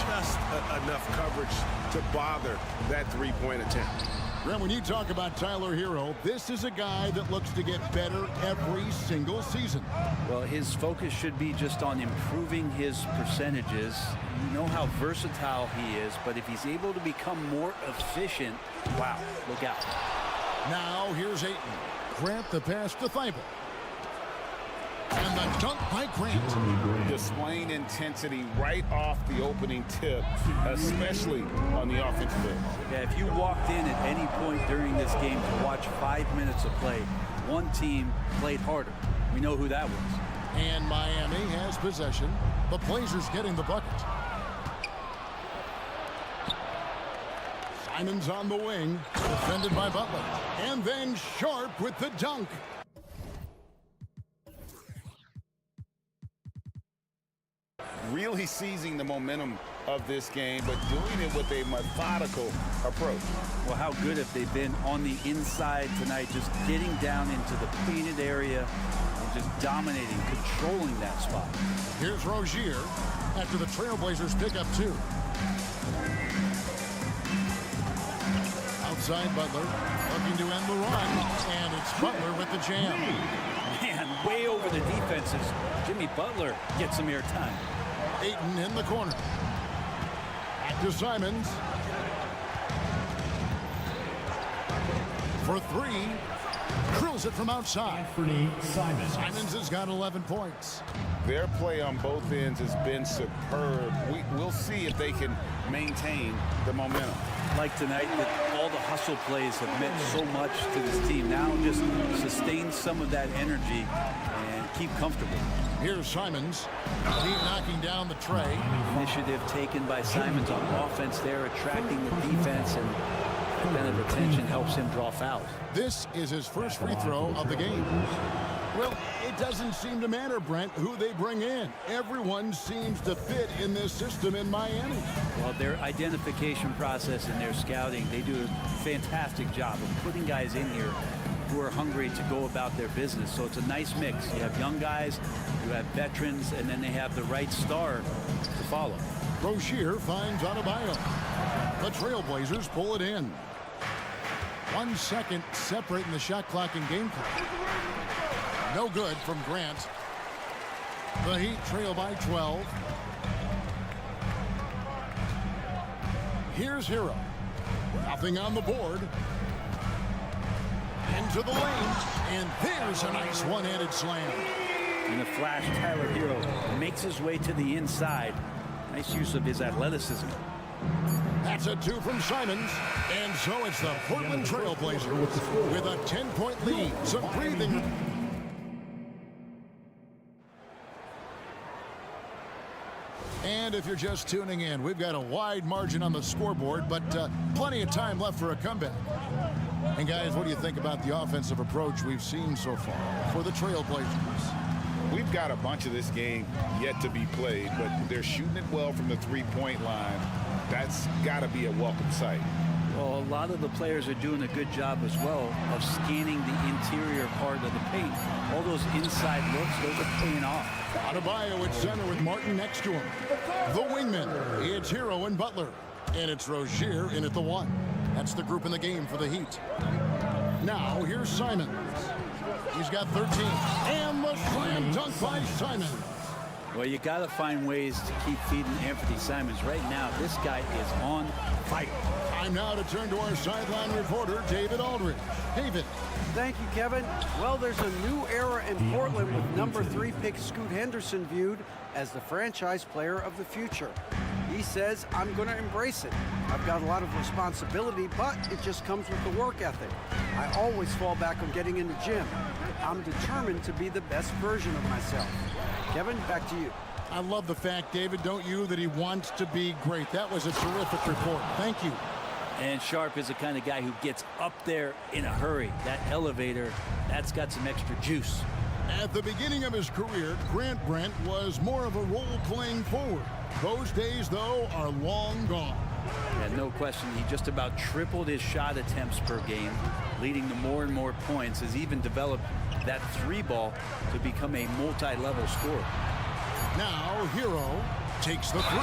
Just enough coverage to bother that three-point attempt. Graham, when you talk about Tyler Hero, this is a guy that looks to get better every single season. Well, his focus should be just on improving his percentages. You know how versatile he is, but if he's able to become more efficient, wow, look out. Now here's Ayton. Grant the pass to Thibault. And the dunk by Grant. Displaying intensity right off the opening tip, especially on the offensive end. Yeah, if you walked in at any point during this game to watch 5 minutes of play, one team played harder. We know who that was. And Miami has possession. The Blazers getting the bucket. Simons on the wing, defended by Butler. And then Sharp with the dunk. Really seizing the momentum of this game, but doing it with a methodical approach. Well, how good have they been on the inside tonight, just getting down into the painted area and just dominating, controlling that spot. Here's Rozier after the Trailblazers pick up 2. Outside Butler, looking to end the run, and it's Butler with the jam. Man, way over the defenses. Jimmy Butler gets some airtime. Ayton in the corner. Back to Simons. For 3. Drills it from outside. Anthony Simons. Simons has got 11 points. Their play on both ends has been superb. We'll see if they can maintain the momentum. Like tonight, that all the hustle plays have meant so much to this team. Now just sustain some of that energy and keep comfortable. Here's Simons. He knocking down the tray. Initiative taken by Simons on offense there, attracting the defense, and that kind of attention helps him draw fouls. This is his first free throw of the game. Well, it doesn't seem to matter, Brent, who they bring in. Everyone seems to fit in this system in Miami. Well, their identification process and their scouting, they do a fantastic job of putting guys in here who are hungry to go about their business. So it's a nice mix. You have young guys, you have veterans, and then they have the right star to follow. Rozier finds Adebayo. The Trailblazers pull it in. 1 second separating the shot clock and game clock. No good from Grant. The Heat trail by 12. Here's Hero. Nothing on the board. Into the lane. And there's a nice one-handed slam. In a flash, Tyler Hero makes his way to the inside. Nice use of his athleticism. That's a 2 from Simons. And so it's the Portland Trailblazers with a 10-point lead. Some breathing. And if you're just tuning in, we've got a wide margin on the scoreboard, but plenty of time left for a comeback. And guys, what do you think about the offensive approach we've seen so far for the Trailblazers? We've got a bunch of this game yet to be played, but they're shooting it well from the three-point line. That's got to be a welcome sight. Well, a lot of the players are doing a good job as well of scanning the interior part of the paint. All those inside looks, those are paying off. Adebayo at center with Martin next to him. The wingmen, it's Hero and Butler. And it's Rozier in at the 1. That's the group in the game for the Heat. Now, here's Simons. He's got 13. And the slam dunk by Simons. Well, you got to find ways to keep feeding Anthony Simons. Right now, this guy is on fire. Time now to turn to our sideline reporter, David Aldridge. David. Thank you, Kevin. Well, there's a new era in Portland with number 3 pick Scoot Henderson viewed as the franchise player of the future. He says, I'm going to embrace it. I've got a lot of responsibility, but it just comes with the work ethic. I always fall back on getting in the gym. I'm determined to be the best version of myself. Kevin, back to you. I love the fact, David, don't you, that he wants to be great. That was a terrific report. Thank you. And Sharp is the kind of guy who gets up there in a hurry. That elevator, that's got some extra juice. At the beginning of his career, Grant Brent was more of a role-playing forward. Those days, though, are long gone. Yeah, no question. He just about tripled his shot attempts per game, leading to more and more points. Has even developed that 3-ball to become a multi-level scorer. Now, Hero takes the 3.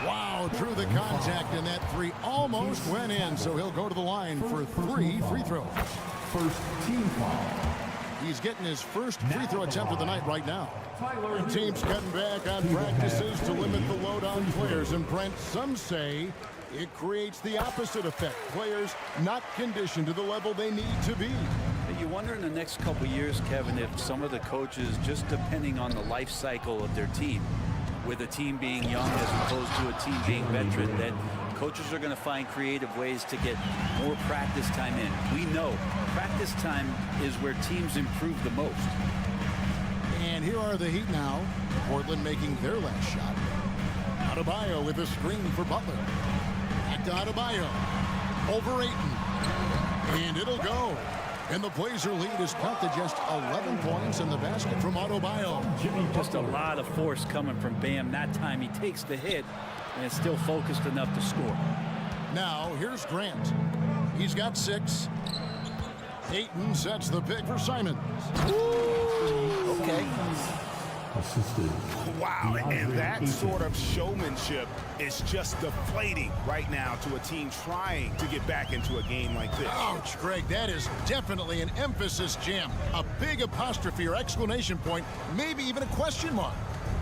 Wow, drew the contact, and that 3 almost went in, so he'll go to the line for 3 free throws. First team foul. He's getting his first free throw attempt of the night right now. The team's cutting back on practices to limit the load on players, and Brent, some say it creates the opposite effect. Players not conditioned to the level they need to be. You wonder in the next couple years, Kevin, if some of the coaches, just depending on the life cycle of their team, with a team being young as opposed to a team being veteran, that coaches are going to find creative ways to get more practice time in. We know practice time is where teams improve the most. And here are the Heat now. Portland making their last shot. Adebayo with a screen for Butler. Back to Adebayo. Over Ayton. And it'll go. And the Blazer lead is cut to just 11 points in the basket from Adebayo. Just a lot of force coming from Bam. That time he takes the hit and is still focused enough to score. Now here's Grant. He's got 6. Ayton sets the pick for Simons. Okay. Assisted. Wow, and that sort of showmanship is just deflating right now to a team trying to get back into a game like this. Ouch, Greg, that is definitely an emphasis jam. A big apostrophe or exclamation point, maybe even a question mark.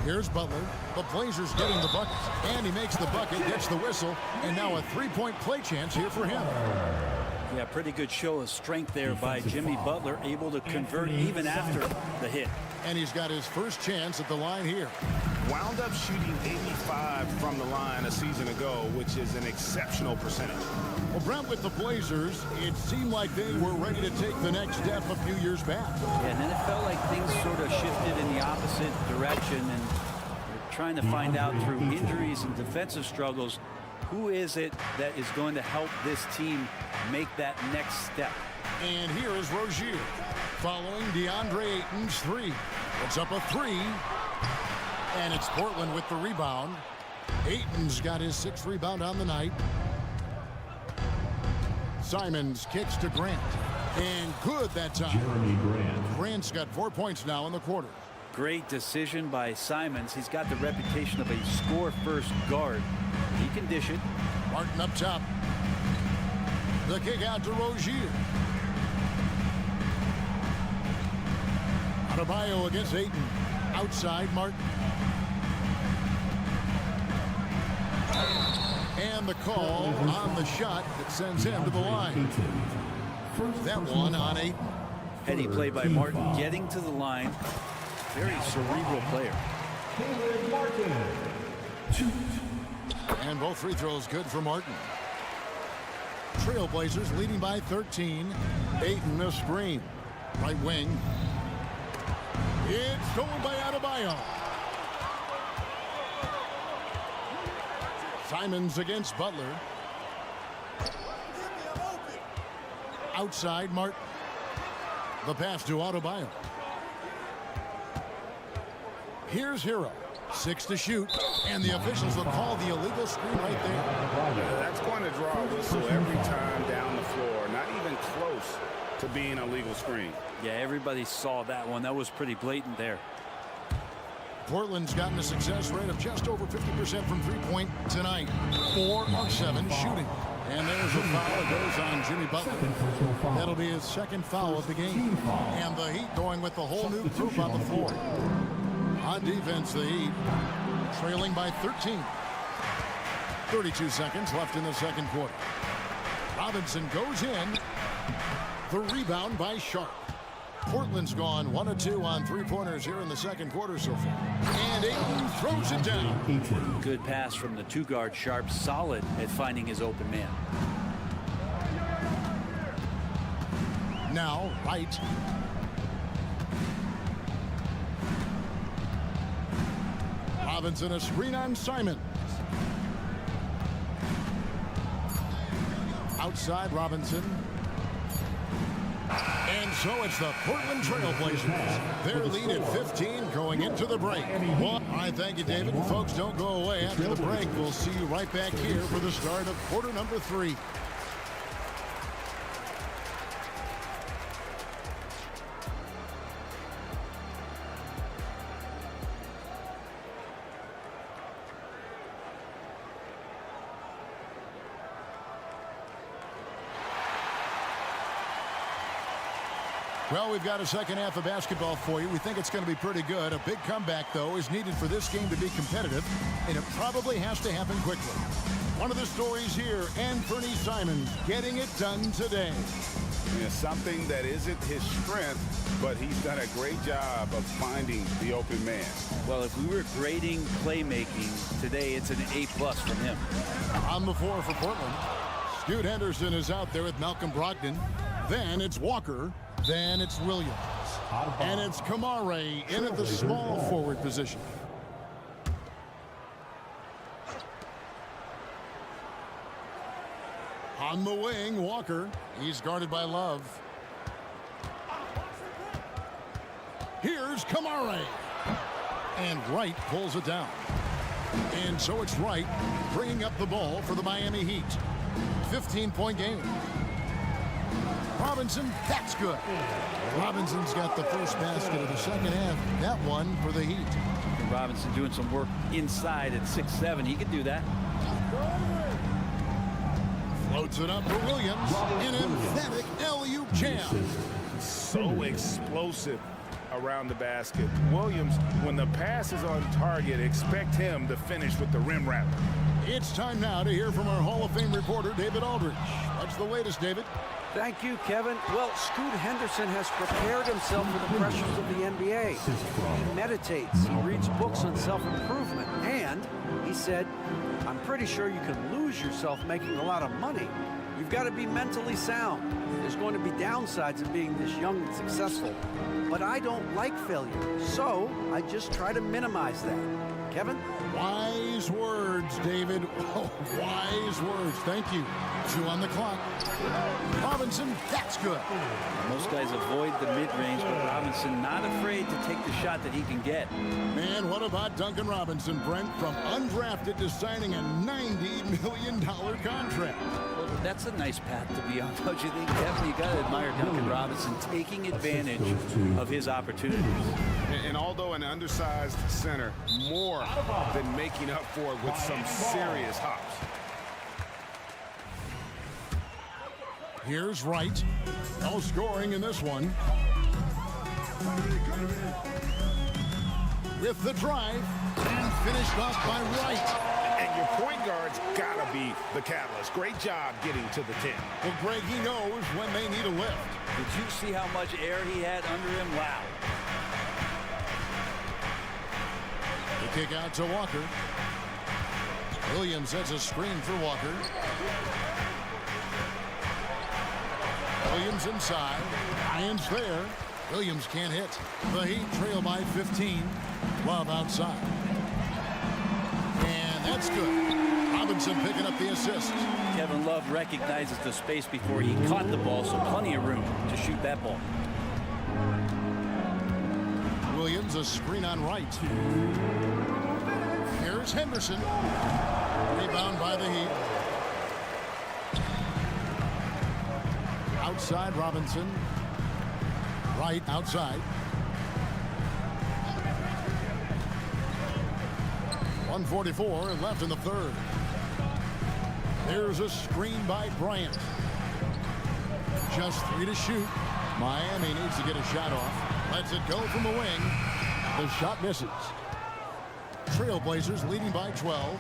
Here's Butler. The Blazers getting the bucket. And he makes the bucket, gets the whistle, and now a 3-point play chance here for him. Yeah, pretty good show of strength there by Jimmy Butler, able to convert even after the hit. And he's got his first chance at the line here. Wound up shooting 85 from the line a season ago, which is an exceptional percentage. Well, Brent, with the Blazers, it seemed like they were ready to take the next step a few years back. Yeah, and then it felt like things sort of shifted in the opposite direction, and they're trying to find out through injuries and defensive struggles, who is it that is going to help this team make that next step. And here is Rozier following DeAndre Ayton's three. It's up a three. And it's Portland with the rebound. Ayton's got his 6th rebound on the night. Simons kicks to Grant. And good that time. Jeremy Grant. Grant's got 4 points now in the quarter. Great decision by Simons. He's got the reputation of a score-first guard. He can dish it. Martin up top. The kick out to Rozier. Adebayo against Ayton. Outside Martin. And the call on the shot that sends him to the line. That one on Ayton. Heady play by Martin, getting to the line. Very cerebral player. And both free throws good for Martin. Trailblazers leading by 13. Ayton a screen. Right wing. It's stolen by Adebayo. Simons against Butler. Outside Martin. The pass to Adebayo. Here's Hero. 6 to shoot. And the officials will call the illegal screen right there. That's going to draw a whistle every time down the floor. Not even close to being a legal screen. Yeah, everybody saw that one. That was pretty blatant there. Portland's gotten a success rate of just over 50% from three-point tonight. 4 of 7 shooting. And there's a foul. It goes on Jimmy Butler. That'll be his 2nd foul of the game. And the Heat going with the whole new group on the floor. On defense, the Heat trailing by 13. 32 seconds left in the 2nd quarter. Robinson goes in. The rebound by Sharp. Portland's gone 1 of 2 on 3-pointers here in the 2nd quarter so far. And Ayton throws it down. Good pass from the 2-guard Sharp, solid at finding his open man. Now, Wright. Robinson a screen on Simon. Outside Robinson. And so it's the Portland Trailblazers. Their lead at 15 going into the break. Well, I thank you, David. Folks, don't go away. After the break, we'll see you right back here for the start of quarter number 3. Well, we've got a second half of basketball for you. We think it's going to be pretty good. A big comeback, though, is needed for this game to be competitive, and it probably has to happen quickly. One of the stories here, Anthony Simons getting it done today. Yeah, something that isn't his strength, but he's done a great job of finding the open man. Well, if we were grading playmaking today, it's an A+ from him. On the floor for Portland, Scoot Henderson is out there with Malcolm Brogdon. Then it's Walker. Then it's Williams. And it's Kamare in at the small forward position. On the wing, Walker. He's guarded by Love. Here's Kamare. And Wright pulls it down. And so it's Wright bringing up the ball for the Miami Heat. 15-point game. Robinson, that's good. Robinson's got the first basket of the second half. That one for the Heat. And Robinson doing some work inside at 6'7". He could do that. Floats it up for Williams. An emphatic LU jam. So explosive around the basket. Williams, when the pass is on target, expect him to finish with the rim wrap. It's time now to hear from our Hall of Fame reporter, David Aldridge. What's the latest, David? Thank you, Kevin. Well, Scoot Henderson has prepared himself for the pressures of the NBA. He meditates, he reads books on self-improvement, and he said, I'm pretty sure you can lose yourself making a lot of money. You've got to be mentally sound. There's going to be downsides of being this young and successful. But I don't like failure, so I just try to minimize that. Kevin? Wise words, David. Oh, wise words. Thank you. 2 on the clock. Robinson, that's good. Most guys avoid the mid-range, but Robinson not afraid to take the shot that he can get. Man, what about Duncan Robinson, Brent, from undrafted to signing a $90 million contract? Well, that's a nice path to be on, don't you think, Kevin? You got to admire Duncan Robinson taking advantage of his opportunities. And although an undersized center, more than making up for it with some serious hops. Here's Wright. No scoring in this one. With the drive, and finished off by Wright. And your point guard's gotta be the catalyst. Great job getting to the 10. Well, Greg, he knows when they need a lift. Did you see how much air he had under him? Wow. The kick out to Walker. Williams sets a screen for Walker. Williams inside. Irons there. Williams can't hit. The Heat trail by 15. Love outside. And that's good. Robinson picking up the assist. Kevin Love recognizes the space before he caught the ball, so plenty of room to shoot that ball. Williams, a screen on Wright. Here's Henderson. Rebound by the Heat. Outside Robinson. Wright outside. 1:44 left in the third. There's a screen by Bryant. Just 3 to shoot. Miami needs to get a shot off. Lets it go from the wing. The shot misses. Trailblazers leading by 12.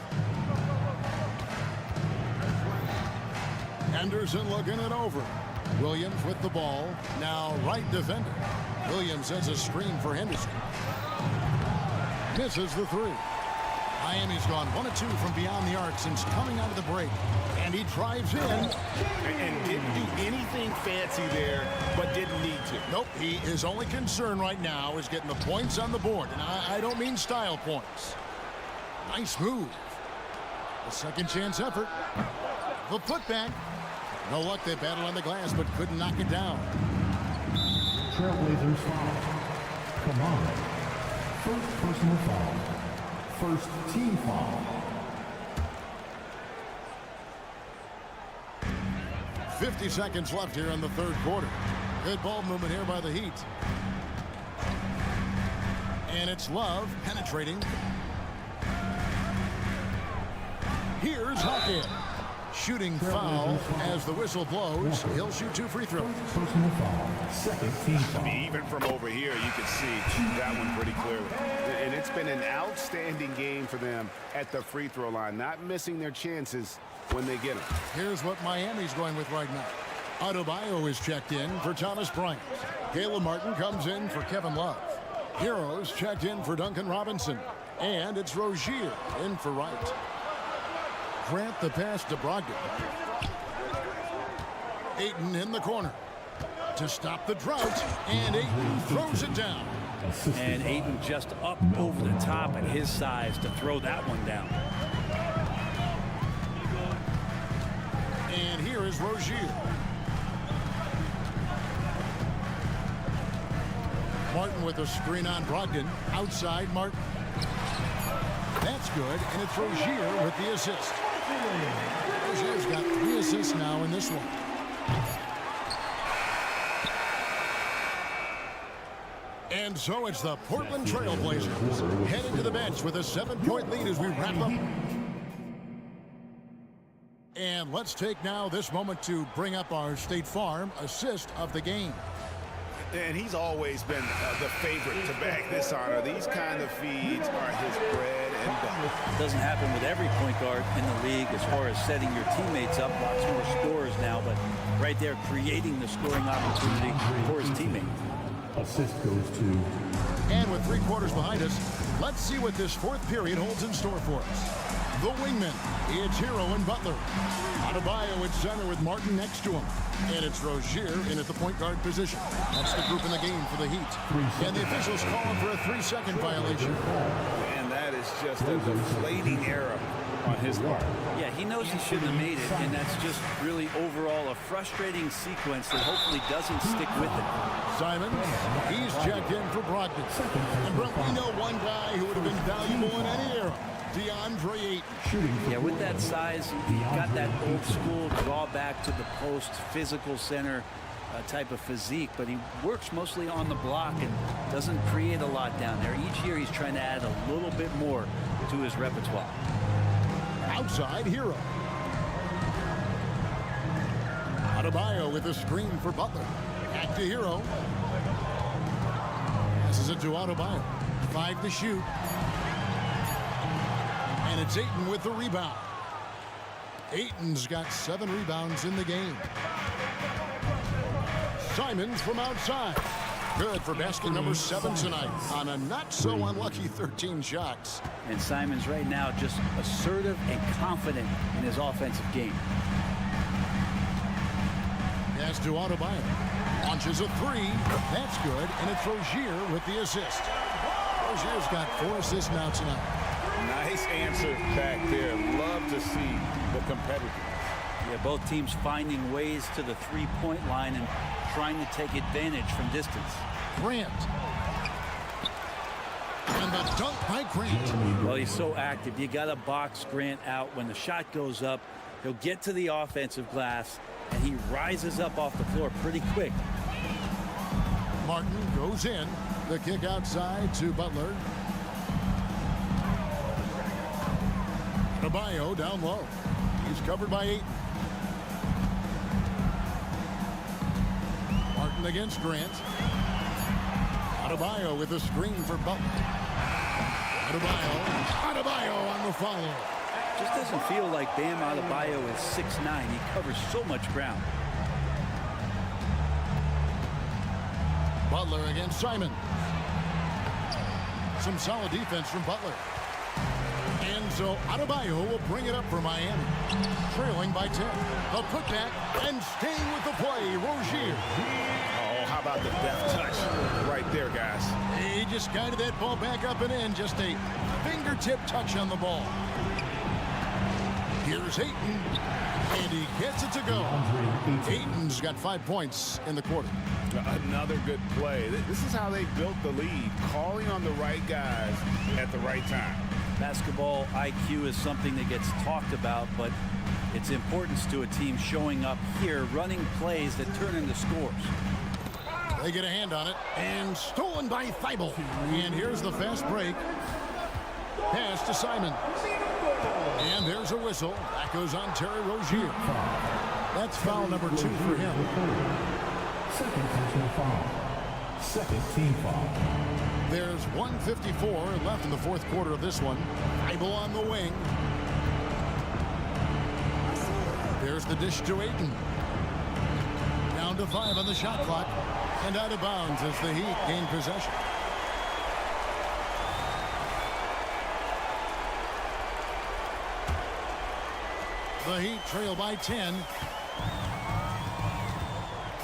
Henderson looking it over. Williams with the ball. Now right defender. Williams sends a screen for Henderson. Misses the 3. Miami's gone 1 of 2 from beyond the arc since coming out of the break. And he drives in. And didn't do anything fancy there, but didn't need to. Nope, his only concern right now is getting the points on the board. And I don't mean style points. Nice move. A second chance effort. The putback. No luck, they battled on the glass, but couldn't knock it down. Trailblazers foul. Come on. First personal foul. First team foul. 50 seconds left here in the third quarter. Good ball movement here by the Heat. And it's Love penetrating. Here's Hawkins. Shooting foul as the whistle blows. He'll shoot 2 free throws. Personal foul. Second team foul. I mean, even from over here, you can see that one pretty clearly. And it's been an outstanding game for them at the free throw line, not missing their chances when they get them. Here's what Miami's going with right now. Adebayo is checked in for Thomas Bryant. Caleb Martin comes in for Kevin Love. Heroes checked in for Duncan Robinson. And it's Rozier in for Wright. Grant the pass to Brogdon. Ayton in the corner to stop the drought, and Ayton throws it down. And Ayton just up over the top at his size to throw that one down. And here is Rozier. Martin with a screen on Brogdon. Outside Martin. That's good, and it's Rozier with the assist. Rozier's got 3 assists now in this one. And so it's the Portland Trailblazers heading to the bench with a 7-point lead as we wrap up. And let's take now this moment to bring up our State Farm assist of the game. And he's always been the favorite to bag this honor. These kind of feeds are his bread done. It doesn't happen with every point guard in the league as far as setting your teammates up. Lots more scorers now, but right there creating the scoring opportunity for his teammate. Assist goes to... And with 3 quarters behind us, let's see what this fourth period holds in store for us. The wingmen, it's Hero and Butler. Adebayo at center with Martin next to him. And it's Rozier in at the point guard position. That's the group in the game for the Heat. And the officials calling for a 3-second violation. And that is just a deflating error on his part. Yeah, he knows he shouldn't have made it, and that's just really overall a frustrating sequence that hopefully doesn't stick with it. Simons, he's checked in for Brogdon. And Brent, we know one guy who would have been valuable in any era. DeAndre Ayton. Yeah, with that size, he got that old school draw back to the post, physical center type of physique, but he works mostly on the block and doesn't create a lot down there. Each year he's trying to add a little bit more to his repertoire. Outside, Hero. Adebayo with a screen for Butler. Back to Hero. Passes it to Adebayo. 5 to shoot. And it's Ayton with the rebound. Ayton's got 7 rebounds in the game. Simons from outside. Good for basket number 7 tonight on a not-so-unlucky 13 shots. And Simons right now just assertive and confident in his offensive game. Pass to Adebayo. Launches a 3. That's good. And it's Rozier with the assist. Rozier's got 4 assists now tonight. Nice answer back there. Love to see the competitors. Yeah, both teams finding ways to the three-point line and trying to take advantage from distance. Grant. And the dunk by Grant. Well, he's so active. You got to box Grant out. When the shot goes up, he'll get to the offensive glass, and he rises up off the floor pretty quick. Martin goes in. The kick outside to Butler. Adebayo down low. He's covered by Ayton. Martin against Grant. Adebayo with a screen for Butler. Adebayo on the follow. Just doesn't feel like Bam Adebayo is 6'9". He covers so much ground. Butler against Simon. Some solid defense from Butler. And so Adebayo will bring it up for Miami. Trailing by 10. A putback and staying with the play, Rozier. Oh, how about the deft touch right there, guys? He just guided that ball back up and in. Just a fingertip touch on the ball. Here's Ayton. And he gets it to go. Ayton's got 5 points in the quarter. Another good play. This is how they built the lead. Calling on the right guys at the right time. Basketball IQ is something that gets talked about, but its importance to a team showing up here, running plays that turn into scores. They get a hand on it, and stolen by Thibault. And here's the fast break. Pass to Simon. And there's a whistle. That goes on Terry Rozier. That's foul number 2 for him. Second personal foul. Second team foul. There's 1:54 left in the fourth quarter of this one. Thibault on the wing. There's the dish to Ayton. Down to 5 on the shot clock. And out of bounds as the Heat gain possession. The Heat trail by 10.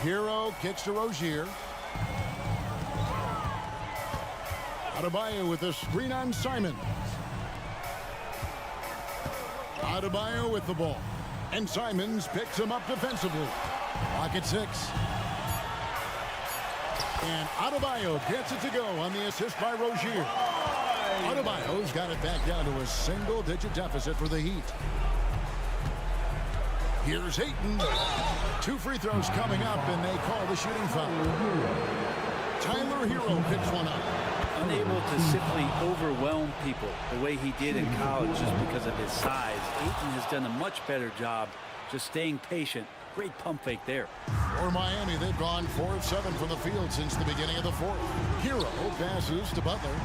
Hero kicks to Rozier. Adebayo with a screen on Simon. Adebayo with the ball. And Simons picks him up defensively. Clock at 6. And Adebayo gets it to go on the assist by Rozier. Adebayo's got it back down to a single-digit deficit for the Heat. Here's Ayton. 2 free throws coming up, and they call the shooting foul. Tyler Hero picks one up. Unable to simply overwhelm people the way he did in college just because of his size. Ayton has done a much better job just staying patient. Great pump fake there. For Miami, they've gone 4 of 7 from the field since the beginning of the fourth. Hero passes to Butler.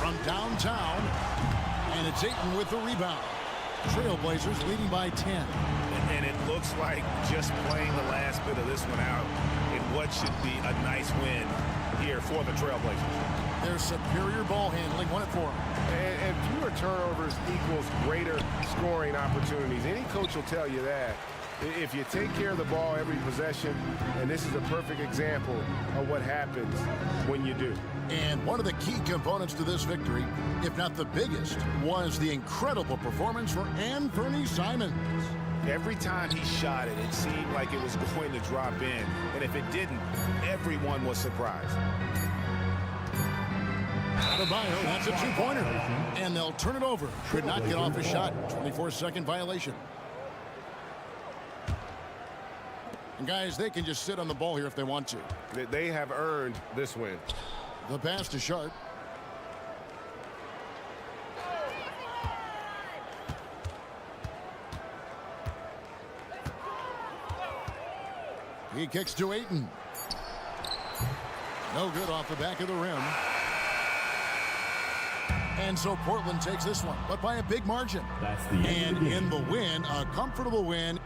from downtown. And it's Ayton with the rebound. Trailblazers leading by 10. And it looks like just playing the last bit of this one out in what should be a nice win here for the Trailblazers. Their superior ball handling won it for them. And fewer turnovers equals greater scoring opportunities. Any coach will tell you that. If you take care of the ball every possession, and this is a perfect example of what happens when you do. And one of the key components to this victory, if not the biggest, was the incredible performance for Anthony Simons. Every time he shot it, it seemed like it was going to drop in. And if it didn't, everyone was surprised. Adebayo, that's a two-pointer. And they'll turn it over. Could not get off a shot. 24-second violation. And guys, they can just sit on the ball here if they want to. They have earned this win. The pass to Sharp. He kicks to Ayton. No good off the back of the rim. And so Portland takes this one, but by a big margin. That's the end of the game. And in the win, a comfortable win.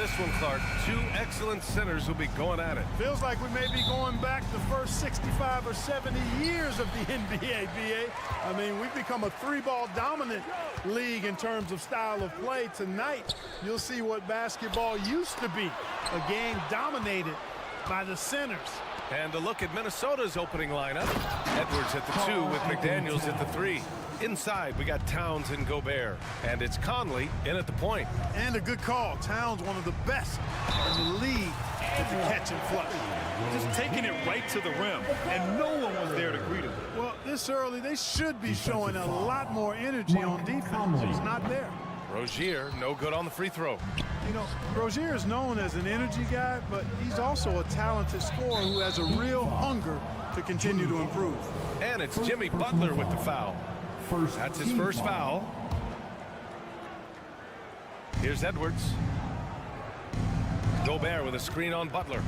this one, Clark. Two excellent centers will be going at it. Feels like we may be going back the first 65 or 70 years of the NBA, BA. I mean, we've become a three-ball dominant league in terms of style of play. Tonight, you'll see what basketball used to be, a game dominated by the centers. And a look at Minnesota's opening lineup. Edwards at the 2 with McDaniels at the 3. Inside, we got Towns and Gobert. And it's Conley in at the point. And a good call. Towns, one of the best in the league at the catch and flush. Just taking it right to the rim, and no one was there to greet him. Well, this early, they should be showing a lot more energy on defense. It's not there. Rozier, no good on the free throw. You know, Rozier is known as an energy guy, but he's also a talented scorer who has a real hunger to continue to improve. And it's Jimmy Butler with the foul. That's his first foul. Here's Edwards. Gobert with a screen on Butler.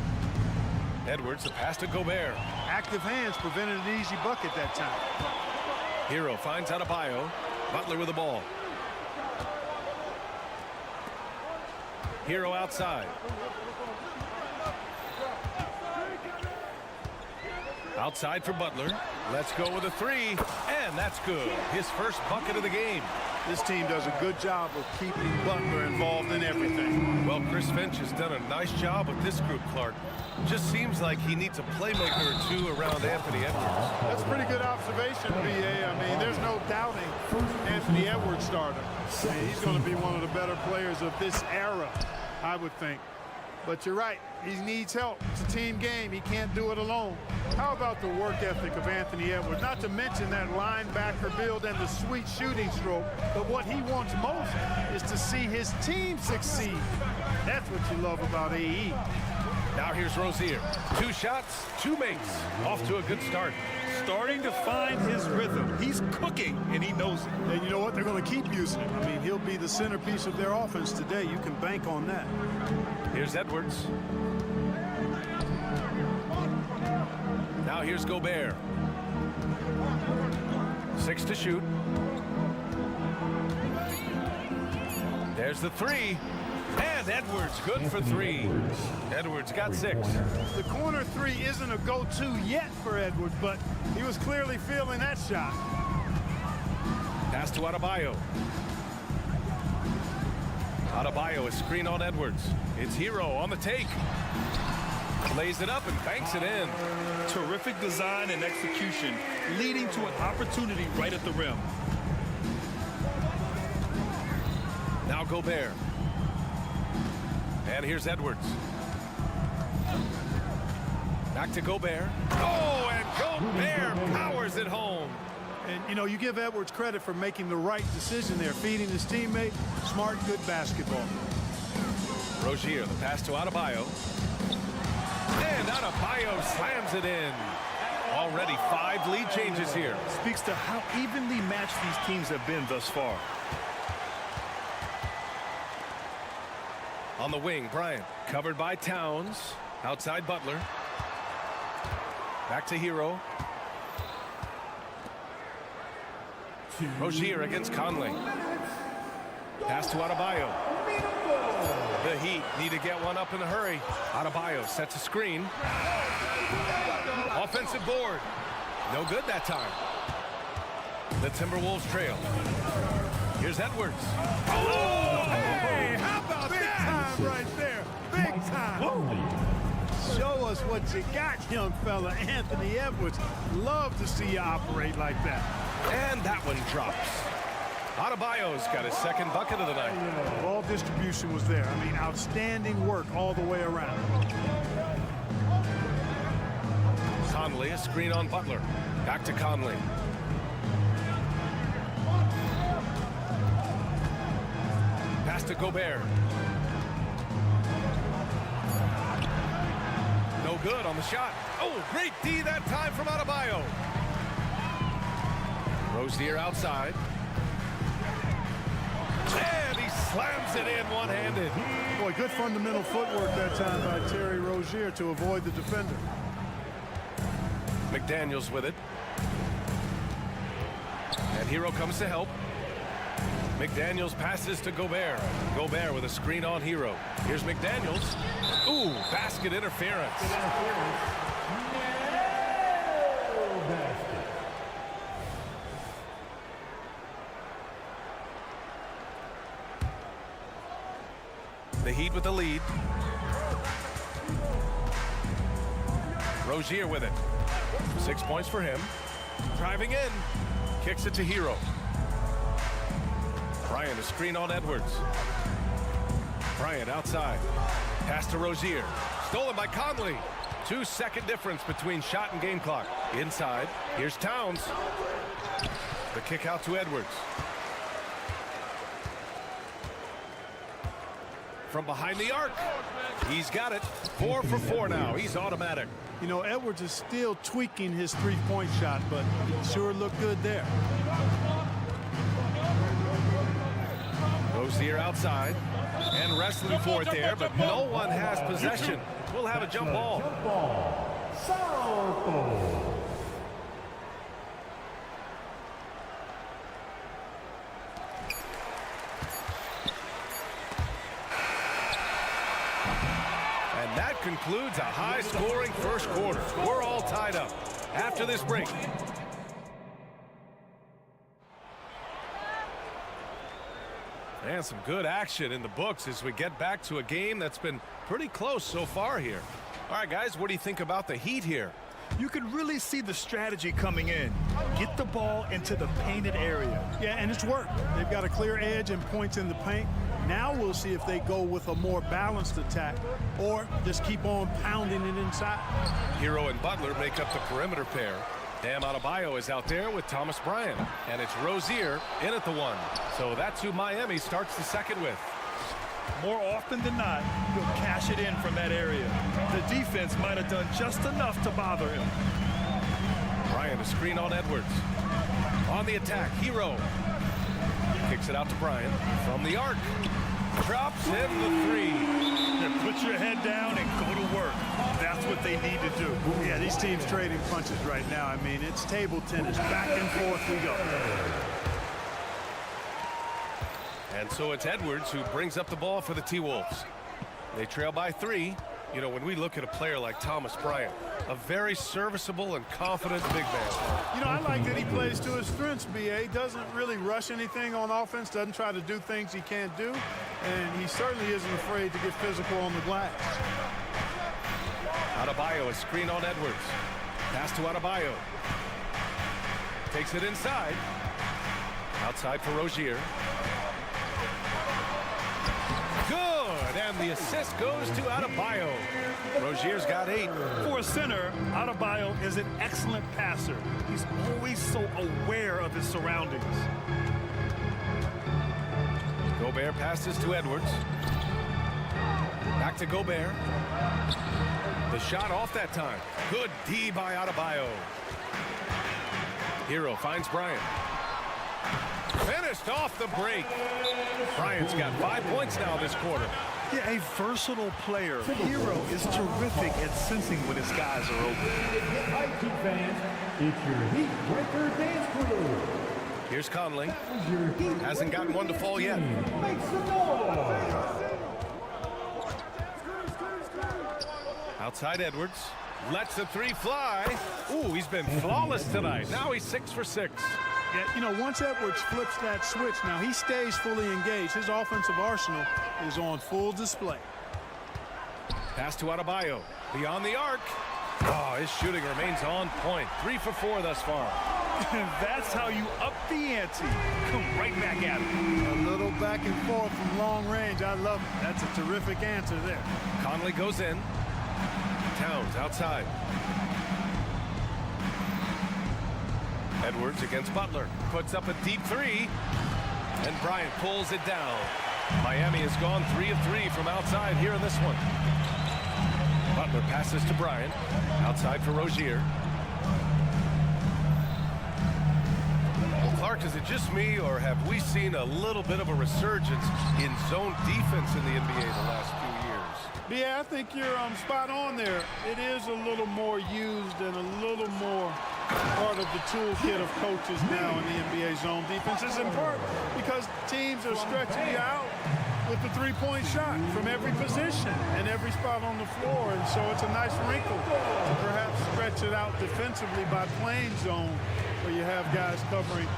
Edwards, the pass to Gobert. Active hands prevented an easy bucket that time. Hero finds Adebayo. Butler with the ball. Hero outside. Outside for Butler. Let's go with a 3, and that's good. His first bucket of the game. This team does a good job of keeping Butler involved in everything. Well, Chris Finch has done a nice job with this group, Clark. Just seems like he needs a playmaker or two around Anthony Edwards. That's a pretty good observation, BA. I mean, there's no doubting Anthony Edwards starter. I mean, he's going to be one of the better players of this era, I would think. But you're right, he needs help. It's a team game. He can't do it alone. How about the work ethic of Anthony Edwards? Not to mention that linebacker build and the sweet shooting stroke. But what he wants most is to see his team succeed. That's what you love about AE. Now here's Rozier. 2 shots, 2 makes. Off to a good start. Starting to find his rhythm. He's cooking, and he knows it. And you know what? They're going to keep using him. I mean, he'll be the centerpiece of their offense today. You can bank on that. Here's Edwards. Now here's Gobert. 6 to shoot. There's the 3. And Edwards, good for 3. Edwards got 6. The corner 3 isn't a go-to yet for Edwards, but he was clearly feeling that shot. Pass to Adebayo. Adebayo, a screen on Edwards. It's Hero on the take. Lays it up and banks it in. Terrific design and execution, leading to an opportunity right at the rim. Now Gobert. And here's Edwards. Back to Gobert. Oh, and Gobert powers it home. And, you know, you give Edwards credit for making the right decision there, feeding his teammate. Smart, good basketball. Rozier, the pass to Adebayo. And Adebayo slams it in. Already 5 lead changes here. Speaks to how evenly matched these teams have been thus far. On the wing, Bryant, covered by Towns. Outside Butler. Back to Hero. Rozier against Conley. Pass to Adebayo. The Heat need to get one up in a hurry. Adebayo sets a screen. Offensive board. No good that time. The Timberwolves trail. Here's Edwards. Oh, hey, how about that? Big time right there. Big time. Show us what you got, young fella. Anthony Edwards. Love to see you operate like that. And that one drops. Adebayo's got his second bucket of the night. Ball distribution was there. I mean, outstanding work all the way around. Conley, a screen on Butler. Back to Conley. Pass to Gobert. No good on the shot. Oh, great D that time from Adebayo. Rozier outside. And he slams it in one-handed. Boy, good fundamental footwork that time by Terry Rozier to avoid the defender. McDaniels with it. And Hero comes to help. McDaniels passes to Gobert. Gobert with a screen on Hero. Here's McDaniels. Ooh, basket interference. The Heat with the lead. Rozier with it. 6 points for him. Driving in. Kicks it to Hero. Bryant, a screen on Edwards. Bryant outside. Pass to Rozier. Stolen by Conley. 2-second difference between shot and game clock. Inside. Here's Towns. The kick out to Edwards. From behind the arc. He's got it. 4 for 4 now. He's automatic. You know, Edwards is still tweaking his three-point shot, but he sure looked good there. Rozier outside and wrestling for it there, but no one has possession. We'll have a jump ball. And that concludes a high-scoring first quarter. We're all tied up. After this break. And some good action in the books as we get back to a game that's been pretty close so far here. All right, guys, what do you think about the Heat here? You can really see the strategy coming in. Get the ball into the painted area. Yeah, and it's worked. They've got a clear edge and points in the paint. Now we'll see if they go with a more balanced attack or just keep on pounding it inside. Hero and Butler make up the perimeter pair. Bam Adebayo is out there with Thomas Bryant. And it's Rozier in at the one. So that's who Miami starts the second with. More often than not, he'll cash it in from that area. The defense might have done just enough to bother him. Bryant, a screen on Edwards. On the attack, Hero. Kicks it out to Bryant from the arc. Drops in the three. And put your head down and go to work. That's what they need to do. Yeah, these teams trading punches right now. I mean, it's table tennis. Back and forth we go. And so it's Edwards who brings up the ball for the T-Wolves. They trail by 3. You know, when we look at a player like Thomas Bryant, a very serviceable and confident big man. You know, I like that he plays to his strengths, B.A. Doesn't really rush anything on offense, doesn't try to do things he can't do, and he certainly isn't afraid to get physical on the glass. Adebayo, a screen on Edwards. Pass to Adebayo. Takes it inside. Outside for Rozier. Good, and the assist goes to Adebayo. Rozier's got 8. For a center, Adebayo is an excellent passer. He's always so aware of his surroundings. Gobert passes to Edwards. Back to Gobert. The shot off that time. Good D by Adebayo. Hero finds Bryant. Finished off the break. Bryant's got 5 points now this quarter. Yeah, a versatile player. Hero is terrific at sensing when his guys are open. Hi, Heat fans. It's your Heat Breaker Dance Crew. Here's Conley. Hasn't gotten one to fall yet. Make some noise. Outside Edwards. Lets the 3 fly. Ooh, he's been flawless tonight. Now he's 6 for 6. Yeah, you know, once Edwards flips that switch, now he stays fully engaged. His offensive arsenal is on full display. Pass to Adebayo. Beyond the arc. Oh, his shooting remains on point. 3 for 4 thus far. That's how you up the ante. Come right back at him. A little back and forth from long range. I love it. That's a terrific answer there. Conley goes in. Towns outside. Edwards against Butler. Puts up a deep 3. And Bryant pulls it down. Miami has gone 3 of 3 from outside here in this one. Butler passes to Bryant. Outside for Rozier. Well, Clark, is it just me, or have we seen a little bit of a resurgence in zone defense in the NBA the last few years? Yeah, I think you're spot on there. It is a little more used and a little more part of the toolkit of coaches now in the NBA zone defense. It's in part Because teams are stretching you out with the three-point shot from every position and every spot on the floor. And so it's a nice wrinkle to perhaps stretch it out defensively by playing zone, where you have guys covering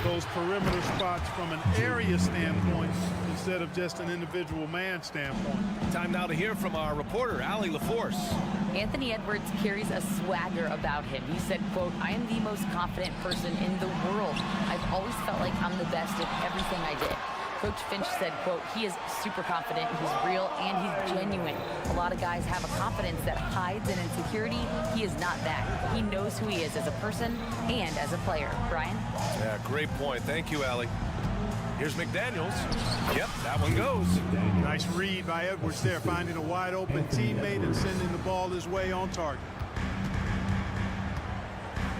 those perimeter spots from an area standpoint instead of just an individual man standpoint. Time now to hear from our reporter, Allie LaForce. Anthony Edwards carries a swagger about him. He said, quote, "I am the most confident person in the world. I've always felt like I'm the best at everything I did." Coach Finch said, quote, "He is super confident, he's real, and he's genuine. A lot of guys have a confidence that hides an insecurity. He is not that. He knows who he is as a person and as a player." Brian? Yeah, great point. Thank you, Allie. Here's McDaniels. Yep, that one goes. Nice read by Edwards there, finding a wide open teammate and sending the ball his way on target.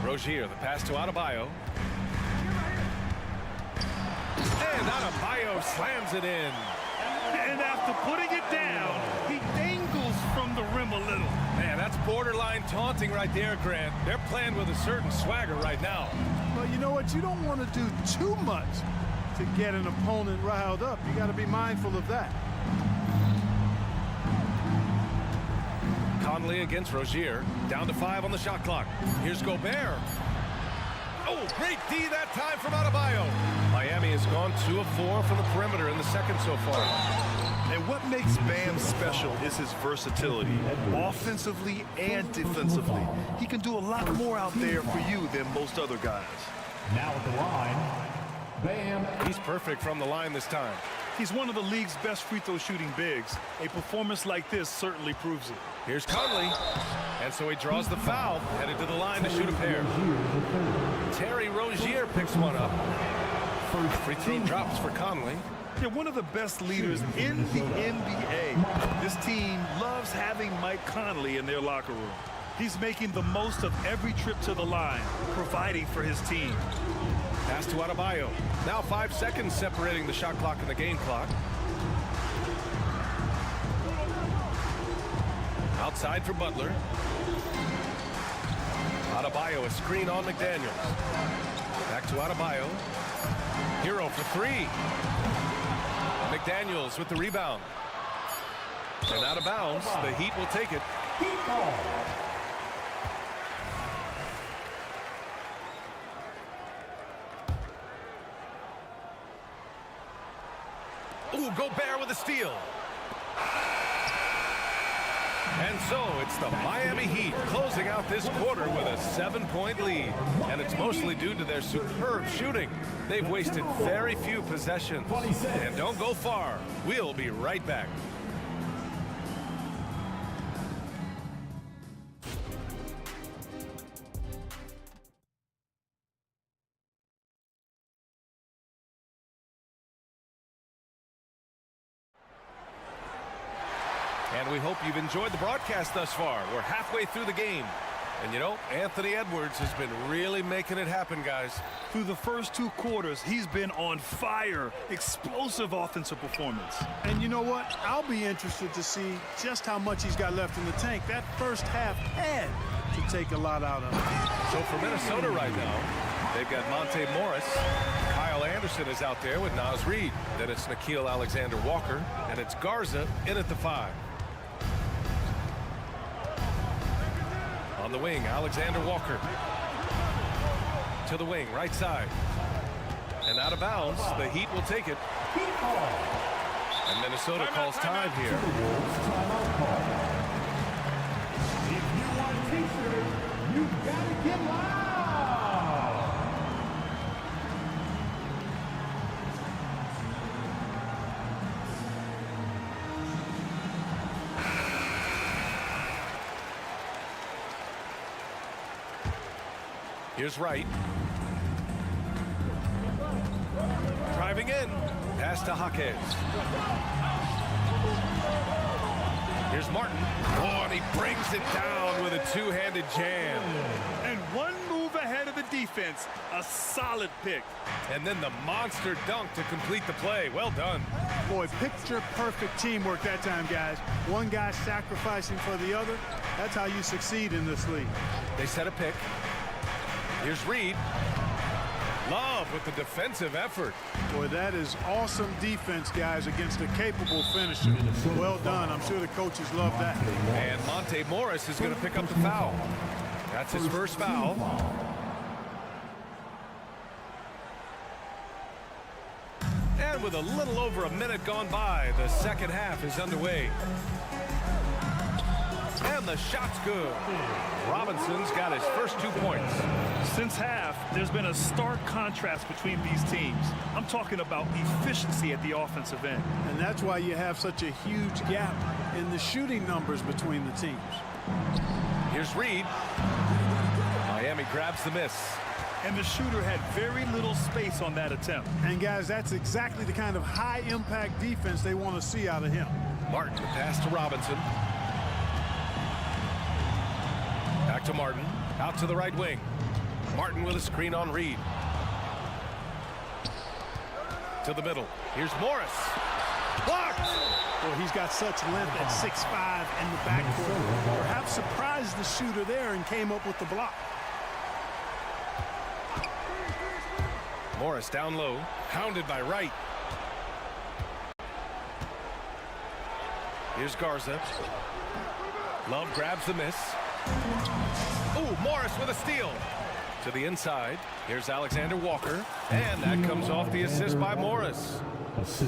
Rozier, the pass to Adebayo. And Adebayo slams it in. And after putting it down, he dangles from the rim a little. Man, that's borderline taunting right there, Grant. They're playing with a certain swagger right now. Well, you know what? You don't want to do too much to get an opponent riled up. You got to be mindful of that. Conley against Rozier. Down to 5 on the shot clock. Here's Gobert. Oh, great D that time from Adebayo. Miami has gone 2 of 4 from the perimeter in the second so far. And what makes Bam special is his versatility, offensively and defensively. He can do a lot more out there for you than most other guys. Now at the line, Bam. He's perfect from the line this time. He's one of the league's best free throw shooting bigs. A performance like this certainly proves it. Here's Conley. And so he draws the foul, headed to the line to shoot a pair. Terry Rozier picks one up. Free throw drops for Conley. They're one of the best leaders in the NBA. This team loves having Mike Conley in their locker room. He's making the most of every trip to the line, providing for his team. Pass to Adebayo. Now 5 seconds separating the shot clock and the game clock. Outside for Butler. Adebayo, a screen on McDaniels. Back to Adebayo. Hero for 3. McDaniels with the rebound. And out of bounds, the Heat will take it. Ooh, Gobert with a steal. And so it's the Miami Heat closing out this quarter with a 7-point lead. And it's mostly due to their superb shooting. They've wasted very few possessions. And don't go far. We'll be right back. And we hope you've enjoyed the broadcast thus far. We're halfway through the game. And you know, Anthony Edwards has been really making it happen, guys. Through the first 2 quarters, he's been on fire. Explosive offensive performance. And you know what? I'll be interested to see just how much he's got left in the tank. That first half had to take a lot out of him. So for Minnesota right now, they've got Monte Morris. Kyle Anderson is out there with Naz Reid. Then it's Nickeil Alexander-Walker. And it's Garza in at the 5. On the wing, Alexander Walker. To the wing, right side. And out of bounds, the Heat will take it. And Minnesota calls time here. If you want a t-shirt, you gotta get loud. Here's Wright. Driving in. Pass to Jaquez. Here's Martin. Oh, and he brings it down with a 2-handed jam. And one move ahead of the defense. A solid pick. And then the monster dunk to complete the play. Well done. Boy, picture-perfect teamwork that time, guys. One guy sacrificing for the other. That's how you succeed in this league. They set a pick. Here's Reid. Love with the defensive effort. Boy, that is awesome defense, guys, against a capable finisher. Well done. I'm sure the coaches love that. And Monte Morris is going to pick up the foul. That's his first foul. And with a little over a minute gone by, the second half is underway. And the shot's good. Robinson's got his first 2 points. Since half, there's been a stark contrast between these teams. I'm talking about efficiency at the offensive end. And that's why you have such a huge gap in the shooting numbers between the teams. Here's Reed. Miami grabs the miss. And the shooter had very little space on that attempt. And guys, that's exactly the kind of high-impact defense they want to see out of him. Martin, the pass to Robinson. Back to Martin. Out to the right wing. Martin with a screen on Reed. To the middle. Here's Morris. Blocked! Well, he's got such length at 6'5" in the backcourt. Perhaps surprised the shooter there and came up with the block. Morris down low, hounded by Wright. Here's Garza. Love grabs the miss. Ooh, Morris with a steal. To the inside. Here's Alexander Walker. And that comes off the assist by Morris.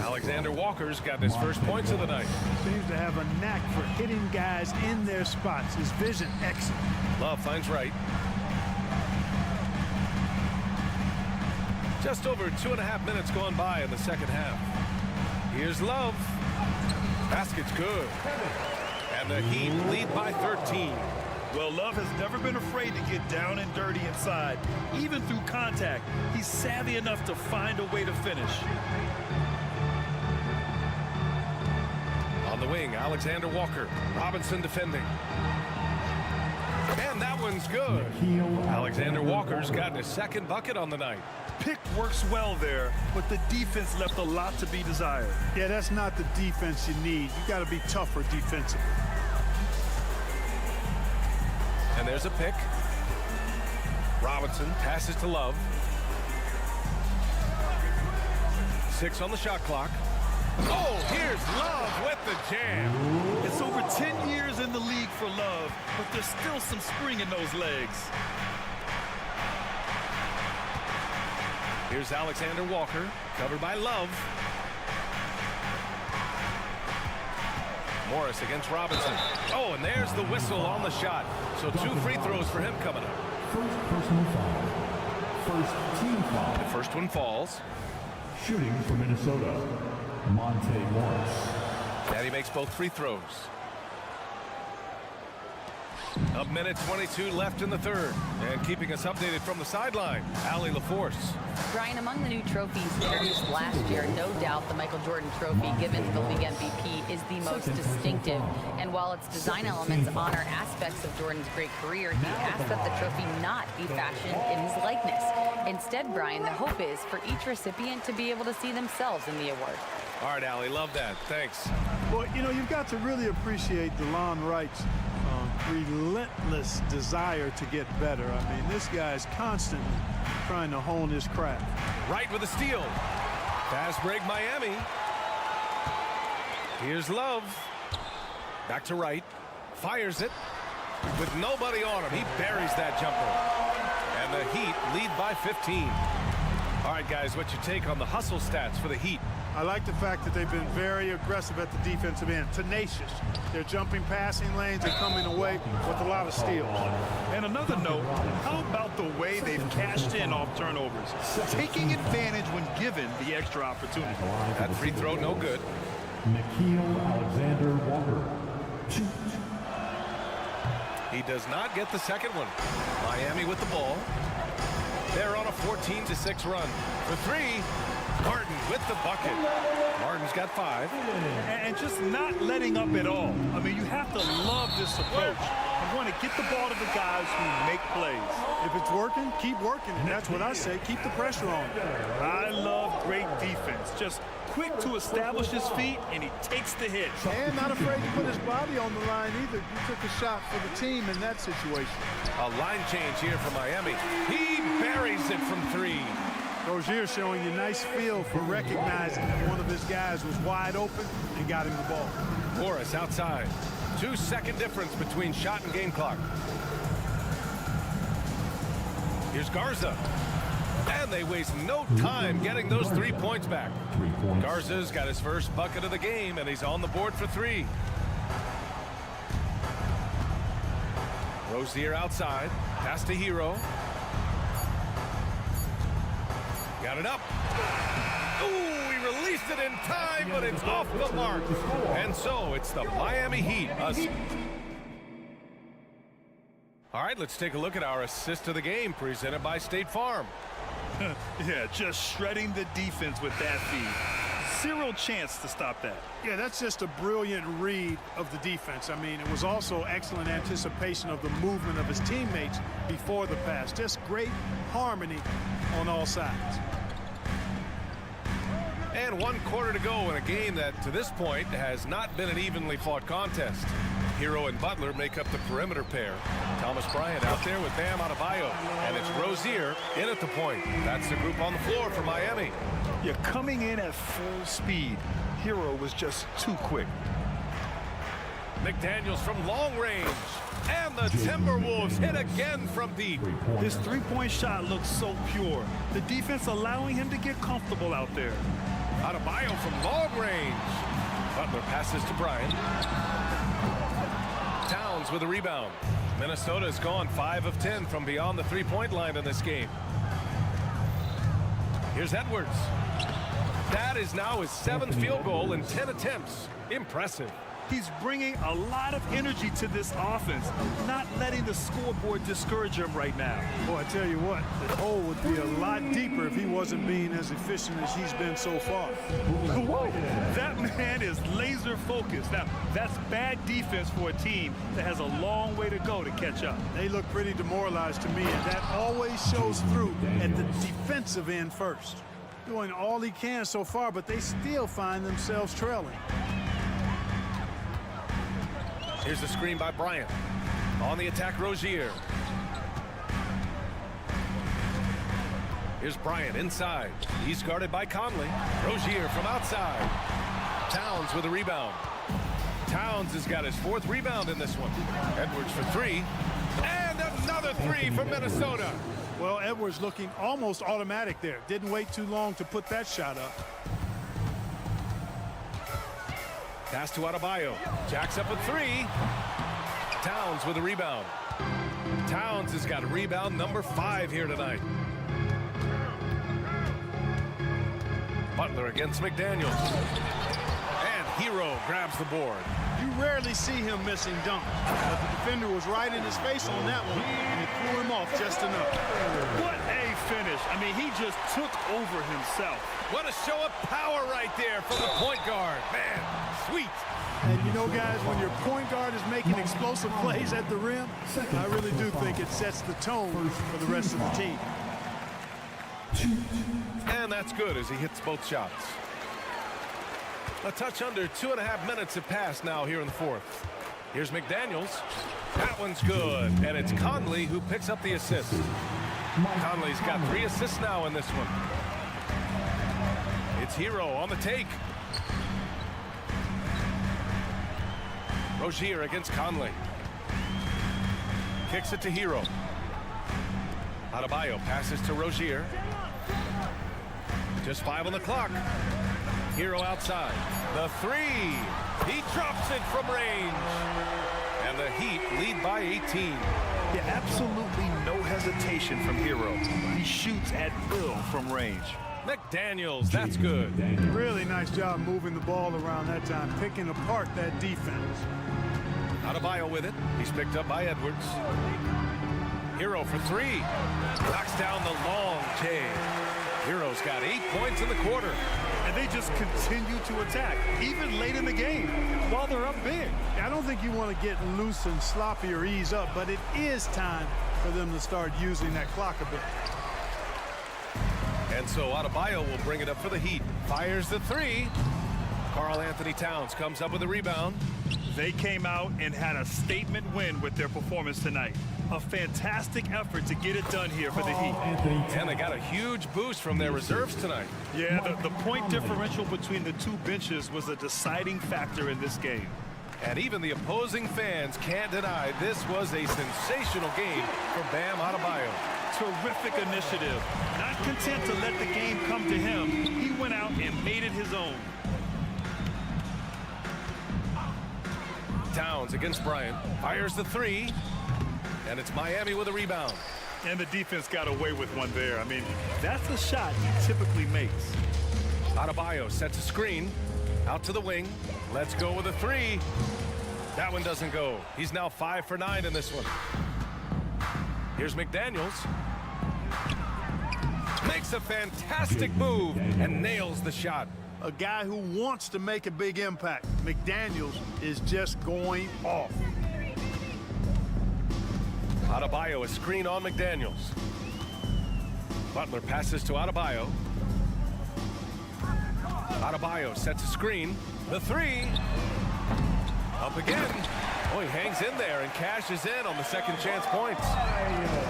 Alexander Walker's got his first points of the night. Seems to have a knack for hitting guys in their spots. His vision excellent. Love finds Wright. Just over 2.5 minutes gone by in the second half. Here's Love. Basket's good. And the Heat lead by 13. Well, Love has never been afraid to get down and dirty inside. Even through contact, he's savvy enough to find a way to finish. On the wing, Alexander Walker. Robinson defending. And that one's good. Alexander Walker's gotten his second bucket on the night. Pick works well there, but the defense left a lot to be desired. Yeah, that's not the defense you need. You got to be tougher defensively. And there's a pick. Robinson passes to Love. 6 on the shot clock. Oh, here's Love with the jam. It's over 10 years in the league for Love, but there's still some spring in those legs. Here's Alexander Walker, covered by Love. Morris against Robinson. Oh, and there's the whistle on the shot. So 2 free throws for him coming up. First personal foul. First team foul. The first one falls. Shooting for Minnesota, Monte Morris. And he makes both free throws. A minute 22 left in the third. And keeping us updated from the sideline, Allie LaForce. Brian, among the new trophies introduced last year, no doubt the Michael Jordan Trophy given to the league MVP is the most distinctive. And while its design elements honor aspects of Jordan's great career, he asked that the trophy not be fashioned in his likeness. Instead, Brian, the hope is for each recipient to be able to see themselves in the award. All right, Allie, love that. Thanks. Well, you know, you've got to really appreciate DeLon Wright's relentless desire to get better. I mean, this guy's constantly trying to hone his craft. Wright with a steal. Fast break, Miami. Here's Love. Back to Wright. Fires it. With nobody on him, he buries that jumper. And the Heat lead by 15. All right, guys, what's your take on the hustle stats for the Heat? I like the fact that they've been very aggressive at the defensive end, tenacious. They're jumping passing lanes and coming away with a lot of steals. And another note, how about the way they've cashed in off turnovers? Taking advantage when given the extra opportunity. That free throw, no good. Nikhil Alexander Walker. He does not get the second one. Miami with the ball. They're on a 14-6 run. For 3, Martin with the bucket. Martin's got 5. And just not letting up at all. I mean, you have to love this approach. You want to get the ball to the guys who make plays. If it's working, keep working. And that's what I say. Keep the pressure on. I love great defense. Just quick to establish his feet, and he takes the hit. And not afraid to put his body on the line either. He took a shot for the team in that situation. A line change here for Miami. He buries it from 3. Rozier showing you nice feel for recognizing that one of his guys was wide open and got him the ball. Morris outside. 2-second difference between shot and game clock. Here's Garza. And they waste no time getting those 3 points back. Garza's got his first bucket of the game, and he's on the board for 3. Rozier outside. Pass to Hero. Got it up. Ooh, he released it in time, but it's off the mark. And so it's the Miami Heat. All right, let's take a look at our assist of the game presented by State Farm. Yeah, just shredding the defense with that feed. Zero chance to stop that. Yeah, that's just a brilliant read of the defense. I mean, it was also excellent anticipation of the movement of his teammates before the pass. Just great harmony on all sides. And 1 quarter to go in a game that, to this point, has not been an evenly fought contest. Hero and Butler make up the perimeter pair. Thomas Bryant out there with Bam Adebayo. And it's Rozier in at the point. That's the group on the floor for Miami. You're coming in at full speed. Hero was just too quick. McDaniels from long range. And the Timberwolves hit again from deep. His three-point shot looks so pure. The defense allowing him to get comfortable out there. Adebayo from long range. Butler passes to Bryant. Towns with a rebound. Minnesota's gone 5 of 10 from beyond the three-point line in this game. Here's Edwards. That is now his 7th field goal in 10 attempts. Impressive. He's bringing a lot of energy to this offense, not letting the scoreboard discourage him right now. Boy, I tell you what, the hole would be a lot deeper if he wasn't being as efficient as he's been so far. Whoa, that man is laser focused. Now, that's bad defense for a team that has a long way to go to catch up. They look pretty demoralized to me, and that always shows through at the defensive end first. Doing all he can so far, but they still find themselves trailing. Here's the screen by Bryant. On the attack, Rozier. Here's Bryant inside. He's guarded by Conley. Rozier from outside. Towns with a rebound. Towns has got his 4th rebound in this one. Edwards for 3. And another 3 for Minnesota. Well, Edwards looking almost automatic there. Didn't wait too long to put that shot up. Pass to Adebayo. Jacks up a 3. Towns with a rebound. Towns has got rebound number 5 here tonight. Butler against McDaniels. And Hero grabs the board. You rarely see him missing dunks, but the defender was right in his face on that one, and he threw him off just enough. What a finish. I mean, he just took over himself. What a show of power right there from the point guard. Man, sweet. And you know, guys, when your point guard is making explosive plays at the rim, I really do think it sets the tone for the rest of the team. And that's good as he hits both shots. A touch under 2.5 minutes have passed now here in the 4th. Here's McDaniels. That one's good. And it's Conley who picks up the assist. Conley's got 3 assists now in this one. It's Hero on the take. Rozier against Conley. Kicks it to Hero. Adebayo passes to Rozier. Just 5 on the clock. Hero outside. The 3. He drops it from range. And the Heat lead by 18. Yeah, absolutely no hesitation from Hero. He shoots at will from range. McDaniels, that's good. Really nice job moving the ball around that time, picking apart that defense. Adebayo with it. He's picked up by Edwards. Hero for 3. Knocks down the long J. Hero's got 8 points in the quarter. And they just continue to attack, even late in the game, while they're up big. I don't think you want to get loose and sloppy or ease up, but it is time for them to start using that clock a bit. And so Adebayo will bring it up for the Heat. Fires the 3. Karl Anthony Towns comes up with a rebound. They came out and had a statement win with their performance tonight. A fantastic effort to get it done here for the Heat. And they got a huge boost from their reserves tonight. Yeah, the point differential between the two benches was a deciding factor in this game. And even the opposing fans can't deny this was a sensational game for Bam Adebayo. Terrific initiative. Not content to let the game come to him, he went out and made it his own. Towns against Bryant. Fires the three. And it's Miami with a rebound. And the defense got away with one there. I mean, that's a shot he typically makes. Adebayo sets a screen. Out to the wing. Let's go with a three. That one doesn't go. He's now 5 for 9 in this one. Here's McDaniels. Makes a fantastic move and nails the shot. A guy who wants to make a big impact. McDaniels is just going off. Adebayo, a screen on McDaniels. Butler passes to Adebayo. Adebayo sets a screen. The three. Up again. Oh, he hangs in there and cashes in on the second chance points.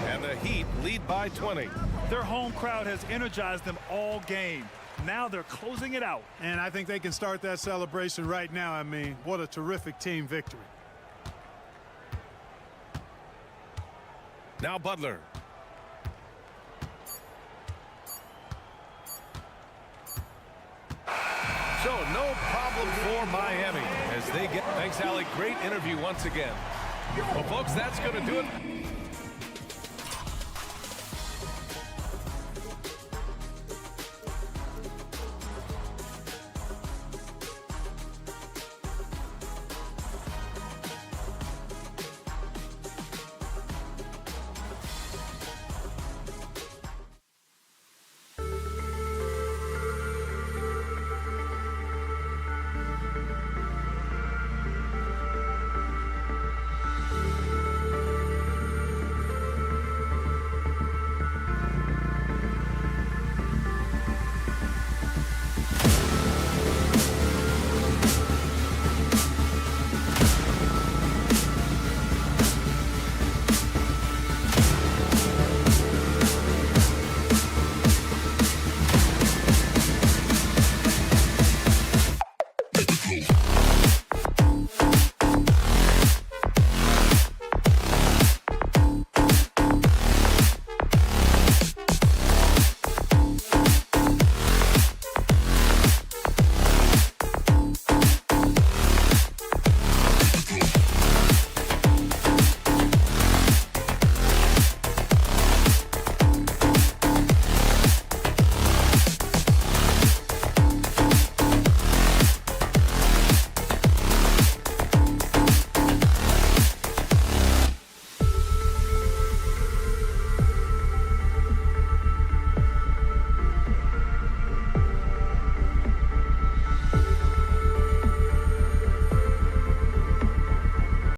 And the Heat lead by 20. Their home crowd has energized them all game. Now they're closing it out. And I think they can start that celebration right now. I mean, what a terrific team victory. Now Butler. So no problem for Miami as they get. Thanks, Allie. Great interview once again. Well, folks, that's going to do it.